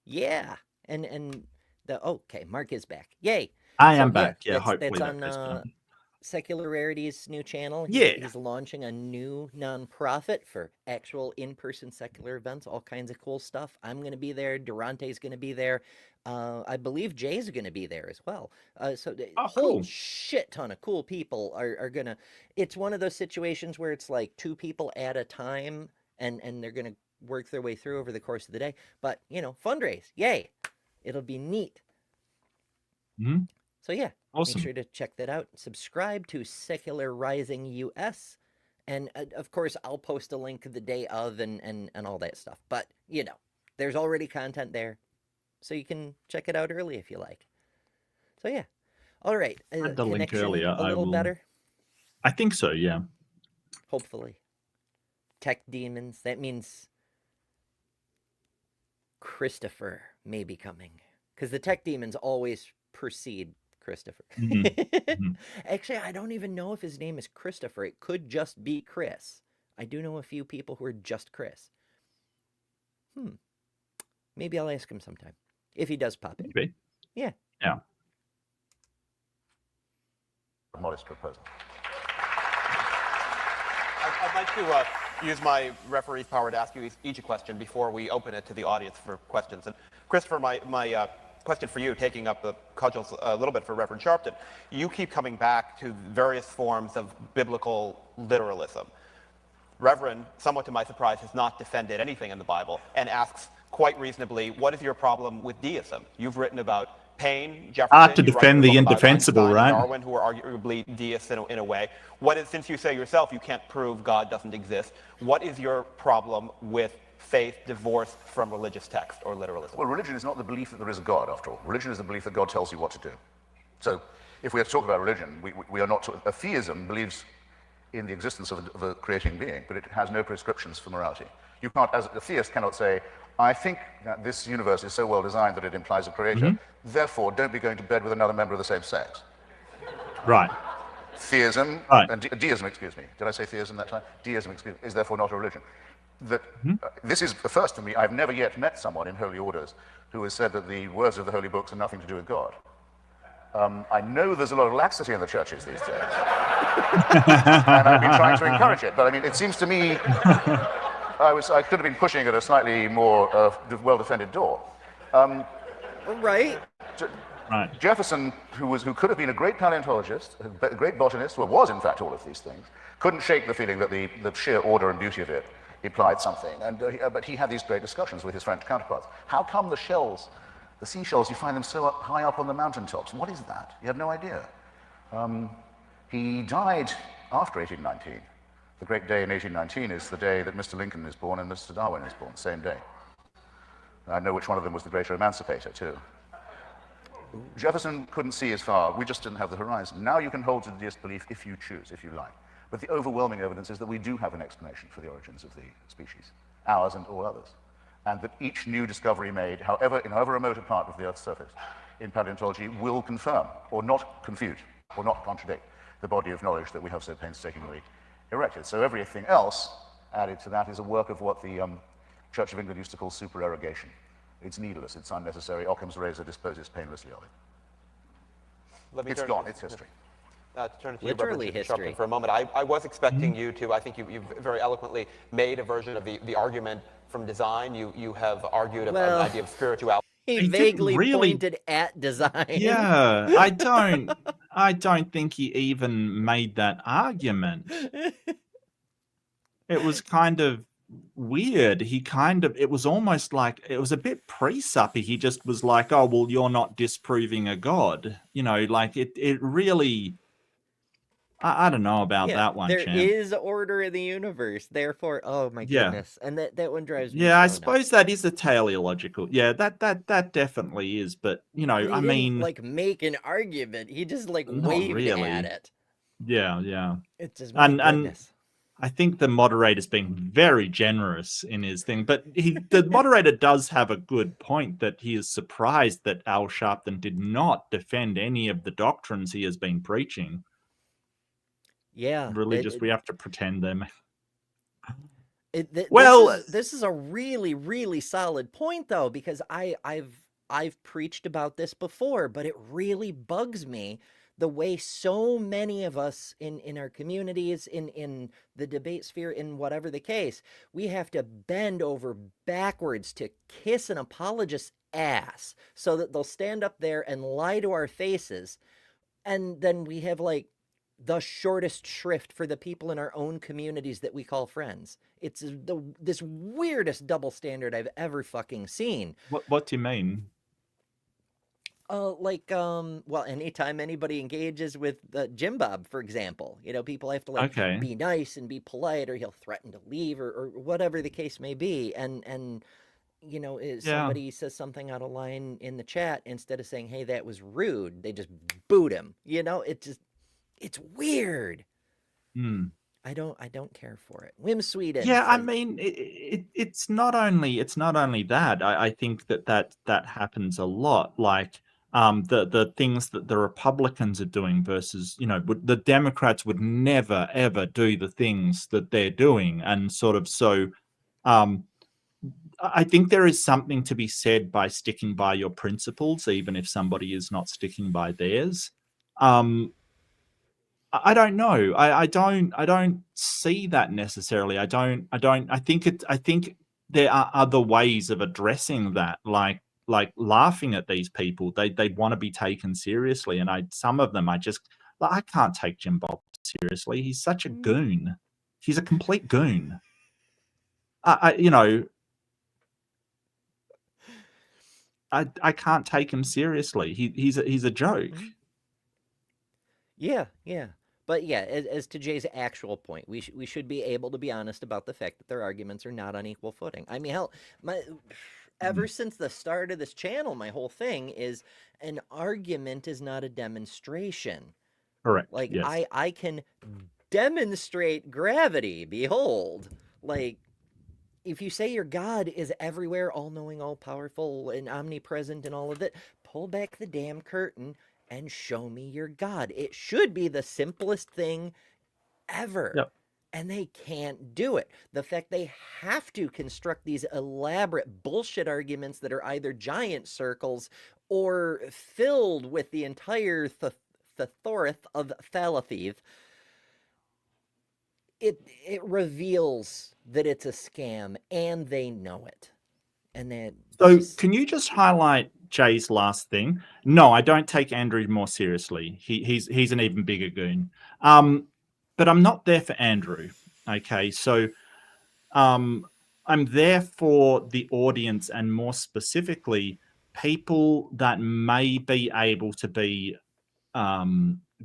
Speaker 1: Yeah. And okay, Mark is back. Yay.
Speaker 2: I
Speaker 1: So,
Speaker 2: am back. Yeah,
Speaker 1: that's
Speaker 2: hopefully
Speaker 1: on
Speaker 2: that goes down.
Speaker 1: Secularity's new channel.
Speaker 2: Yeah.
Speaker 1: He's launching a new nonprofit for actual in-person secular events, all kinds of cool stuff. I'm going to be there. Durante's going to be there. I believe Jay's going to be there as well. So a whole
Speaker 2: cool.
Speaker 1: shit ton of cool people are going to... It's one of those situations where it's like 2 people at a time, and they're going to work their way through over the course of the day. But, fundraise. Yay. It'll be neat.
Speaker 2: Mhm.
Speaker 1: So yeah,
Speaker 2: Awesome.
Speaker 1: make sure to check that out. Subscribe to Secularizing US. And of course, I'll post a link the day of and all that stuff. But, there's already content there. So you can check it out early if you like. So yeah. All right.
Speaker 2: I read the link
Speaker 1: Connection
Speaker 2: earlier.
Speaker 1: a little better,
Speaker 2: I think so, yeah.
Speaker 1: hopefully. Tech demons. That means Christopher may be coming. Because the tech demons always precede Christopher.
Speaker 2: Mhm.
Speaker 1: Actually, I don't even know if his name is Christopher. It could just be Chris. I do know a few people who are just Chris. Maybe I'll ask him sometime. If he does pop in.
Speaker 2: Maybe.
Speaker 1: Yeah.
Speaker 2: Yeah.
Speaker 6: modest proposal.
Speaker 5: I'd like to use my referee's power to ask you each a question before we open it to the audience for questions. And Christopher, my question for you, taking up the cudgels a little bit for Reverend Sharpton. You keep coming back to various forms of biblical literalism. Reverend, somewhat to my surprise, has not defended anything in the Bible and asks quite reasonably, what is your problem with deism? You've written about Paine, Jefferson,
Speaker 2: To defend the indefensible,
Speaker 5: Einstein,
Speaker 2: right?
Speaker 5: and Darwin, who are arguably deists in a way. What is, since you say yourself you can't prove God doesn't exist, what is your problem with faith divorced from religious text or literalism?
Speaker 6: Well, religion is not the belief that there is a God, after all. Religion is the belief that God tells you what to do. So if we are to talk about religion, we are not... A theism believes in the existence of a creating being, but it has no prescriptions for morality. You can't, as a theist, cannot say, I think that this universe is so well designed that it implies a creator, therefore don't be going to bed with another member of the same sex.
Speaker 2: Right.
Speaker 6: Theism,
Speaker 2: Right.
Speaker 6: and deism, excuse me. Did I say theism that time? Deism, excuse me, is therefore not a religion. This is a first for me. I've never yet met someone in holy orders who has said that the words of the holy books are nothing to do with God. I know there's a lot of laxity in the churches these days. And I've been trying to encourage it, but I mean, it seems to me I could have been pushing at a slightly more well-defended door.
Speaker 1: Right.
Speaker 2: Right.
Speaker 6: Jefferson, who could have been a great paleontologist, a great botanist, well, was in fact all of these things, couldn't shake the feeling that the sheer order and beauty of it implied something. And but he had these great discussions with his French counterparts. How come the shells, the seashells, you find them so high up on the mountaintops? What is that? You have no idea. He died after 1819. The great day in 1819 is the day that Mr. Lincoln is born and Mr. Darwin is born, same day. I know which one of them was the greater emancipator, too. Jefferson couldn't see as far. We just didn't have the horizon. Now you can hold to the deist belief if you choose, if you like. But the overwhelming evidence is that we do have an explanation for the origins of the species, ours and all others. And that each new discovery made, in however remote a part of the Earth's surface, in paleontology, will confirm, or not confute, or not contradict the body of knowledge that we have so painstakingly erected. So everything else added to that is a work of what the Church of England used to call supererogation. It's needless, it's unnecessary. Occam's razor disposes painlessly of it. It's gone, it's history.
Speaker 5: To turn to
Speaker 1: Literally
Speaker 5: you, Reverend
Speaker 1: history.
Speaker 5: Sharpton, for a moment. I was expecting you to, I think you've very eloquently made a version of the argument from design. You have argued about the idea of spirituality.
Speaker 1: He
Speaker 2: didn't
Speaker 1: vaguely
Speaker 2: really-
Speaker 1: pointed at design.
Speaker 2: Yeah, I don't think he even made that argument. It was kind of weird. It was almost like, it was a bit pre-suppy. He just was like, oh, well, you're not disproving a god. You know, like it really, I don't know about that one,
Speaker 1: There
Speaker 2: champ.
Speaker 1: is order in the universe, therefore, oh my
Speaker 2: Yeah.
Speaker 1: goodness. And that one drives me
Speaker 2: Yeah, I
Speaker 1: so
Speaker 2: suppose
Speaker 1: nuts.
Speaker 2: that is a teleological. Yeah, that definitely is. But, you know,
Speaker 1: But he
Speaker 2: I
Speaker 1: didn't,
Speaker 2: mean,
Speaker 1: like, make an argument. He just, like,
Speaker 2: Not
Speaker 1: waved
Speaker 2: really.
Speaker 1: at it.
Speaker 2: yeah.
Speaker 1: It's just, my
Speaker 2: And
Speaker 1: goodness.
Speaker 2: I think the moderator's being very generous in his thing, but the moderator does have a good point that he is surprised that Al Sharpton did not defend any of the doctrines he has been preaching.
Speaker 1: Yeah.
Speaker 2: Religious, we have to pretend them.
Speaker 1: Well, this is a really, really solid point, though, because I've preached about this before, but it really bugs me the way so many of us in our communities, in the debate sphere, in whatever the case, we have to bend over backwards to kiss an apologist's ass so that they'll stand up there and lie to our faces. And then we have, like, the shortest shrift for the people in our own communities that we call friends. It's this weirdest double standard I've ever fucking seen.
Speaker 2: What do you mean?
Speaker 1: Well, anytime anybody engages with Jim Bob, for example, you know, people have to, like, be nice and be polite, or he'll threaten to leave, or whatever the case may be. And you know, somebody says something out of line in the chat, instead of saying, hey, that was rude, they just boot him. You know, it's weird. I don't care for it. Whim Sweden.
Speaker 2: Yeah, I mean, it's not only that. I think that happens a lot. Like the things that the Republicans are doing versus, you know, the Democrats would never ever do the things that they're doing, and sort of so. I think there is something to be said by sticking by your principles, even if somebody is not sticking by theirs. I don't know. I don't see that necessarily. I think there are other ways of addressing that. Like, like laughing at these people. They want to be taken seriously, and some of them I can't take Jim Bob seriously. He's such a goon. He's a complete goon. You know, I can't take him seriously. He's a joke.
Speaker 1: Yeah, yeah. But yeah, as to Jay's actual point, we should be able to be honest about the fact that their arguments are not on equal footing. I mean, hell, ever since the start of this channel, my whole thing is an argument is not a demonstration.
Speaker 2: Correct.
Speaker 1: Like
Speaker 2: Yes.
Speaker 1: I can demonstrate gravity. Behold, like if you say your God is everywhere, all knowing, all powerful, and omnipresent, and all of that, pull back the damn curtain and show me your God. It should be the simplest thing ever.
Speaker 2: Yep.
Speaker 1: And they can't do it. The fact they have to construct these elaborate bullshit arguments that are either giant circles or filled with the entire thesaurus of Thalatheth, it reveals that it's a scam, and they know it. And then
Speaker 2: So can you just highlight Jay's last thing? No, I don't take Andrew more seriously. He's an even bigger goon. But I'm not there for Andrew. Okay, so I'm there for the audience, and more specifically, people that may be able to be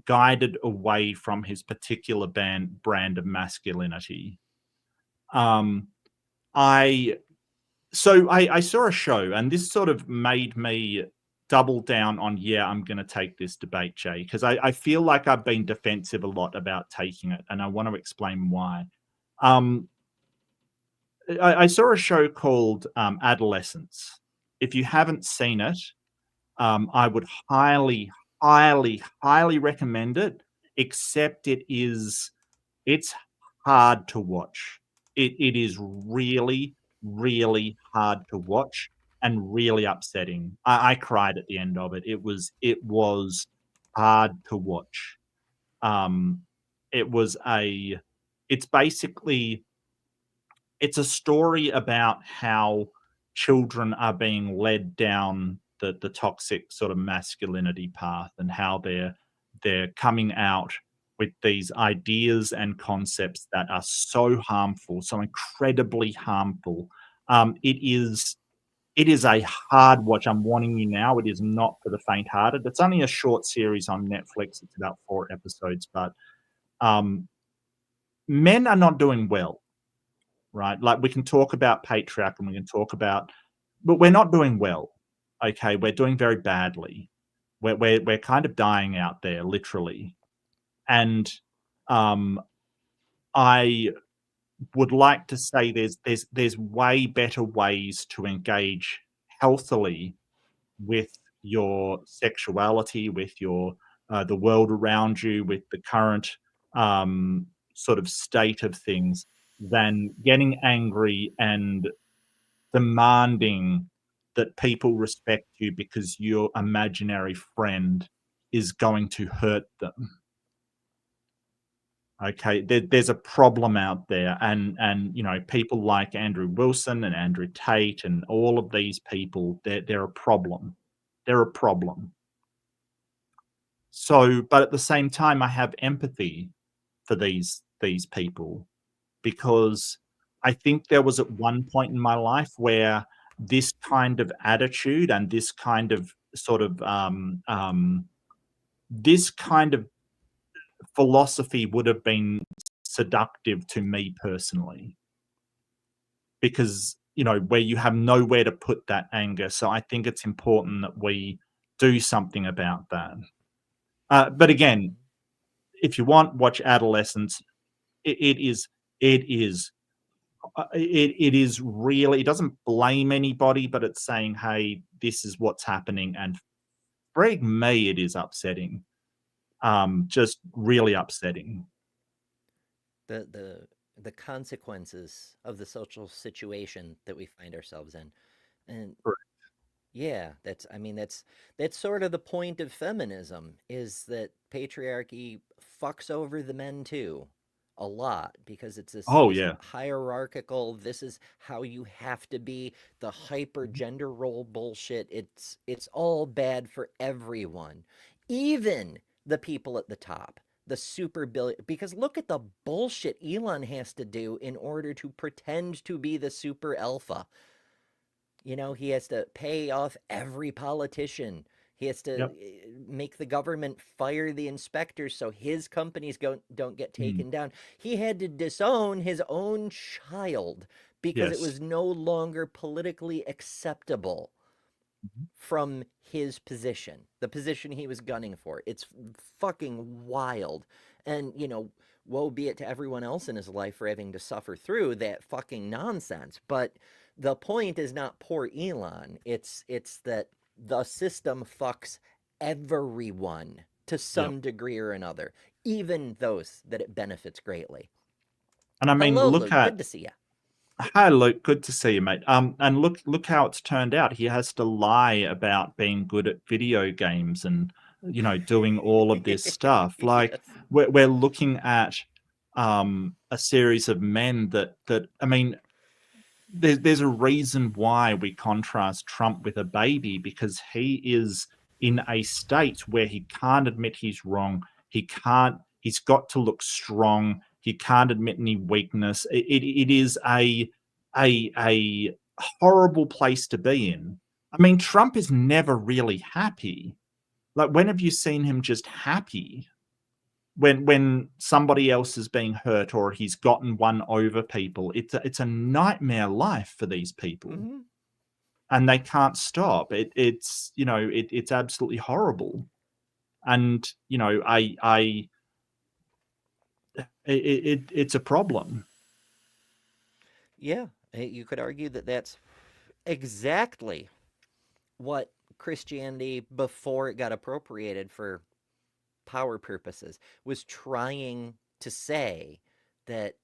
Speaker 2: guided away from his particular brand of masculinity. I saw a show, and this sort of made me double down on, yeah, I'm going to take this debate, Jay, because I feel like I've been defensive a lot about taking it, and I want to explain why. I saw a show called Adolescence. If you haven't seen it, I would highly, highly, highly recommend it, except it's hard to watch. It is really, really hard to watch and really upsetting. I cried at the end of it. It was hard to watch. It's a story about how children are being led down the toxic sort of masculinity path, and how they're coming out with these ideas and concepts that are so harmful, so incredibly harmful. It is a hard watch. I'm warning you now. It is not for the faint-hearted. It's only a short series on Netflix. It's about 4 episodes, but men are not doing well, right? Like, we can talk about patriarchy and we can talk about, but we're not doing well. Okay, we're doing very badly. We're kind of dying out there, literally. And I would like to say there's way better ways to engage healthily with your sexuality, with your the world around you, with the current sort of state of things, than getting angry and demanding that people respect you because your imaginary friend is going to hurt them. Okay, there's a problem out there, and you know, people like Andrew Wilson and Andrew Tate and all of these people, they're a problem. They're a problem. So, but at the same time, I have empathy for these people, because I think there was at one point in my life where this kind of attitude and this kind of sort of this kind of philosophy would have been seductive to me personally, because, you know, where you have nowhere to put that anger. So I think it's important that we do something about that. But again, if you want, watch Adolescence. It is really, it doesn't blame anybody, but it's saying, hey, this is what's happening, and for me, it is upsetting. Just really upsetting.
Speaker 1: The consequences of the social situation that we find ourselves in. And
Speaker 2: Correct.
Speaker 1: yeah, that's sort of the point of feminism, is that patriarchy fucks over the men too. a lot because it's this
Speaker 2: Oh yeah.
Speaker 1: hierarchical, this is how you have to be, the hyper gender role bullshit. It's all bad for everyone, even the people at the top, the super billion, because look at the bullshit Elon has to do in order to pretend to be the super alpha. You know, he has to pay off every politician. He has to
Speaker 2: Yep.
Speaker 1: make the government fire the inspectors so his companies don't get
Speaker 2: Mm.
Speaker 1: taken down. He had to disown his own child because it
Speaker 2: Yes.
Speaker 1: was no longer politically acceptable
Speaker 2: Mhm.
Speaker 1: from his position, the position he was gunning for. It's fucking wild. And, you know, woe be it to everyone else in his life for having to suffer through that fucking nonsense. But the point is not poor Elon. It's that the system fucks everyone to some
Speaker 2: Yep.
Speaker 1: degree or another, even those that it benefits greatly.
Speaker 2: And I mean,
Speaker 1: Hello,
Speaker 2: look
Speaker 1: Luke.
Speaker 2: at
Speaker 1: Good to see you.
Speaker 2: Hi, Luke. Good to see you, mate. And look how it's turned out. He has to lie about being good at video games and doing all of this stuff. Like
Speaker 1: Yes.
Speaker 2: we're looking at a series of men that I mean, there's a reason why we contrast Trump with a baby, because he is in a state where he can't admit he's wrong. He's got to look strong. He can't admit any weakness. It is a horrible place to be in. I mean, Trump is never really happy. Like, when have you seen him just happy? When somebody else is being hurt or he's gotten one over people, it's a nightmare life for these people,
Speaker 1: Mm-hmm.
Speaker 2: and they can't stop. It's absolutely horrible, and it's a problem.
Speaker 1: Yeah, you could argue that that's exactly what Christianity, before it got appropriated for power purposes, was trying to say, that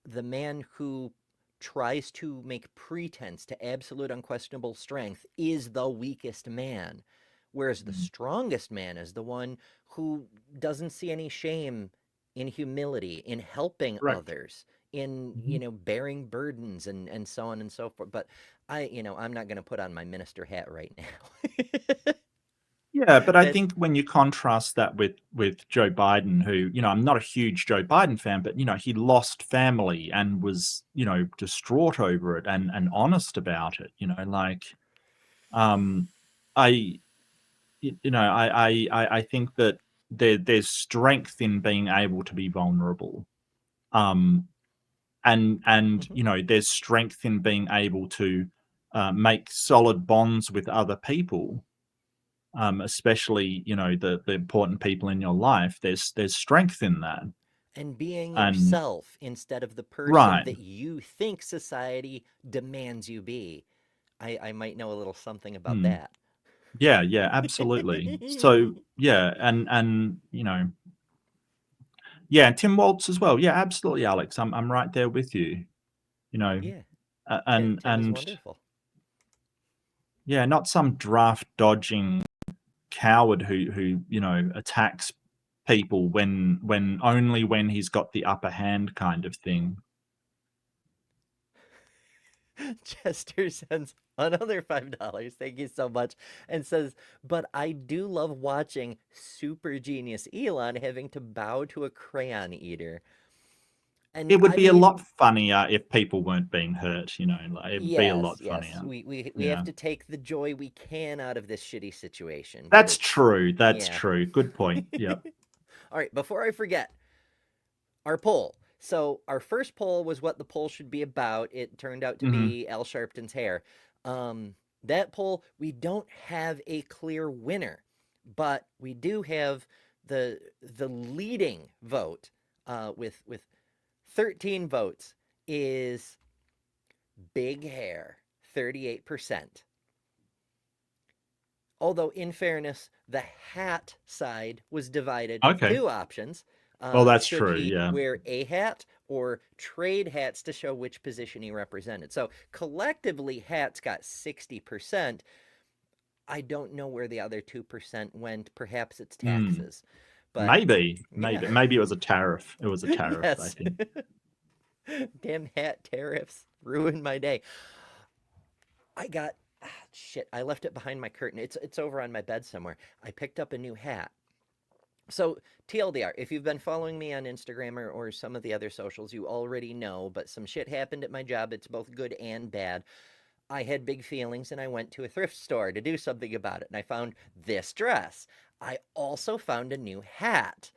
Speaker 1: the man who tries to make pretense to absolute unquestionable strength is the weakest man, whereas the strongest man is the one who doesn't see any shame in humility, in helping
Speaker 2: Correct.
Speaker 1: others, in
Speaker 2: Mhm.
Speaker 1: bearing burdens and so on and so forth. But I'm not going to put on my minister hat right now.
Speaker 2: Yeah, but I
Speaker 1: That's
Speaker 2: think when you contrast that with Joe Biden, who, I'm not a huge Joe Biden fan, but he lost family and was, distraught over it and honest about it, like I I think that there's strength in being able to be vulnerable. Um and
Speaker 1: mhm.
Speaker 2: there's strength in being able to make solid bonds with other people, especially the important people in your life. There's strength in that.
Speaker 1: And being
Speaker 2: And
Speaker 1: yourself instead of the person
Speaker 2: right.
Speaker 1: that you think society demands you be. I might know a little something about
Speaker 2: Hmm.
Speaker 1: that.
Speaker 2: Yeah, absolutely. So yeah, and yeah, Tim Waltz as well. Yeah, absolutely, Alex. I'm right there with you. You know,
Speaker 1: Yeah, Tim is
Speaker 2: and
Speaker 1: wonderful.
Speaker 2: yeah, not some draft dodging coward who attacks people when only when he's got the upper hand, kind of thing.
Speaker 1: Chester sends another $5. Thank you so much. And says, but I do love watching super genius Elon having to bow to a crayon eater. And
Speaker 2: It would
Speaker 1: I
Speaker 2: be a
Speaker 1: mean,
Speaker 2: lot funnier if people weren't being hurt. Like, it'd be a
Speaker 1: yes,
Speaker 2: lot
Speaker 1: yes.
Speaker 2: funnier.
Speaker 1: We have
Speaker 2: Yeah,
Speaker 1: to take the joy we can out of this shitty situation. But
Speaker 2: that's
Speaker 1: it's,
Speaker 2: true. That's
Speaker 1: yeah.
Speaker 2: true. Good point. Yep.
Speaker 1: All right, before I forget, our poll. So our first poll was what the poll should be about. It turned out to
Speaker 2: Hmm.
Speaker 1: be Al Sharpton's hair. That poll, we don't have a clear winner, but we do have the leading vote with 13 votes is big hair, 38%. Although, in fairness, the hat side was divided with
Speaker 2: Okay.
Speaker 1: two options.
Speaker 2: Well, that's
Speaker 1: Should
Speaker 2: true.
Speaker 1: he
Speaker 2: Yeah.
Speaker 1: wear a hat or trade hats to show which position he represented? So collectively, hats got 60%. I don't know where the other 2% went. Perhaps it's
Speaker 2: Mm.
Speaker 1: taxes. But
Speaker 2: Maybe
Speaker 1: yeah.
Speaker 2: it was a tariff. It was a tariff, I
Speaker 1: Yes.
Speaker 2: think.
Speaker 1: Damn hat tariffs ruined my day. I got shit. I left it behind my curtain. It's over on my bed somewhere. I picked up a new hat. So TLDR, if you've been following me on Instagram or some of the other socials, you already know. But some shit happened at my job. It's both good and bad. I had big feelings and I went to a thrift store to do something about it. And I found this dress. I also found a new hat,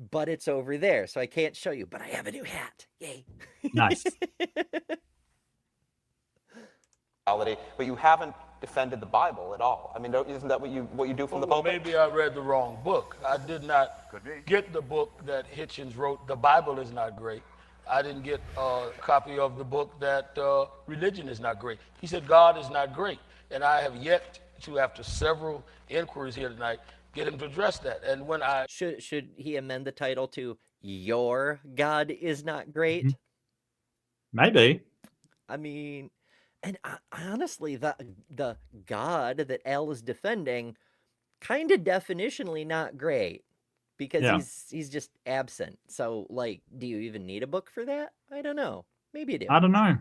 Speaker 1: but it's over there, so I can't show you. But I have a new hat. Yay.
Speaker 2: Nice.
Speaker 5: But you haven't defended the Bible at all. I mean, isn't that what you do from the
Speaker 4: Well,
Speaker 5: pulpit?
Speaker 4: maybe I read the wrong book. I did not
Speaker 6: Could be.
Speaker 4: get the book that Hitchens wrote. The Bible is not great. I didn't get a copy of the book that religion is not great. He said God is not great. And I have yet to, after several inquiries here tonight, get him to address that. And when I
Speaker 1: Should he amend the title to Your God is Not Great?
Speaker 2: Mhm. Maybe.
Speaker 1: I mean, and honestly, the God that Al is defending, kind of definitionally not great, because
Speaker 2: Yeah.
Speaker 1: he's just absent. So, like, do you even need a book for that? I don't know. Maybe you do.
Speaker 2: I don't know.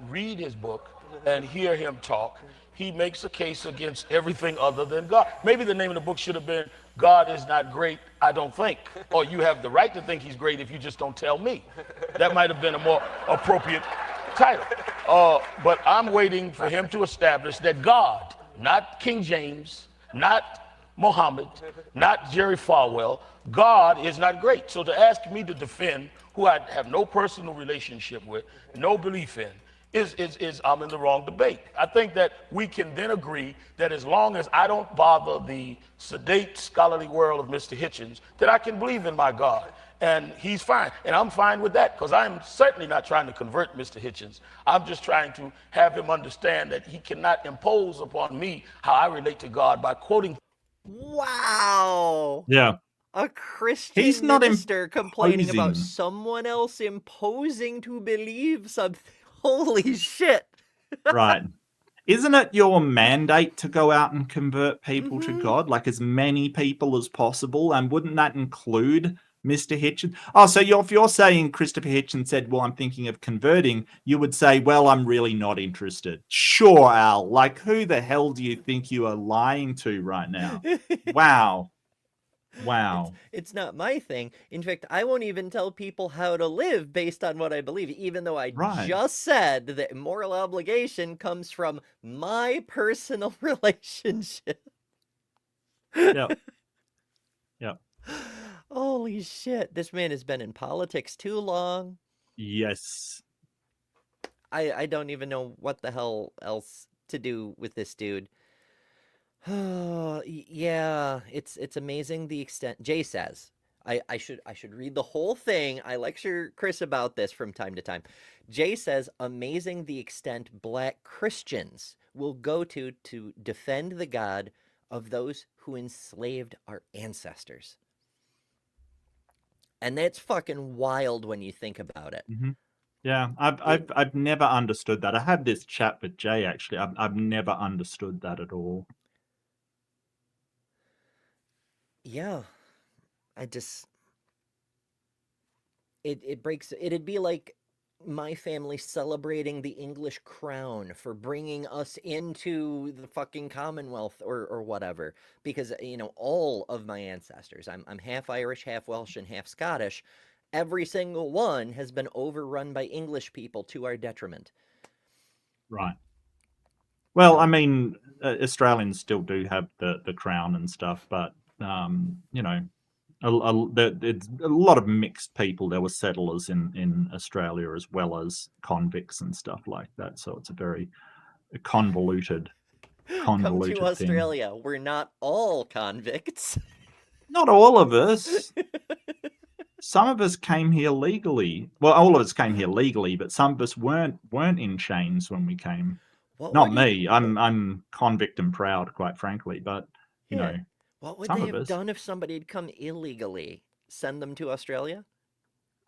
Speaker 4: read his book and hear him talk, he makes a case against everything other than God. Maybe the name of the book should have been God is Not Great, I Don't Think. Or You Have the Right to Think He's Great If You Just Don't Tell Me. That might have been a more appropriate title. But I'm waiting for him to establish that God, not King James, not Muhammad, not Jerry Falwell, God is not great. So to ask me to defend who I have no personal relationship with, no belief in, is I'm in the wrong debate. I think that we can then agree that as long as I don't bother the sedate scholarly world of Mr. Hitchens, that I can believe in my God. And he's fine. And I'm fine with that, because I'm certainly not trying to convert Mr. Hitchens. I'm just trying to have him understand that he cannot impose upon me how I relate to God by quoting.
Speaker 1: Wow.
Speaker 2: Yeah.
Speaker 1: A Christian
Speaker 2: He's not
Speaker 1: minister complaining about
Speaker 2: imposing.
Speaker 1: someone else imposing to believe something. Holy shit.
Speaker 2: Right. Isn't it your mandate to go out and convert people to God, like as many people as possible? And wouldn't that include Mr. Hitchens? Oh, so if you're saying Christopher Hitchens said, well, I'm thinking of converting, you would say, well, I'm really not interested. Sure, Al. Like, who the hell do you think you are lying to right now? Wow. Wow.
Speaker 1: It's not my thing. In fact, I won't even tell people how to live based on what I believe, even though I
Speaker 2: Right.
Speaker 1: just said that moral obligation comes from my personal relationship.
Speaker 2: Yep. Yep.
Speaker 1: Holy shit. This man has been in politics too long.
Speaker 2: Yes.
Speaker 1: I don't even know what the hell else to do with this dude. Oh, yeah, it's amazing the extent. Jay says, I should read the whole thing. I lecture Chris about this from time to time. Jay says, amazing the extent Black Christians will go to defend the God of those who enslaved our ancestors. And that's fucking wild when you think about it.
Speaker 2: Mm-hmm. Yeah, I've never understood that. I had this chat with Jay actually. I've never understood that at all.
Speaker 1: Yeah, it breaks. It'd be like my family celebrating the English crown for bringing us into the fucking Commonwealth or whatever, because all of my ancestors, I'm half Irish, half Welsh, and half Scottish. Every single one has been overrun by English people to our detriment.
Speaker 2: Right. Well, I mean, Australians still do have the crown and stuff, but it's a lot of mixed people. There were settlers in Australia as well as convicts and stuff like that. So it's a very convoluted
Speaker 1: Come to
Speaker 2: thing.
Speaker 1: Australia. We're not all convicts.
Speaker 2: Not all of us. Some of us came here legally. Well, all of us came here legally, but some of us weren't in chains when we came. Not me. I'm convict and proud, quite frankly. But you know,
Speaker 1: what would
Speaker 2: some
Speaker 1: they
Speaker 2: of
Speaker 1: have
Speaker 2: us.
Speaker 1: done if somebody had come illegally? Send them to Australia?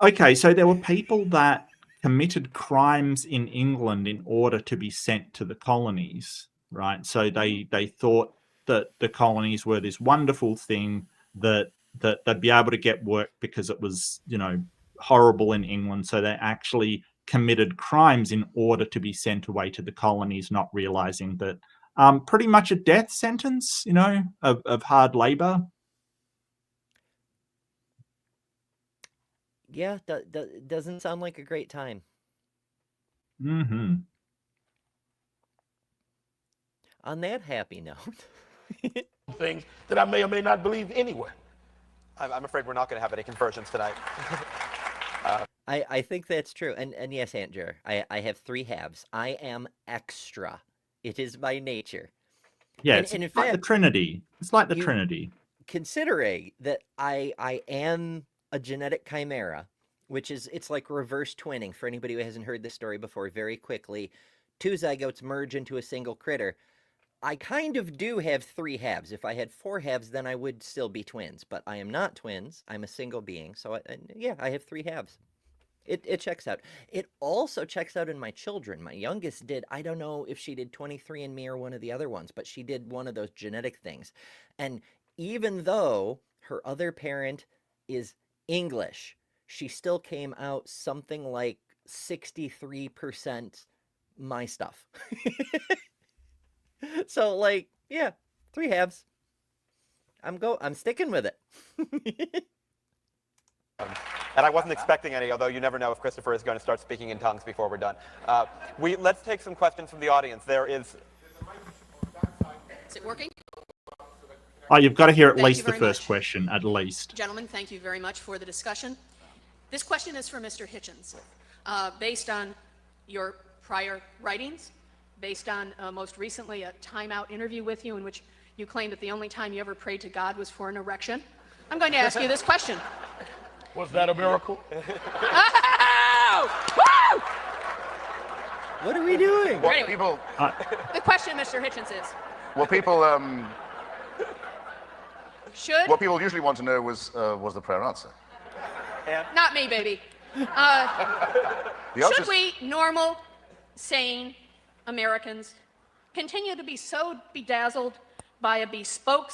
Speaker 2: Okay, so there were people that committed crimes in England in order to be sent to the colonies, right? So they thought that the colonies were this wonderful thing that they'd be able to get work because it was, horrible in England. So they actually committed crimes in order to be sent away to the colonies, not realizing that pretty much a death sentence, of hard labor.
Speaker 1: Yeah, doesn't sound like a great time.
Speaker 2: Mm-hmm.
Speaker 1: On that happy note.
Speaker 4: Things that I may or may not believe anyway.
Speaker 5: I'm afraid we're not going to have any conversions tonight.
Speaker 1: I think that's true. And yes, Aunt Jer, I have 3 halves. I am extra. It is my nature.
Speaker 2: Yeah,
Speaker 1: And
Speaker 2: it's
Speaker 1: in
Speaker 2: like
Speaker 1: fact,
Speaker 2: the Trinity. It's like the
Speaker 1: you-
Speaker 2: Trinity.
Speaker 1: considering that I am a genetic chimera, which is, it's like reverse twinning for anybody who hasn't heard this story before. Very quickly, 2 zygotes merge into a single critter. I kind of do have 3 halves. If I had 4 halves, then I would still be twins. But I am not twins. I'm a single being. So, I have 3 halves. It checks out. It also checks out in my children. My youngest did, I don't know if she did 23andMe or one of the other ones, but she did one of those genetic things. And even though her other parent is English, she still came out something like 63% my stuff. So, like, yeah, 3 halves. I'm sticking with it.
Speaker 5: And I wasn't expecting any, although you never know if Christopher is going to start speaking in tongues before we're done. Let's take some questions from the audience. There is...
Speaker 7: Is it working?
Speaker 2: Oh, you've got to hear at
Speaker 7: Thank
Speaker 2: least
Speaker 7: you
Speaker 2: the
Speaker 7: very
Speaker 2: first
Speaker 7: much.
Speaker 2: question, at least.
Speaker 7: Gentlemen, thank you very much for the discussion. This question is for Mr. Hitchens. Based on your prior writings, based on most recently a Time Out interview with you in which you claimed that the only time you ever prayed to God was for an erection, I'm going to ask you this question.
Speaker 4: Was that a miracle?
Speaker 7: Oh! Woo!
Speaker 1: What are we doing?
Speaker 6: What
Speaker 7: Anyway.
Speaker 6: people,
Speaker 7: The question, Mr. Hitchens, is,
Speaker 6: what people,
Speaker 7: should...
Speaker 6: what people usually want to know was the prayer answer.
Speaker 7: Not me, baby.
Speaker 6: The answer
Speaker 7: Should
Speaker 6: is-
Speaker 7: we, normal, sane Americans, continue to be so bedazzled by a bespoke,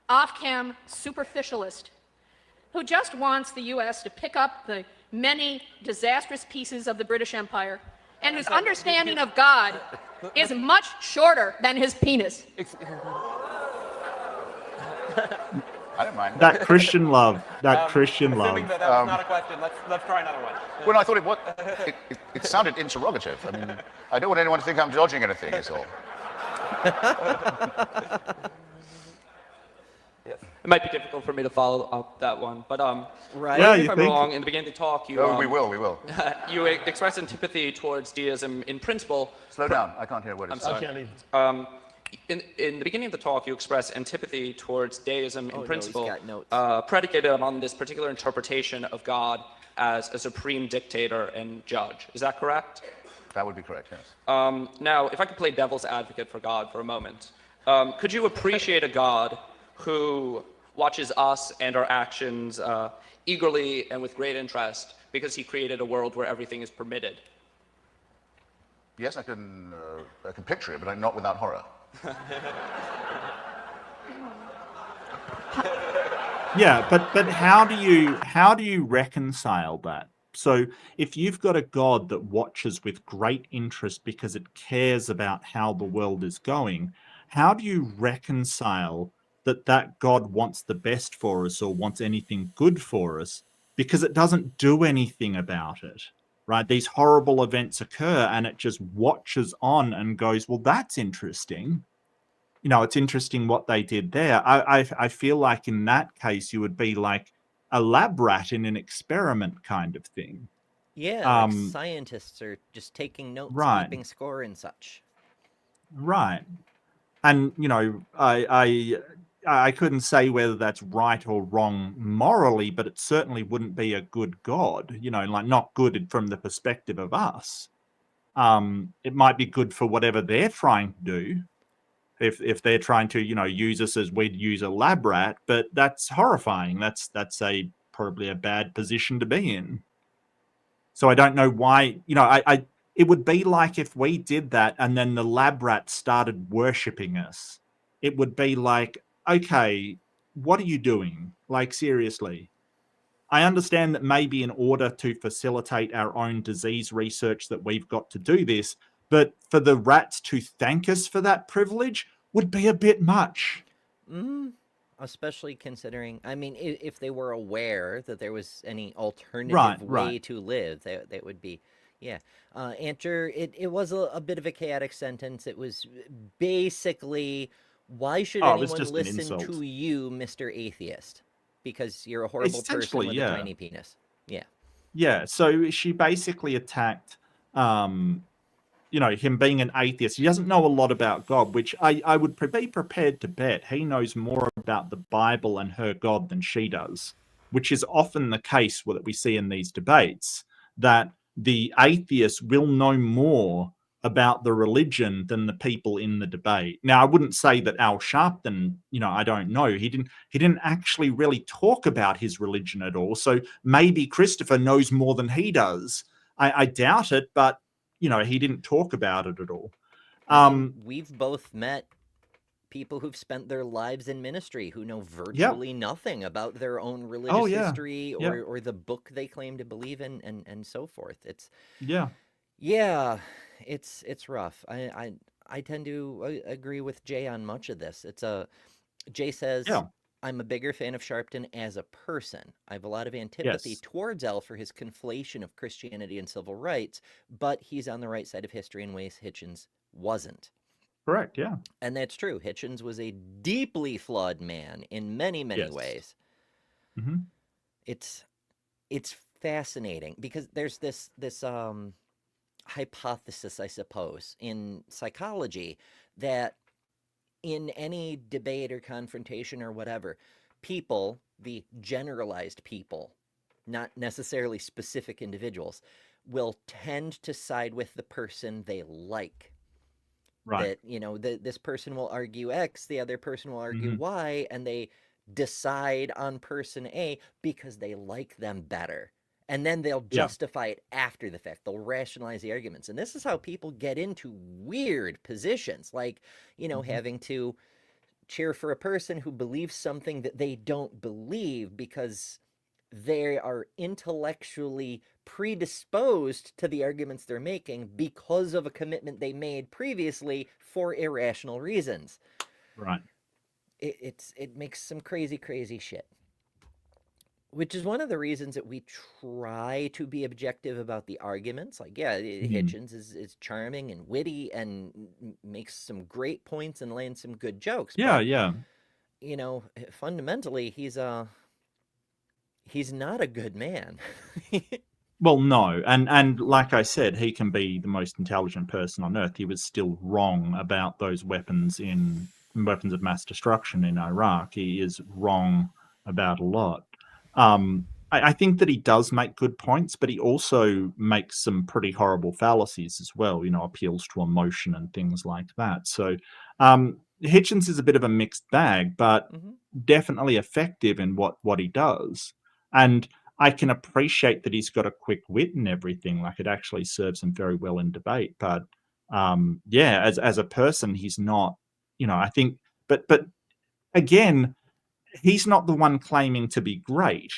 Speaker 7: off-cam superficialist who just wants the U.S. to pick up the many disastrous pieces of the British Empire and whose understanding of God is much shorter than his penis?
Speaker 6: I don't mind.
Speaker 2: That Christian love. That Christian love.
Speaker 5: Assuming that was not a question, let's try another one.
Speaker 6: Well, I thought it sounded interrogative. I mean, I don't want anyone to think I'm dodging anything, is all.
Speaker 5: Yes.
Speaker 8: It might be difficult for me to follow up that one, but
Speaker 1: Right.
Speaker 2: Yeah,
Speaker 8: if
Speaker 2: you
Speaker 8: I'm
Speaker 2: think?
Speaker 8: wrong, in the beginning of the talk, you
Speaker 6: Oh, we will.
Speaker 8: you express antipathy towards deism in principle.
Speaker 6: Slow down. I can't hear what
Speaker 8: I'm
Speaker 6: it's
Speaker 8: sorry.
Speaker 6: saying.
Speaker 4: I can't even.
Speaker 8: In the beginning of the talk, you express antipathy towards deism
Speaker 1: Oh,
Speaker 8: in
Speaker 1: no,
Speaker 8: principle,
Speaker 1: he's got notes.
Speaker 8: predicated on this particular interpretation of God as a supreme dictator and judge. Is that correct?
Speaker 6: That would be correct, yes.
Speaker 8: Now, if I could play devil's advocate for God for a moment, could you appreciate a God who watches us and our actions eagerly and with great interest because he created a world where everything is permitted?
Speaker 6: Yes, I can picture it, but not without horror.
Speaker 2: Yeah, but how do you reconcile that? So if you've got a God that watches with great interest because it cares about how the world is going, how do you reconcile that God wants the best for us or wants anything good for us because it doesn't do anything about it, right? These horrible events occur and it just watches on and goes, well, that's interesting. You know, it's interesting what they did there. I feel like in that case, you would be like a lab rat in an experiment kind of thing.
Speaker 1: Yeah, like scientists are just taking notes,
Speaker 2: Right.
Speaker 1: keeping score and such.
Speaker 2: Right. And, you know, I couldn't say whether that's right or wrong morally, but it certainly wouldn't be a good God, you know, like not good from the perspective of us. It might be good for whatever they're trying to do. If they're trying to, you know, use us as we'd use a lab rat, but that's horrifying. That's probably a bad position to be in. So I don't know why, you know, it would be like if we did that and then the lab rat started worshipping us it would be like, okay, what are you doing? Like, seriously. I understand that maybe in order to facilitate our own disease research that we've got to do this, but for the rats to thank us for that privilege would be a bit much.
Speaker 1: Especially considering, I mean, if they were aware that there was any alternative way to live, that would be, yeah. Answer, it was a bit of a chaotic sentence. It was basically, why should anyone listen to you, Mr. Atheist? Because you're a horrible person with a tiny penis. Yeah.
Speaker 2: Yeah, so she basically attacked, him being an atheist. He doesn't know a lot about God, which I would be prepared to bet he knows more about the Bible and her God than she does, which is often the case that we see in these debates, that the atheist will know more about the religion than the people in the debate. Now, I wouldn't say that Al Sharpton, I don't know. He didn't actually really talk about his religion at all. So maybe Christopher knows more than he does. I doubt it, but he didn't talk about it at all.
Speaker 1: We've both met people who've spent their lives in ministry who know virtually nothing about their own religious history or the book they claim to believe in and so forth. It's it's rough. I tend to agree with Jay on much of this. Jay says, I'm a bigger fan of Sharpton as a person. I have a lot of antipathy towards Al for his conflation of Christianity and civil rights, but he's on the right side of history in ways Hitchens wasn't.
Speaker 2: Correct, yeah.
Speaker 1: And that's true. Hitchens was a deeply flawed man in many, many ways.
Speaker 2: Mm-hmm.
Speaker 1: It's fascinating because there's this hypothesis, I suppose, in psychology that in any debate or confrontation or whatever, people, the generalized people, not necessarily specific individuals, will tend to side with the person they like.
Speaker 2: Right.
Speaker 1: That, this person will argue X, the other person will argue Y, and they decide on person A because they like them better. And then they'll justify it after the fact. They'll rationalize the arguments. And this is how people get into weird positions, like, having to cheer for a person who believes something that they don't believe because they are intellectually predisposed to the arguments they're making because of a commitment they made previously for irrational reasons.
Speaker 2: Right.
Speaker 1: It makes some crazy, crazy shit. Which is one of the reasons that we try to be objective about the arguments. Like, Hitchens is charming and witty and makes some great points and lands some good jokes.
Speaker 2: Yeah.
Speaker 1: Fundamentally, he's not a good man.
Speaker 2: Well, no. And like I said, he can be the most intelligent person on earth. He was still wrong about those weapons of mass destruction in Iraq. He is wrong about a lot. I think that he does make good points, but he also makes some pretty horrible fallacies as well, appeals to emotion and things like that. So Hitchens is a bit of a mixed bag, but definitely effective in what he does. And I can appreciate that he's got a quick wit and everything. Like, it actually serves him very well in debate. But as a person, he's not, I think, but again, he's not the one claiming to be great.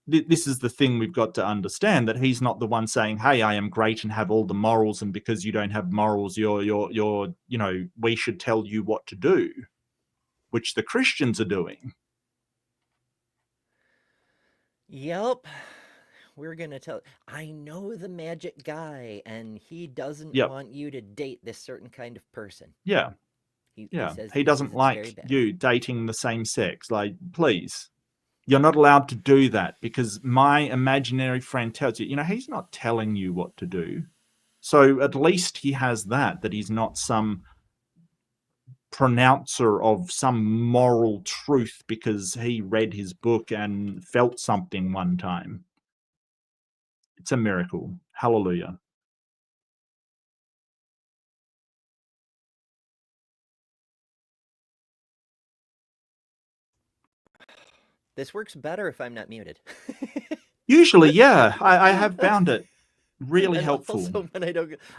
Speaker 2: This is the thing we've got to understand, that he's not the one saying, hey, I am great and have all the morals, and because you don't have morals, you're we should tell you what to do, which the Christians are doing.
Speaker 1: Yep. We're going to tell, I know the magic guy, and he doesn't want you to date this certain kind of person.
Speaker 2: Yeah. He doesn't like you dating the same sex. Like, please, you're not allowed to do that because my imaginary friend tells you, he's not telling you what to do. So at least he has that he's not some pronouncer of some moral truth because he read his book and felt something one time. It's a miracle. Hallelujah.
Speaker 1: This works better if I'm not muted.
Speaker 2: Usually, yeah. I have found it really helpful.
Speaker 1: Also, when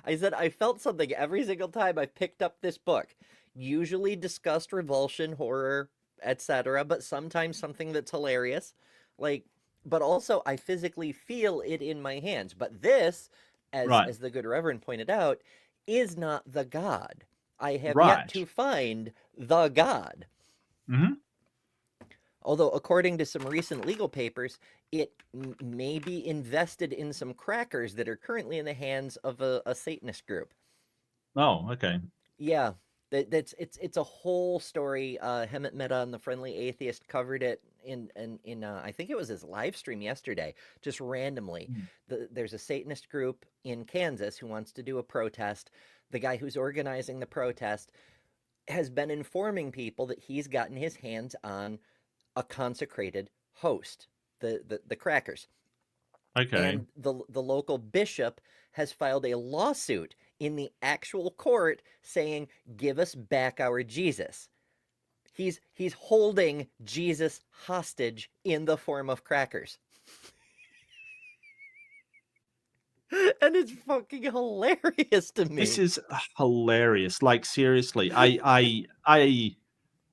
Speaker 1: I said I felt something every single time I picked up this book. usually disgust, revulsion, horror, etc., but sometimes something that's hilarious. Like, but also I physically feel it in my hands. But this,
Speaker 2: Right.
Speaker 1: as the good Reverend pointed out, is not the God. I have yet
Speaker 2: Right.
Speaker 1: to find the God.
Speaker 2: Hmm.
Speaker 1: Although, according to some recent legal papers, it may be invested in some crackers that are currently in the hands of a Satanist group.
Speaker 2: Oh, okay.
Speaker 1: Yeah, it's a whole story. Hemet Meta and the Friendly Atheist covered it in I think it was his live stream yesterday, just randomly. There's a Satanist group in Kansas who wants to do a protest. The guy who's organizing the protest has been informing people that he's gotten his hands on a consecrated host, the crackers.
Speaker 2: Okay.
Speaker 1: And the local bishop has filed a lawsuit in the actual court saying, "Give us back our Jesus." He's holding Jesus hostage in the form of crackers. And it's fucking hilarious to me.
Speaker 2: This is hilarious. Like, seriously, I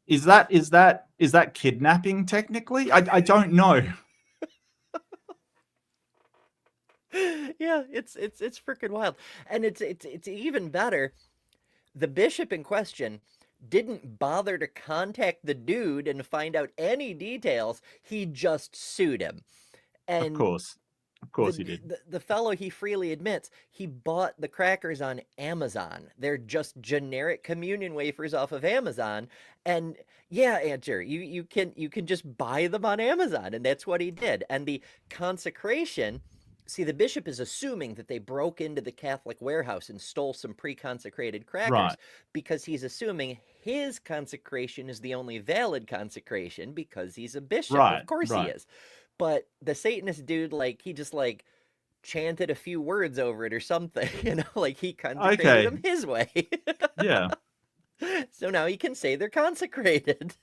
Speaker 2: is that kidnapping technically? I don't know.
Speaker 1: Yeah, it's freaking wild. And it's even better. The bishop in question didn't bother to contact the dude and find out any details. He just sued him. And
Speaker 2: Of course he did.
Speaker 1: The fellow, he freely admits, he bought the crackers on Amazon. They're just generic communion wafers off of Amazon. And yeah, Andrew, you can just buy them on Amazon, and that's what he did. And the consecration, see, the bishop is assuming that they broke into the Catholic warehouse and stole some pre-consecrated crackers,
Speaker 2: Right.
Speaker 1: because he's assuming his consecration is the only valid consecration because he's a bishop.
Speaker 2: Right,
Speaker 1: Of course he
Speaker 2: right.
Speaker 1: is. But the Satanist dude, like, he just, like, chanted a few words over it or something, you know? Like, he consecrated
Speaker 2: Okay.
Speaker 1: them his way.
Speaker 2: Yeah.
Speaker 1: So now he can say they're consecrated.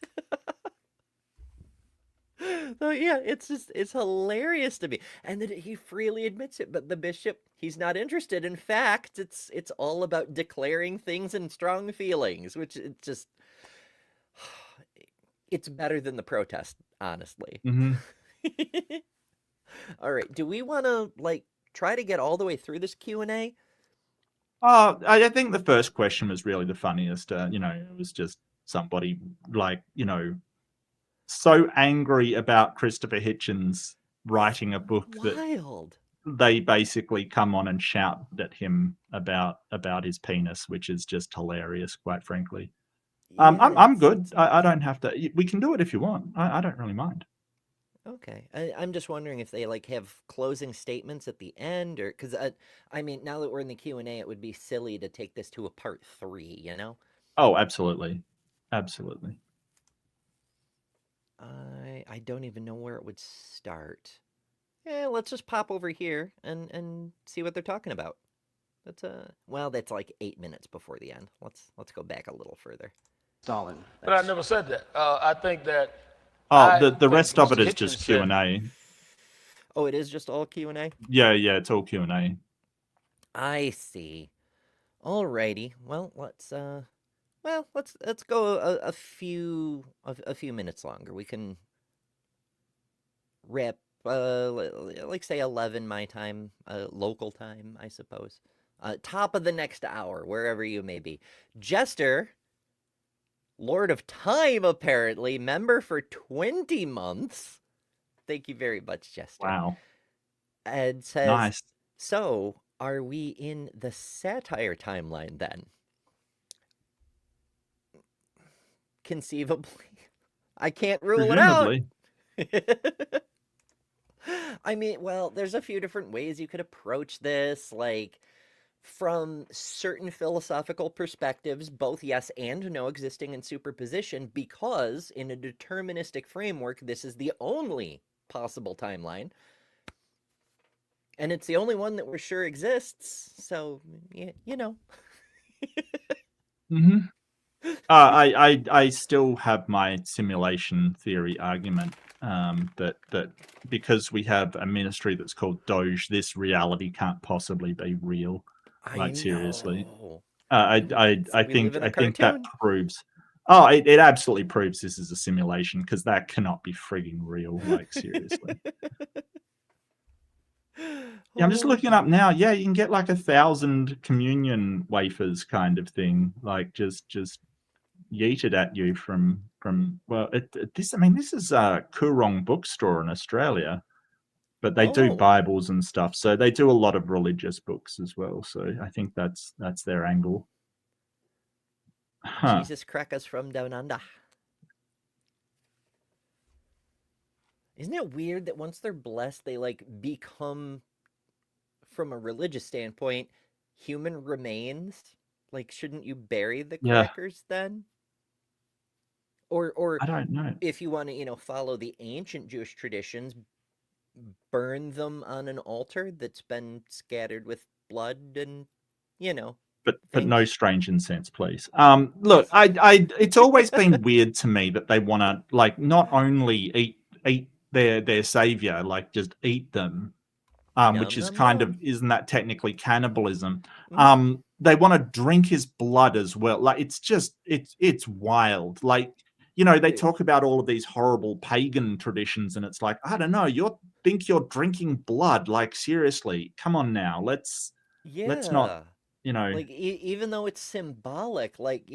Speaker 1: So, yeah, it's hilarious to me. And that he freely admits it, but the bishop, he's not interested. In fact, it's all about declaring things and strong feelings, which it just, it's better than the protest, honestly.
Speaker 2: Hmm.
Speaker 1: All right. Do we want to, like, try to get all the way through this Q&A?
Speaker 2: I think the first question was really the funniest. You know, it was just somebody, like, you know, so angry about Christopher Hitchens writing a book that
Speaker 1: Wild.
Speaker 2: they basically come on and shout at him about his penis, which is just hilarious, quite frankly.
Speaker 1: Yeah,
Speaker 2: I'm good. I don't have to. We can do it if you want. I don't really mind.
Speaker 1: Okay. I'm just wondering if they, like, have closing statements at the end, or because I mean, now that we're in the Q&A, it would be silly to take this to a part 3, you know?
Speaker 2: Oh, absolutely. Absolutely.
Speaker 1: I don't even know where it would start. Yeah, let's just pop over here and see what they're talking about. That's well, that's like 8 minutes before the end. Let's go back a little further.
Speaker 9: Stalin.
Speaker 4: But I never said that. I think that.
Speaker 2: Oh, the rest of
Speaker 4: Mr.
Speaker 2: it is just
Speaker 4: Hitchens said-
Speaker 2: Q&A.
Speaker 1: Oh, it is just all Q&A?
Speaker 2: Yeah, it's all Q&A.
Speaker 1: I see. Alrighty. Well, let's go a few minutes longer. We can wrap like say 11 my time, local time, I suppose. Top of the next hour, wherever you may be. Jester, Lord of Time, apparently, member for 20 months. Thank you very much, Jester.
Speaker 2: Wow.
Speaker 1: Ed says,
Speaker 2: Nice.
Speaker 1: so are we in the satire timeline then? Conceivably. I can't rule it out.
Speaker 2: Presumably.
Speaker 1: I mean, well, there's a few different ways you could approach this, like from certain philosophical perspectives, both yes and no existing in superposition, because in a deterministic framework, this is the only possible timeline. And it's the only one that we're sure exists. So, you know.
Speaker 2: Mm-hmm. I still have my simulation theory argument that because we have a ministry that's called Doge, this reality can't possibly be real. Like, seriously. I
Speaker 1: We
Speaker 2: think
Speaker 1: live in a
Speaker 2: I think that
Speaker 1: cartoon.
Speaker 2: proves. Oh, it absolutely proves this is a simulation because that cannot be frigging real. Like seriously. Yeah, I'm just looking up now. Yeah, you can get like 1,000 communion wafers, kind of thing. Like just yeeted at you from well, this. I mean, this is a Coorong bookstore in Australia, but they do
Speaker 1: Oh.
Speaker 2: Bibles and stuff. So they do a lot of religious books as well. So I think that's their angle. Huh.
Speaker 1: Jesus crackers from down under. Isn't it weird that once they're blessed, they like become, from a religious standpoint, human remains? Like, shouldn't you bury the
Speaker 2: Yeah.
Speaker 1: crackers then? Or
Speaker 2: I don't know.
Speaker 1: if you want to, follow the ancient Jewish traditions, burn them on an altar that's been scattered with blood and,
Speaker 2: But
Speaker 1: things.
Speaker 2: no strange incense, please. Look, it's always been weird to me that they want to like not only eat their savior, like just eat them, which is kind of, isn't that technically cannibalism? They want to drink his blood as well. Like it's wild. Like, they talk about all of these horrible pagan traditions, and it's like, I don't know, think you're drinking blood. Like seriously, come on now, let's not.
Speaker 1: Like even though it's symbolic, like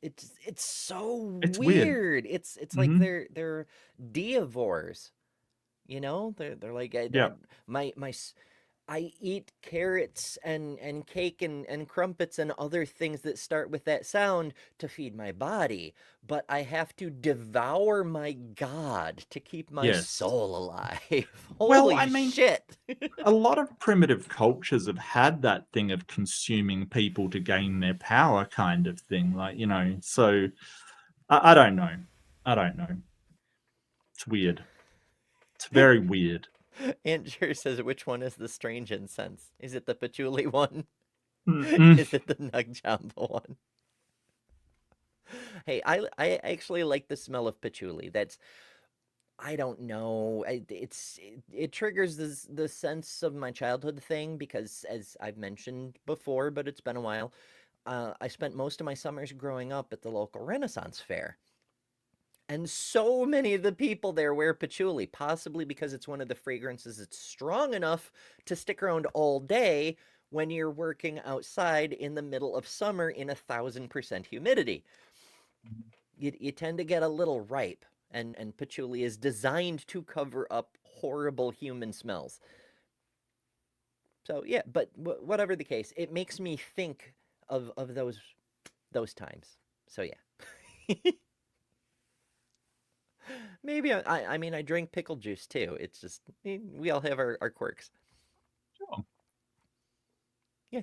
Speaker 1: it's so
Speaker 2: It's
Speaker 1: weird. It's like
Speaker 2: Mhm.
Speaker 1: they're deivores, They're like
Speaker 2: Yeah.
Speaker 1: I eat carrots and cake and crumpets and other things that start with that sound to feed my body, but I have to devour my God to keep my
Speaker 2: Yes.
Speaker 1: soul alive.
Speaker 2: Well,
Speaker 1: Holy
Speaker 2: I mean,
Speaker 1: shit.
Speaker 2: a lot of primitive cultures have had that thing of consuming people to gain their power, kind of thing. Like, so I don't know. It's weird. It's very weird.
Speaker 1: Andrew says, which one is the strange incense? Is it the patchouli one?
Speaker 2: Mm-mm.
Speaker 1: Is it the Nug Jamba one? Hey, I actually like the smell of patchouli. I don't know. It triggers the sense of my childhood thing because, as I've mentioned before, but it's been a while, I spent most of my summers growing up at the local Renaissance fair. And so many of the people there wear patchouli, possibly because it's one of the fragrances that's strong enough to stick around all day when you're working outside in the middle of summer in 1,000% humidity. You tend to get a little ripe, and patchouli is designed to cover up horrible human smells. So yeah, but whatever the case, it makes me think of those times. So yeah. Maybe I mean I drink pickle juice too. It's just we all have our quirks.
Speaker 2: Sure.
Speaker 1: Yeah.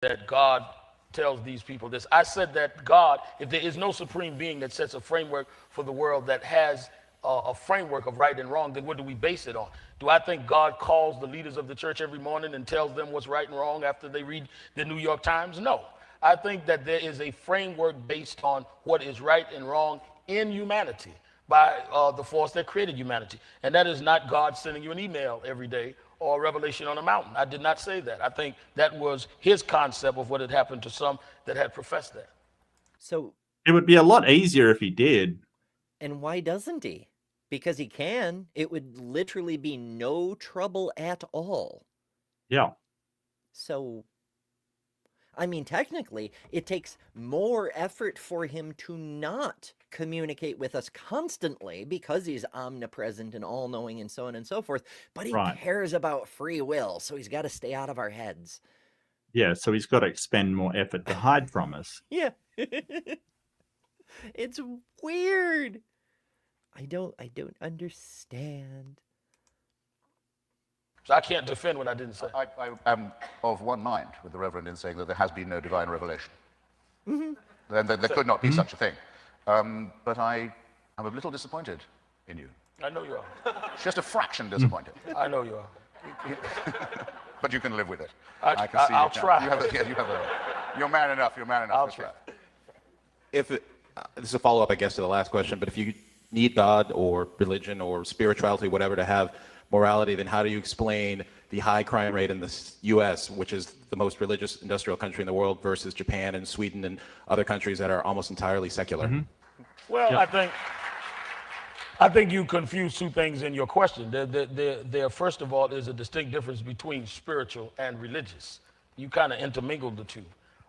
Speaker 4: That God tells these people this. I said that God, if there is no supreme being that sets a framework for the world that has a framework of right and wrong, then what do we base it on? Do I think God calls the leaders of the church every morning and tells them what's right and wrong after they read the New York Times? No. I think that there is a framework based on what is right and wrong in humanity by the force that created humanity. And that is not God sending you an email every day or a revelation on a mountain. I did not say that. I think that was his concept of what had happened to some that had professed that.
Speaker 1: So
Speaker 2: it would be a lot easier if he did.
Speaker 1: And why doesn't he? Because he can. It would literally be no trouble at all.
Speaker 2: Yeah.
Speaker 1: So I mean, technically, it takes more effort for him to not communicate with us constantly because he's omnipresent and all-knowing and so on and so forth, but he cares about free will, so he's got to stay out of our heads.
Speaker 2: Yeah, so he's got to expend more effort to hide from us.
Speaker 1: Yeah. It's weird. I don't understand.
Speaker 4: So I can't defend what I didn't say.
Speaker 6: I am of one mind with the Reverend in saying that there has been no divine revelation.
Speaker 1: Mm-hmm.
Speaker 6: Then there could not be such a thing. But I am a little disappointed in you.
Speaker 4: I know you are.
Speaker 6: Just a fraction disappointed.
Speaker 4: I know you are.
Speaker 6: But you can live with it.
Speaker 4: I can see I'll try.
Speaker 6: You're man enough. You're man enough.
Speaker 4: I'll try.
Speaker 9: This is a follow-up, I guess, to the last question, but if you need God or religion or spirituality, whatever, to have morality, then how do you explain the high crime rate in the U.S., which is the most religious industrial country in the world, versus Japan and Sweden and other countries that are almost entirely secular?
Speaker 4: Well, I think you confuse two things in your question. There, first of all, is a distinct difference between spiritual and religious. You kind of intermingled the two.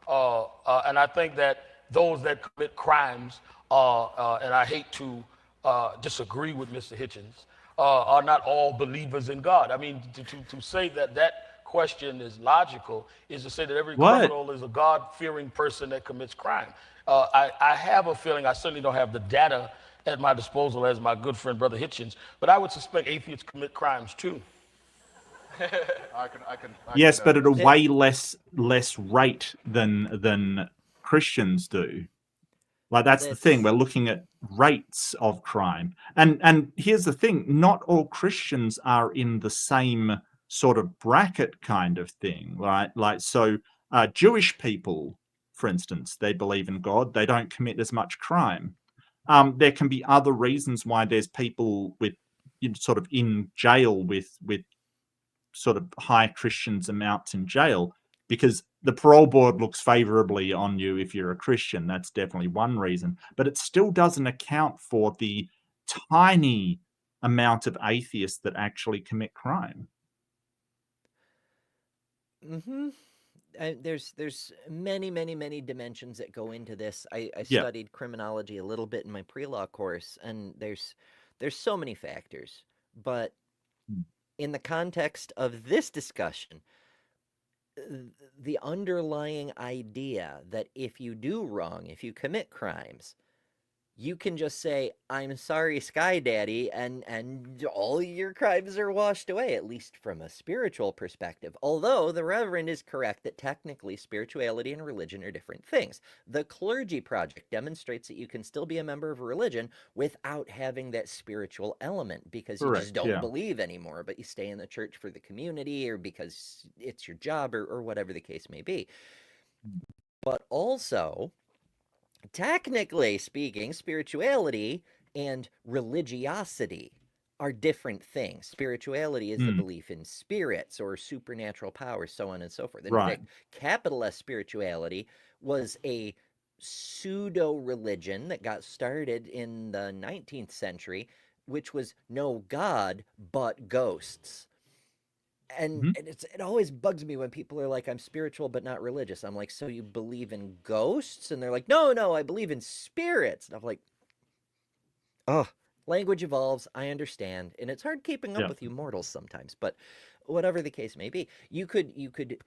Speaker 4: And I think that those that commit crimes, and I hate to disagree with Mr. Hitchens, are not all believers in God. I mean, to say that question is logical is to say that every criminal is a God-fearing person that commits crime. I have a feeling, I certainly don't have the data at my disposal as my good friend Brother Hitchens, but I would suspect atheists commit crimes too.
Speaker 2: Yes, but at a way less rate than Christians do. Like that's the thing. We're looking at rates of crime, and here's the thing: not all Christians are in the same sort of bracket kind of thing, right? Like so, Jewish people, for instance, they believe in God. They don't commit as much crime. There can be other reasons why there's people with sort of in jail with sort of high Christians amounts in jail because the parole board looks favorably on you if you're a Christian. That's definitely one reason, but it still doesn't account for the tiny amount of atheists that actually commit crime.
Speaker 1: There's many dimensions that go into this. I studied criminology a little bit in my pre-law course, and there's so many factors. But in the context of this discussion, the underlying idea that if you do wrong, if you commit crimes, you can just say, "I'm sorry, Sky Daddy," and all your crimes are washed away, at least from a spiritual perspective. Although the Reverend is correct that technically spirituality and religion are different things. The Clergy Project demonstrates that you can still be a member of a religion without having that spiritual element because you just don't believe anymore, but you stay in the church for the community or because it's your job or whatever the case may be. But also, technically speaking, spirituality and religiosity are different things. Spirituality is the belief in spirits or supernatural powers, so on and so forth. In fact, capital S spirituality was a pseudo-religion that got started in the 19th century, which was no God, but ghosts. And it always bugs me when people are like, "I'm spiritual but not religious." I'm like, "So you believe in ghosts?" And they're like, no, I believe in spirits." And I'm like, oh, language evolves, I understand. And it's hard keeping up with you mortals sometimes. But whatever the case may be, you could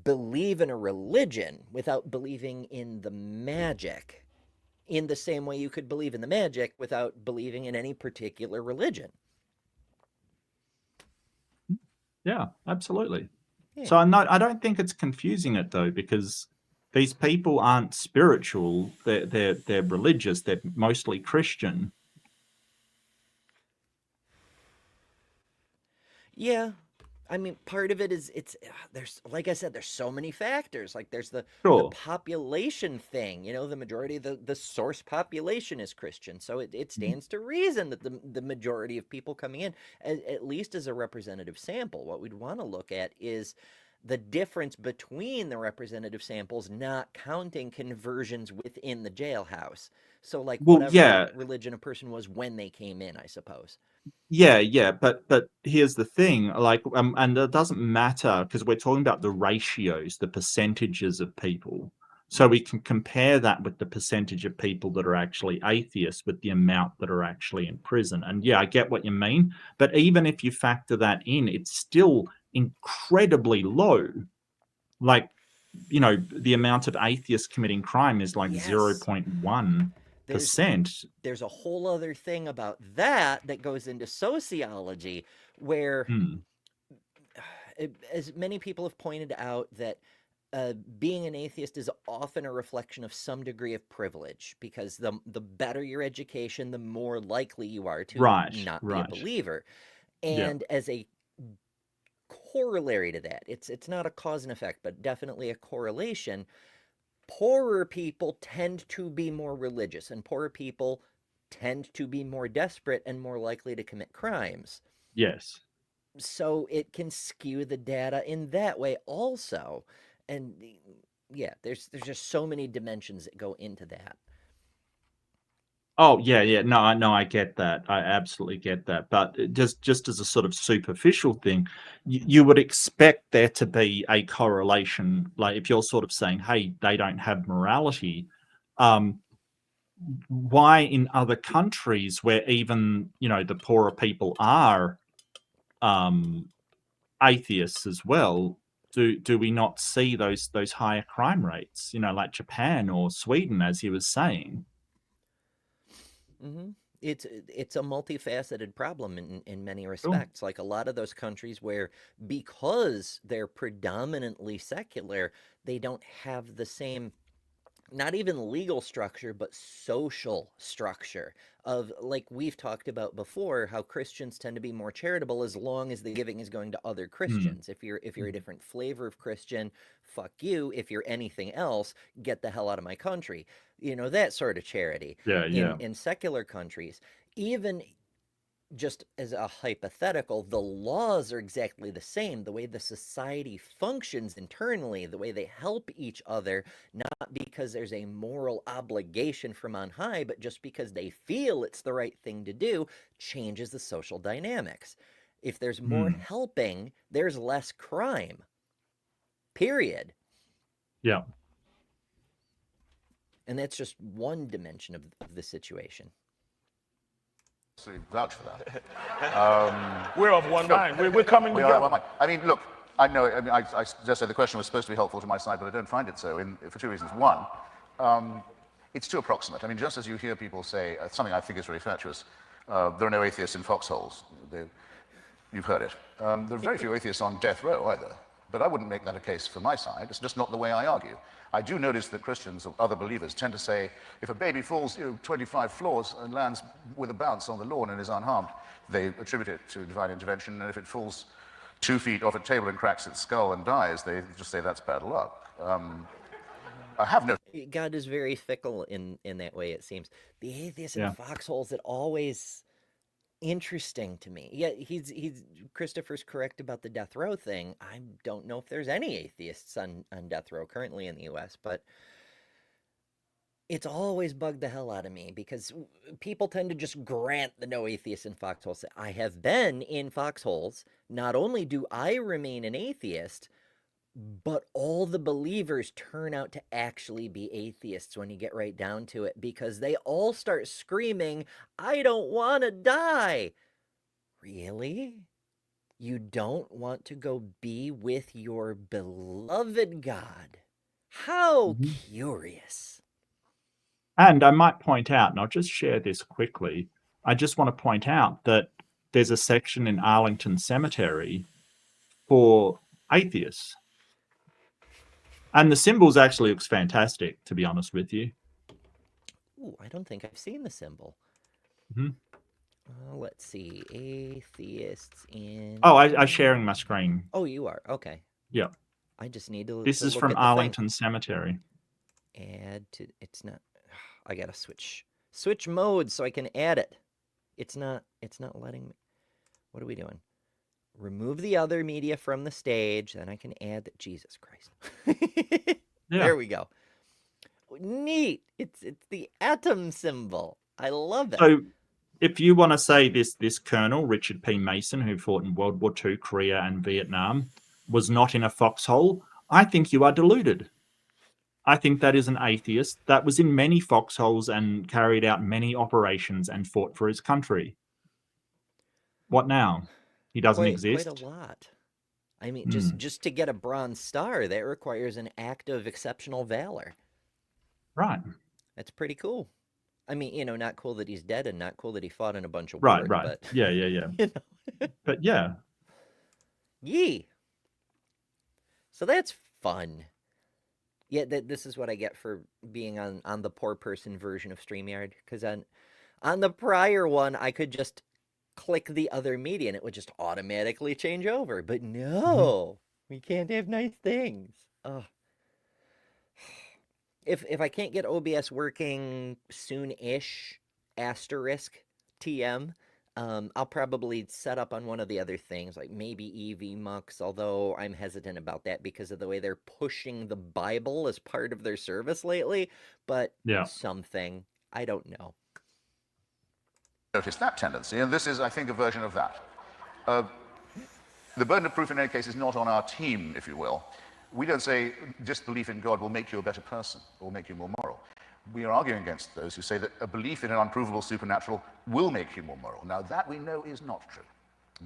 Speaker 1: believe in a religion without believing in the magic, in the same way you could believe in the magic without believing in any particular religion.
Speaker 2: Yeah, absolutely. Yeah. So I don't think it's confusing it though, because these people aren't spiritual. They're religious. They're mostly Christian. Yeah. I mean, part of it is there's, like I said, there's so many factors. Like there's the population thing, the majority of the source population is Christian. So it stands to reason that the majority of people coming in, at least as a representative sample, what we'd want to look at is the difference between the representative samples, not counting conversions within the jailhouse. So like whatever religion a person was when they came in, I suppose. Yeah, but here's the thing, like, and it doesn't matter because we're talking about the ratios, the percentages of people. So we can compare that with the percentage of people that are actually atheists with the amount that are actually in prison. And yeah, I get what you mean. But even if you factor that in, it's still incredibly low. Like, the amount of atheists committing crime is like 0.1%. There's a whole other thing about that goes into sociology where, as many people have pointed out, that being an atheist is often a reflection of some degree of privilege, because the better your education, the more likely you are to not be a believer. And as a corollary to that, it's not a cause and effect, but definitely a correlation. Poorer people tend to be more religious, and poorer people tend to be more desperate and more likely to commit crimes. Yes.
Speaker 1: So it can skew the data in that way also. And yeah, there's just so many dimensions that go into that.
Speaker 2: Oh yeah. No, I get that. I absolutely get that. But just as a sort of superficial thing, you would expect there to be a correlation. Like if you're sort of saying, "Hey, they don't have morality," um, why in other countries where even the poorer people are atheists as well, do we not see those higher crime rates? Like Japan or Sweden, as he was saying.
Speaker 1: Hmm. It's a multifaceted problem in many
Speaker 2: Sure.
Speaker 1: respects. Like a lot of those countries where, because they're predominantly secular, they don't have the same, not even legal structure, but social structure of, like we've talked about before, how Christians tend to be more charitable as long as the giving is going to other
Speaker 2: Mm.
Speaker 1: Christians. If you're a different flavor of Christian, fuck you. If you're anything else, get the hell out of my country. That sort of charity.
Speaker 2: Yeah.
Speaker 1: In secular countries, even just as a hypothetical, the laws are exactly the same. The way the society functions internally, the way they help each other, not because there's a moral obligation from on high, but just because they feel it's the right thing to do, changes the social dynamics. If there's more
Speaker 2: Mm.
Speaker 1: helping, there's less crime. Period.
Speaker 2: Yeah.
Speaker 1: And that's just one dimension of the situation.
Speaker 6: So vouch for that.
Speaker 4: We're of one mind. We're coming
Speaker 6: We
Speaker 4: together.
Speaker 6: are, I mean, look, I know, I just said the question was supposed to be helpful to my side, but I don't find it so, for two reasons. One, it's too approximate. I mean, just as you hear people say, something I think is really fatuous, there are no atheists in foxholes. You've heard it. There are very few atheists on death row either, but I wouldn't make that a case for my side. It's just not the way I argue. I do notice that Christians or other believers tend to say, if a baby falls 25 floors and lands with a bounce on the lawn and is unharmed, they attribute it to divine intervention, and if it falls 2 feet off a table and cracks its skull and dies, they just say that's bad luck. I have no...
Speaker 1: God is very fickle in that way, it seems. The atheists
Speaker 2: Yeah.
Speaker 1: in foxholes, it always interesting to me. Yeah, he's Christopher's correct about the death row thing. I don't know if there's any atheists on death row currently in the US, but it's always bugged the hell out of me because people tend to just grant the no atheists in foxholes. I have been in foxholes. Not only do I remain an atheist, but all the believers turn out to actually be atheists when you get right down to it, because they all start screaming, I don't want to die. Really? You don't want to go be with your beloved God? How curious.
Speaker 2: And I might point out, and I'll just share this quickly, I just want to point out that there's a section in Arlington Cemetery for atheists. And the symbols actually looks fantastic, to be honest with you.
Speaker 1: Ooh, I don't think I've seen the symbol.
Speaker 2: Mm-hmm.
Speaker 1: Let's see. Atheists in...
Speaker 2: Oh, I'm sharing my screen.
Speaker 1: Oh, you are? Okay.
Speaker 2: Yeah.
Speaker 1: I just need to
Speaker 2: This is
Speaker 1: look
Speaker 2: from
Speaker 1: at the
Speaker 2: Arlington Cemetery.
Speaker 1: Add to... It's not... I gotta switch modes so I can add it. It's not letting me... What are we doing? Remove the other media from the stage, then I can add the... Jesus Christ.
Speaker 2: Yeah.
Speaker 1: There we go. Neat. It's the atom symbol. I love it.
Speaker 2: So if you want to say this colonel, Richard P. Mason, who fought in World War II, Korea, and Vietnam, was not in a foxhole, I think you are deluded. I think that is an atheist that was in many foxholes and carried out many operations and fought for his country. What now? He doesn't exist?
Speaker 1: Quite a lot. I mean, just to get a Bronze Star, that requires an act of exceptional valor.
Speaker 2: Right.
Speaker 1: That's pretty cool. I mean, not cool that he's dead and not cool that he fought in a bunch of
Speaker 2: Right.
Speaker 1: wars, but...
Speaker 2: Yeah. But yeah.
Speaker 1: Yee. So that's fun. Yeah, this is what I get for being on the poor person version of StreamYard, because on the prior one, I could just click the other media and it would just automatically change over. But no, we can't have nice things. Oh. If I can't get OBS working soon-ish, *TM, I'll probably set up on one of the other things, like maybe EV Mux, although I'm hesitant about that because of the way they're pushing the Bible as part of their service lately. But
Speaker 2: Yeah.
Speaker 1: something, I don't know.
Speaker 6: Notice that tendency, and this is, I think, a version of that. The burden of proof in any case is not on our team, if you will. We don't say disbelief in God will make you a better person or make you more moral. We are arguing against those who say that a belief in an unprovable supernatural will make you more moral. Now, that we know is not true.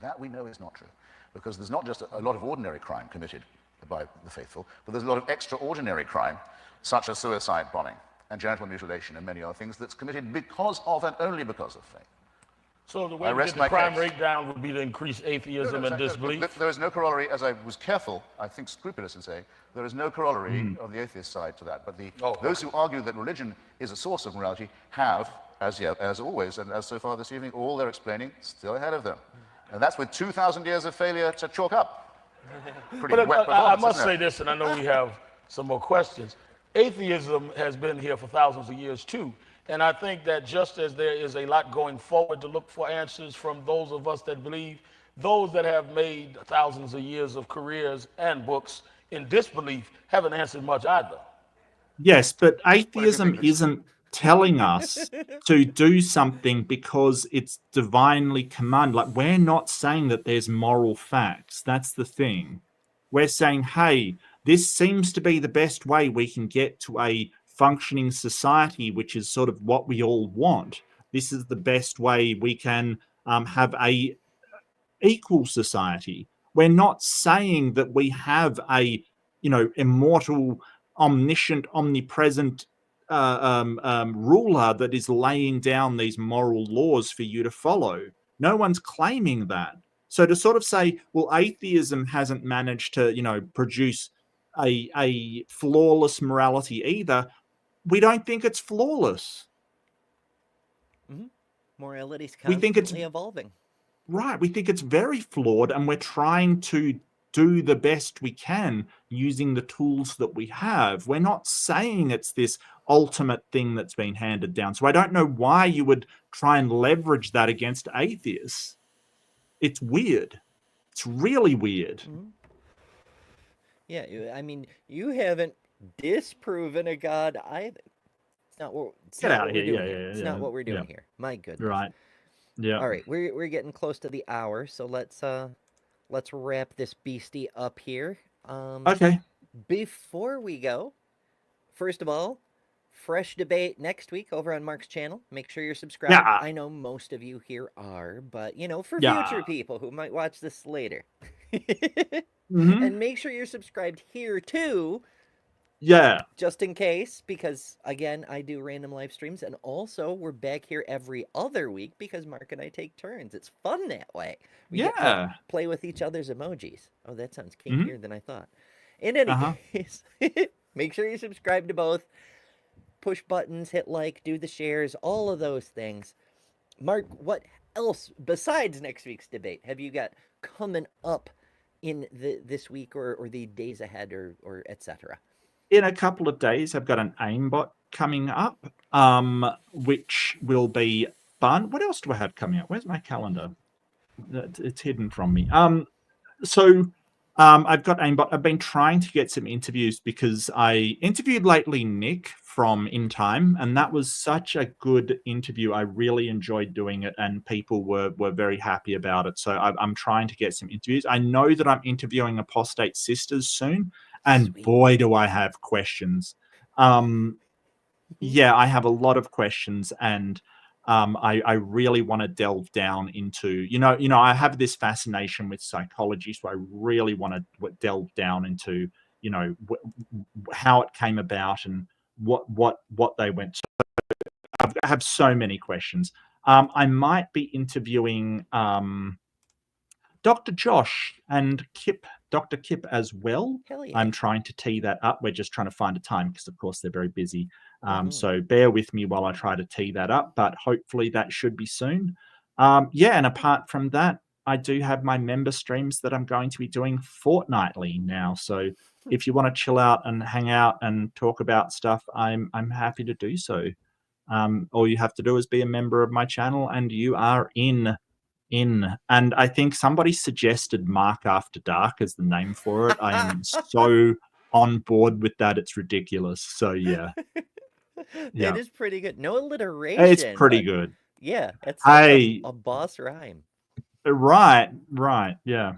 Speaker 6: That we know is not true. Because there's not just a lot of ordinary crime committed by the faithful, but there's a lot of extraordinary crime, such as suicide bombing and genital mutilation and many other things, that's committed because of and only because of faith.
Speaker 4: So the way to get the crime rate down would be to increase atheism and disbelief?
Speaker 6: There is no corollary, as I was careful, I think scrupulous in saying, there is no corollary on the atheist side to that. But those who argue that religion is a source of morality have, as always, and as so far this evening, all they're explaining still ahead of them. And that's with 2,000 years of failure to chalk up.
Speaker 4: But I must say this, and I know we have some more questions. Atheism has been here for thousands of years, too. And I think that just as there is a lot going forward to look for answers from those of us that believe, those that have made thousands of years of careers and books in disbelief haven't answered much either.
Speaker 2: Yes, but atheism isn't telling us to do something because it's divinely commanded. Like, we're not saying that there's moral facts. That's the thing. We're saying, hey, this seems to be the best way we can get to a functioning society, which is sort of what we all want. This is the best way we can have a equal society. We're not saying that we have a, immortal, omniscient, omnipresent ruler that is laying down these moral laws for you to follow. No one's claiming that. So to sort of say, well, atheism hasn't managed to, produce a flawless morality either, we don't think it's flawless.
Speaker 1: Mm-hmm. Morality's constantly evolving.
Speaker 2: Right. We think it's very flawed, and we're trying to do the best we can using the tools that we have. We're not saying it's this ultimate thing that's been handed down. So I don't know why you would try and leverage that against atheists. It's weird. It's really weird.
Speaker 1: Mm-hmm. Yeah, I mean, you haven't disproven a god either. It's not what we're doing here. It's not what we're doing here. My goodness.
Speaker 2: Right. Yeah.
Speaker 1: All right, we're getting close to the hour, so let's wrap this beastie up here.
Speaker 2: Okay.
Speaker 1: Before we go, first of all, fresh debate next week over on Mark's channel. Make sure you're subscribed.
Speaker 2: Yeah.
Speaker 1: I know most of you here are, but for future people who might watch this later.
Speaker 2: Mm-hmm.
Speaker 1: And make sure you're subscribed here too.
Speaker 2: Yeah.
Speaker 1: Just in case, because again, I do random live streams, and also we're back here every other week because Mark and I take turns. It's fun that way. We get to play with each other's emojis. Oh, that sounds kinkier than I thought. In any case, make sure you subscribe to both. Push buttons, hit like, do the shares, all of those things. Mark, what else besides next week's debate have you got coming up in this week or the days ahead or etc.?
Speaker 2: In a couple of days, I've got an aimbot coming up, which will be fun. What else do I have coming up? Where's my calendar? It's hidden from me. I've got aimbot. I've been trying to get some interviews because I interviewed lately Nick from In Time, and that was such a good interview. I really enjoyed doing it, and people were very happy about it. So I'm trying to get some interviews. I know that I'm interviewing Apostate Sisters soon. And
Speaker 1: Sweet.
Speaker 2: Boy, do I have questions. Yeah, I have a lot of questions, and I really want to delve down into, I have this fascination with psychology, so I really want to delve down into, how it came about and what they went. So I have so many questions. I might be interviewing Dr. Josh and Dr. Kip as well.
Speaker 1: Hell yeah.
Speaker 2: I'm trying to tee that up. We're just trying to find a time because, of course, they're very busy. So bear with me while I try to tee that up, but hopefully that should be soon. And apart from that, I do have my member streams that I'm going to be doing fortnightly now. So if you want to chill out and hang out and talk about stuff, I'm happy to do so. All you have to do is be a member of my channel and you are in. in. And I think somebody suggested Mark After Dark as the name for it. I am so on board with that. It's ridiculous. So yeah.
Speaker 1: That is pretty good. No
Speaker 2: It's
Speaker 1: alliteration,
Speaker 2: pretty
Speaker 1: but
Speaker 2: good.
Speaker 1: yeah, it's
Speaker 2: Hey,
Speaker 1: a boss rhyme.
Speaker 2: right, yeah.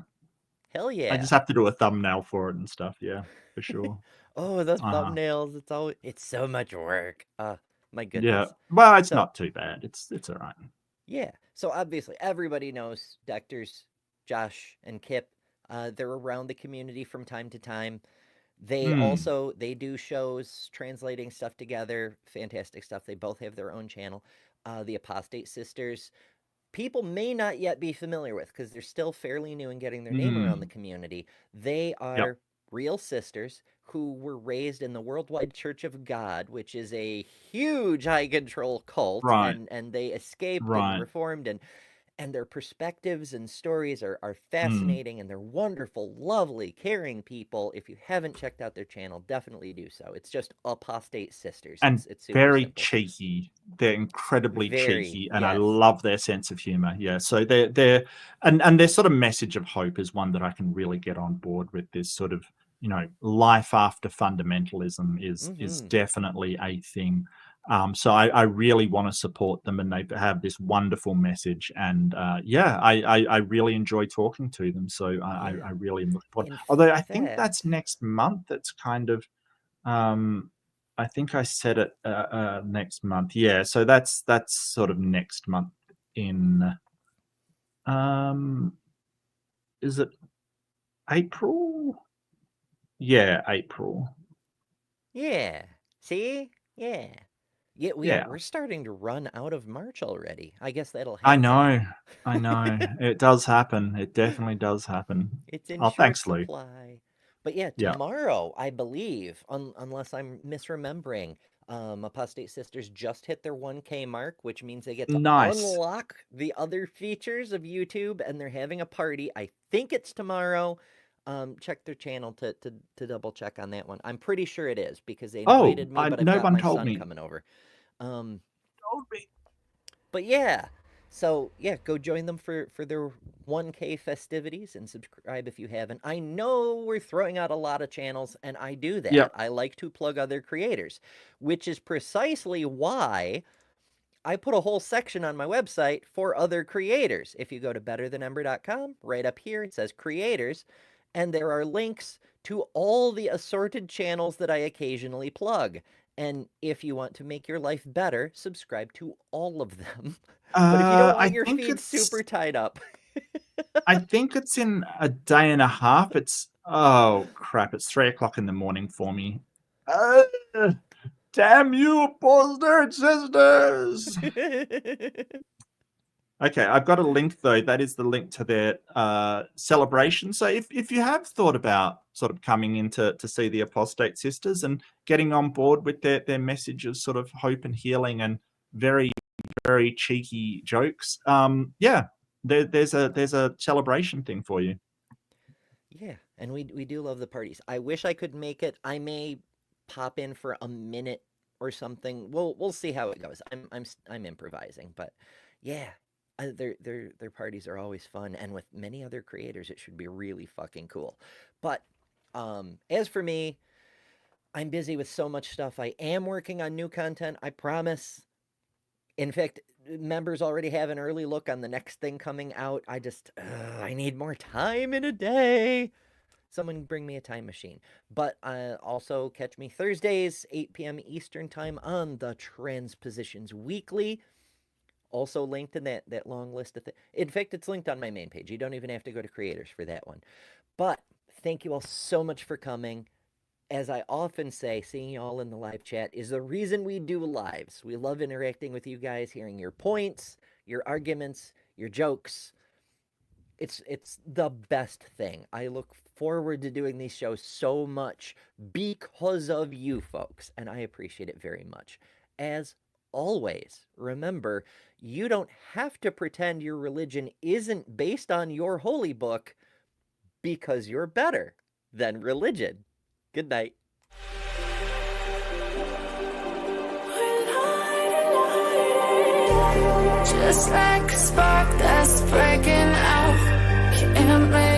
Speaker 1: Hell
Speaker 2: I
Speaker 1: yeah.
Speaker 2: just have to do a thumbnail for it and stuff. Yeah, for sure.
Speaker 1: Oh, those
Speaker 2: Uh-huh.
Speaker 1: thumbnails, it's so much work. My
Speaker 2: Yeah.
Speaker 1: goodness.
Speaker 2: Well, it's
Speaker 1: So-
Speaker 2: not too bad. It's all right.
Speaker 1: Yeah. So obviously everybody knows Dectors, Josh, and Kip. They're around the community from time to time. They they do shows translating stuff together, fantastic stuff. They both have their own channel. The Apostate Sisters, people may not yet be familiar with because they're still fairly new in getting their name around the community. They are real sisters who were raised in the Worldwide Church of God, which is a huge high control cult,
Speaker 2: Right.
Speaker 1: and they escaped
Speaker 2: Right.
Speaker 1: and reformed, and their perspectives and stories are fascinating, and they're wonderful, lovely, caring people. If you haven't checked out their channel, definitely do so. It's just Apostate Sisters.
Speaker 2: And
Speaker 1: It's super
Speaker 2: very
Speaker 1: simple.
Speaker 2: cheeky. They're incredibly
Speaker 1: Very,
Speaker 2: cheeky, and I
Speaker 1: yes.
Speaker 2: love their sense of humor. Yeah, so they're and their sort of message of hope is one that I can really get on board with. This sort of, you know, life after fundamentalism is definitely a thing. So I really want to support them, and they have this wonderful message. And I really enjoy talking to them. So I really am looking forward.
Speaker 1: In
Speaker 2: Although I think
Speaker 1: fact-
Speaker 2: that's next month. It's kind of I think I said it next month. Yeah, so that's sort of next month in is it April? Yeah, April.
Speaker 1: Yeah. See? Yeah. Yeah,
Speaker 2: Yeah.
Speaker 1: we're starting to run out of March already. I guess that'll
Speaker 2: I
Speaker 1: happen.
Speaker 2: know. It does happen. It definitely does happen.
Speaker 1: It's in
Speaker 2: Oh,
Speaker 1: short
Speaker 2: thanks, Lou.
Speaker 1: supply. But yeah,
Speaker 2: Yeah.
Speaker 1: tomorrow, I believe, unless I'm misremembering, Apostate Sisters just hit their 1K mark, which means they get to
Speaker 2: Nice.
Speaker 1: unlock the other features of YouTube, and they're having a party. I think it's tomorrow. Check their channel to double check on that one. I'm pretty sure it is because they invited me, but I've
Speaker 2: no
Speaker 1: got
Speaker 2: one
Speaker 1: my
Speaker 2: told
Speaker 1: son
Speaker 2: me.
Speaker 1: coming over.
Speaker 2: Told me.
Speaker 1: But yeah, so yeah, go join them for their 1K festivities and subscribe if you haven't. I know we're throwing out a lot of channels, and I do that.
Speaker 2: Yep.
Speaker 1: I like to plug other creators, which is precisely why I put a whole section on my website for other creators. If you go to betterthanember.com, right up here, it says creators, and there are links to all the assorted channels that I occasionally plug. And if you want to make your life better, subscribe to all of them. But if you don't
Speaker 2: I
Speaker 1: want your
Speaker 2: think
Speaker 1: feed
Speaker 2: it's-
Speaker 1: super tied up,
Speaker 2: I think it's in a day and a half. It's oh crap! It's 3:00 in the morning for me. Damn you, Apostate Sisters! Okay, I've got a link though. That is the link to their celebration. So if you have thought about sort of coming in to see the Apostate Sisters and getting on board with their message of sort of hope and healing and very, very cheeky jokes, there's a celebration thing for you.
Speaker 1: yeah, and we do love the parties. I wish I could make it. I may pop in for a minute or something. We'll see how it goes. I'm improvising, but yeah, their parties are always fun, and with many other creators, it should be really fucking cool. But as for me, I'm busy with so much stuff. I am working on new content, I promise. In fact, members already have an early look on the next thing coming out. I need more time in a day. Someone bring me a time machine. But also catch me Thursdays, 8 p.m. Eastern time on the Transpositions Weekly. Also linked in that long list of things. In fact, it's linked on my main page. You don't even have to go to creators for that one. But thank you all so much for coming. As I often say, seeing you all in the live chat is the reason we do lives. We love interacting with you guys, hearing your points, your arguments, your jokes. It's the best thing. I look forward to doing these shows so much because of you folks, and I appreciate it very much. As always, remember, you don't have to pretend your religion isn't based on your holy book because you're better than religion. Good night.
Speaker 10: We're Just like a spark that's breaking out. Can't make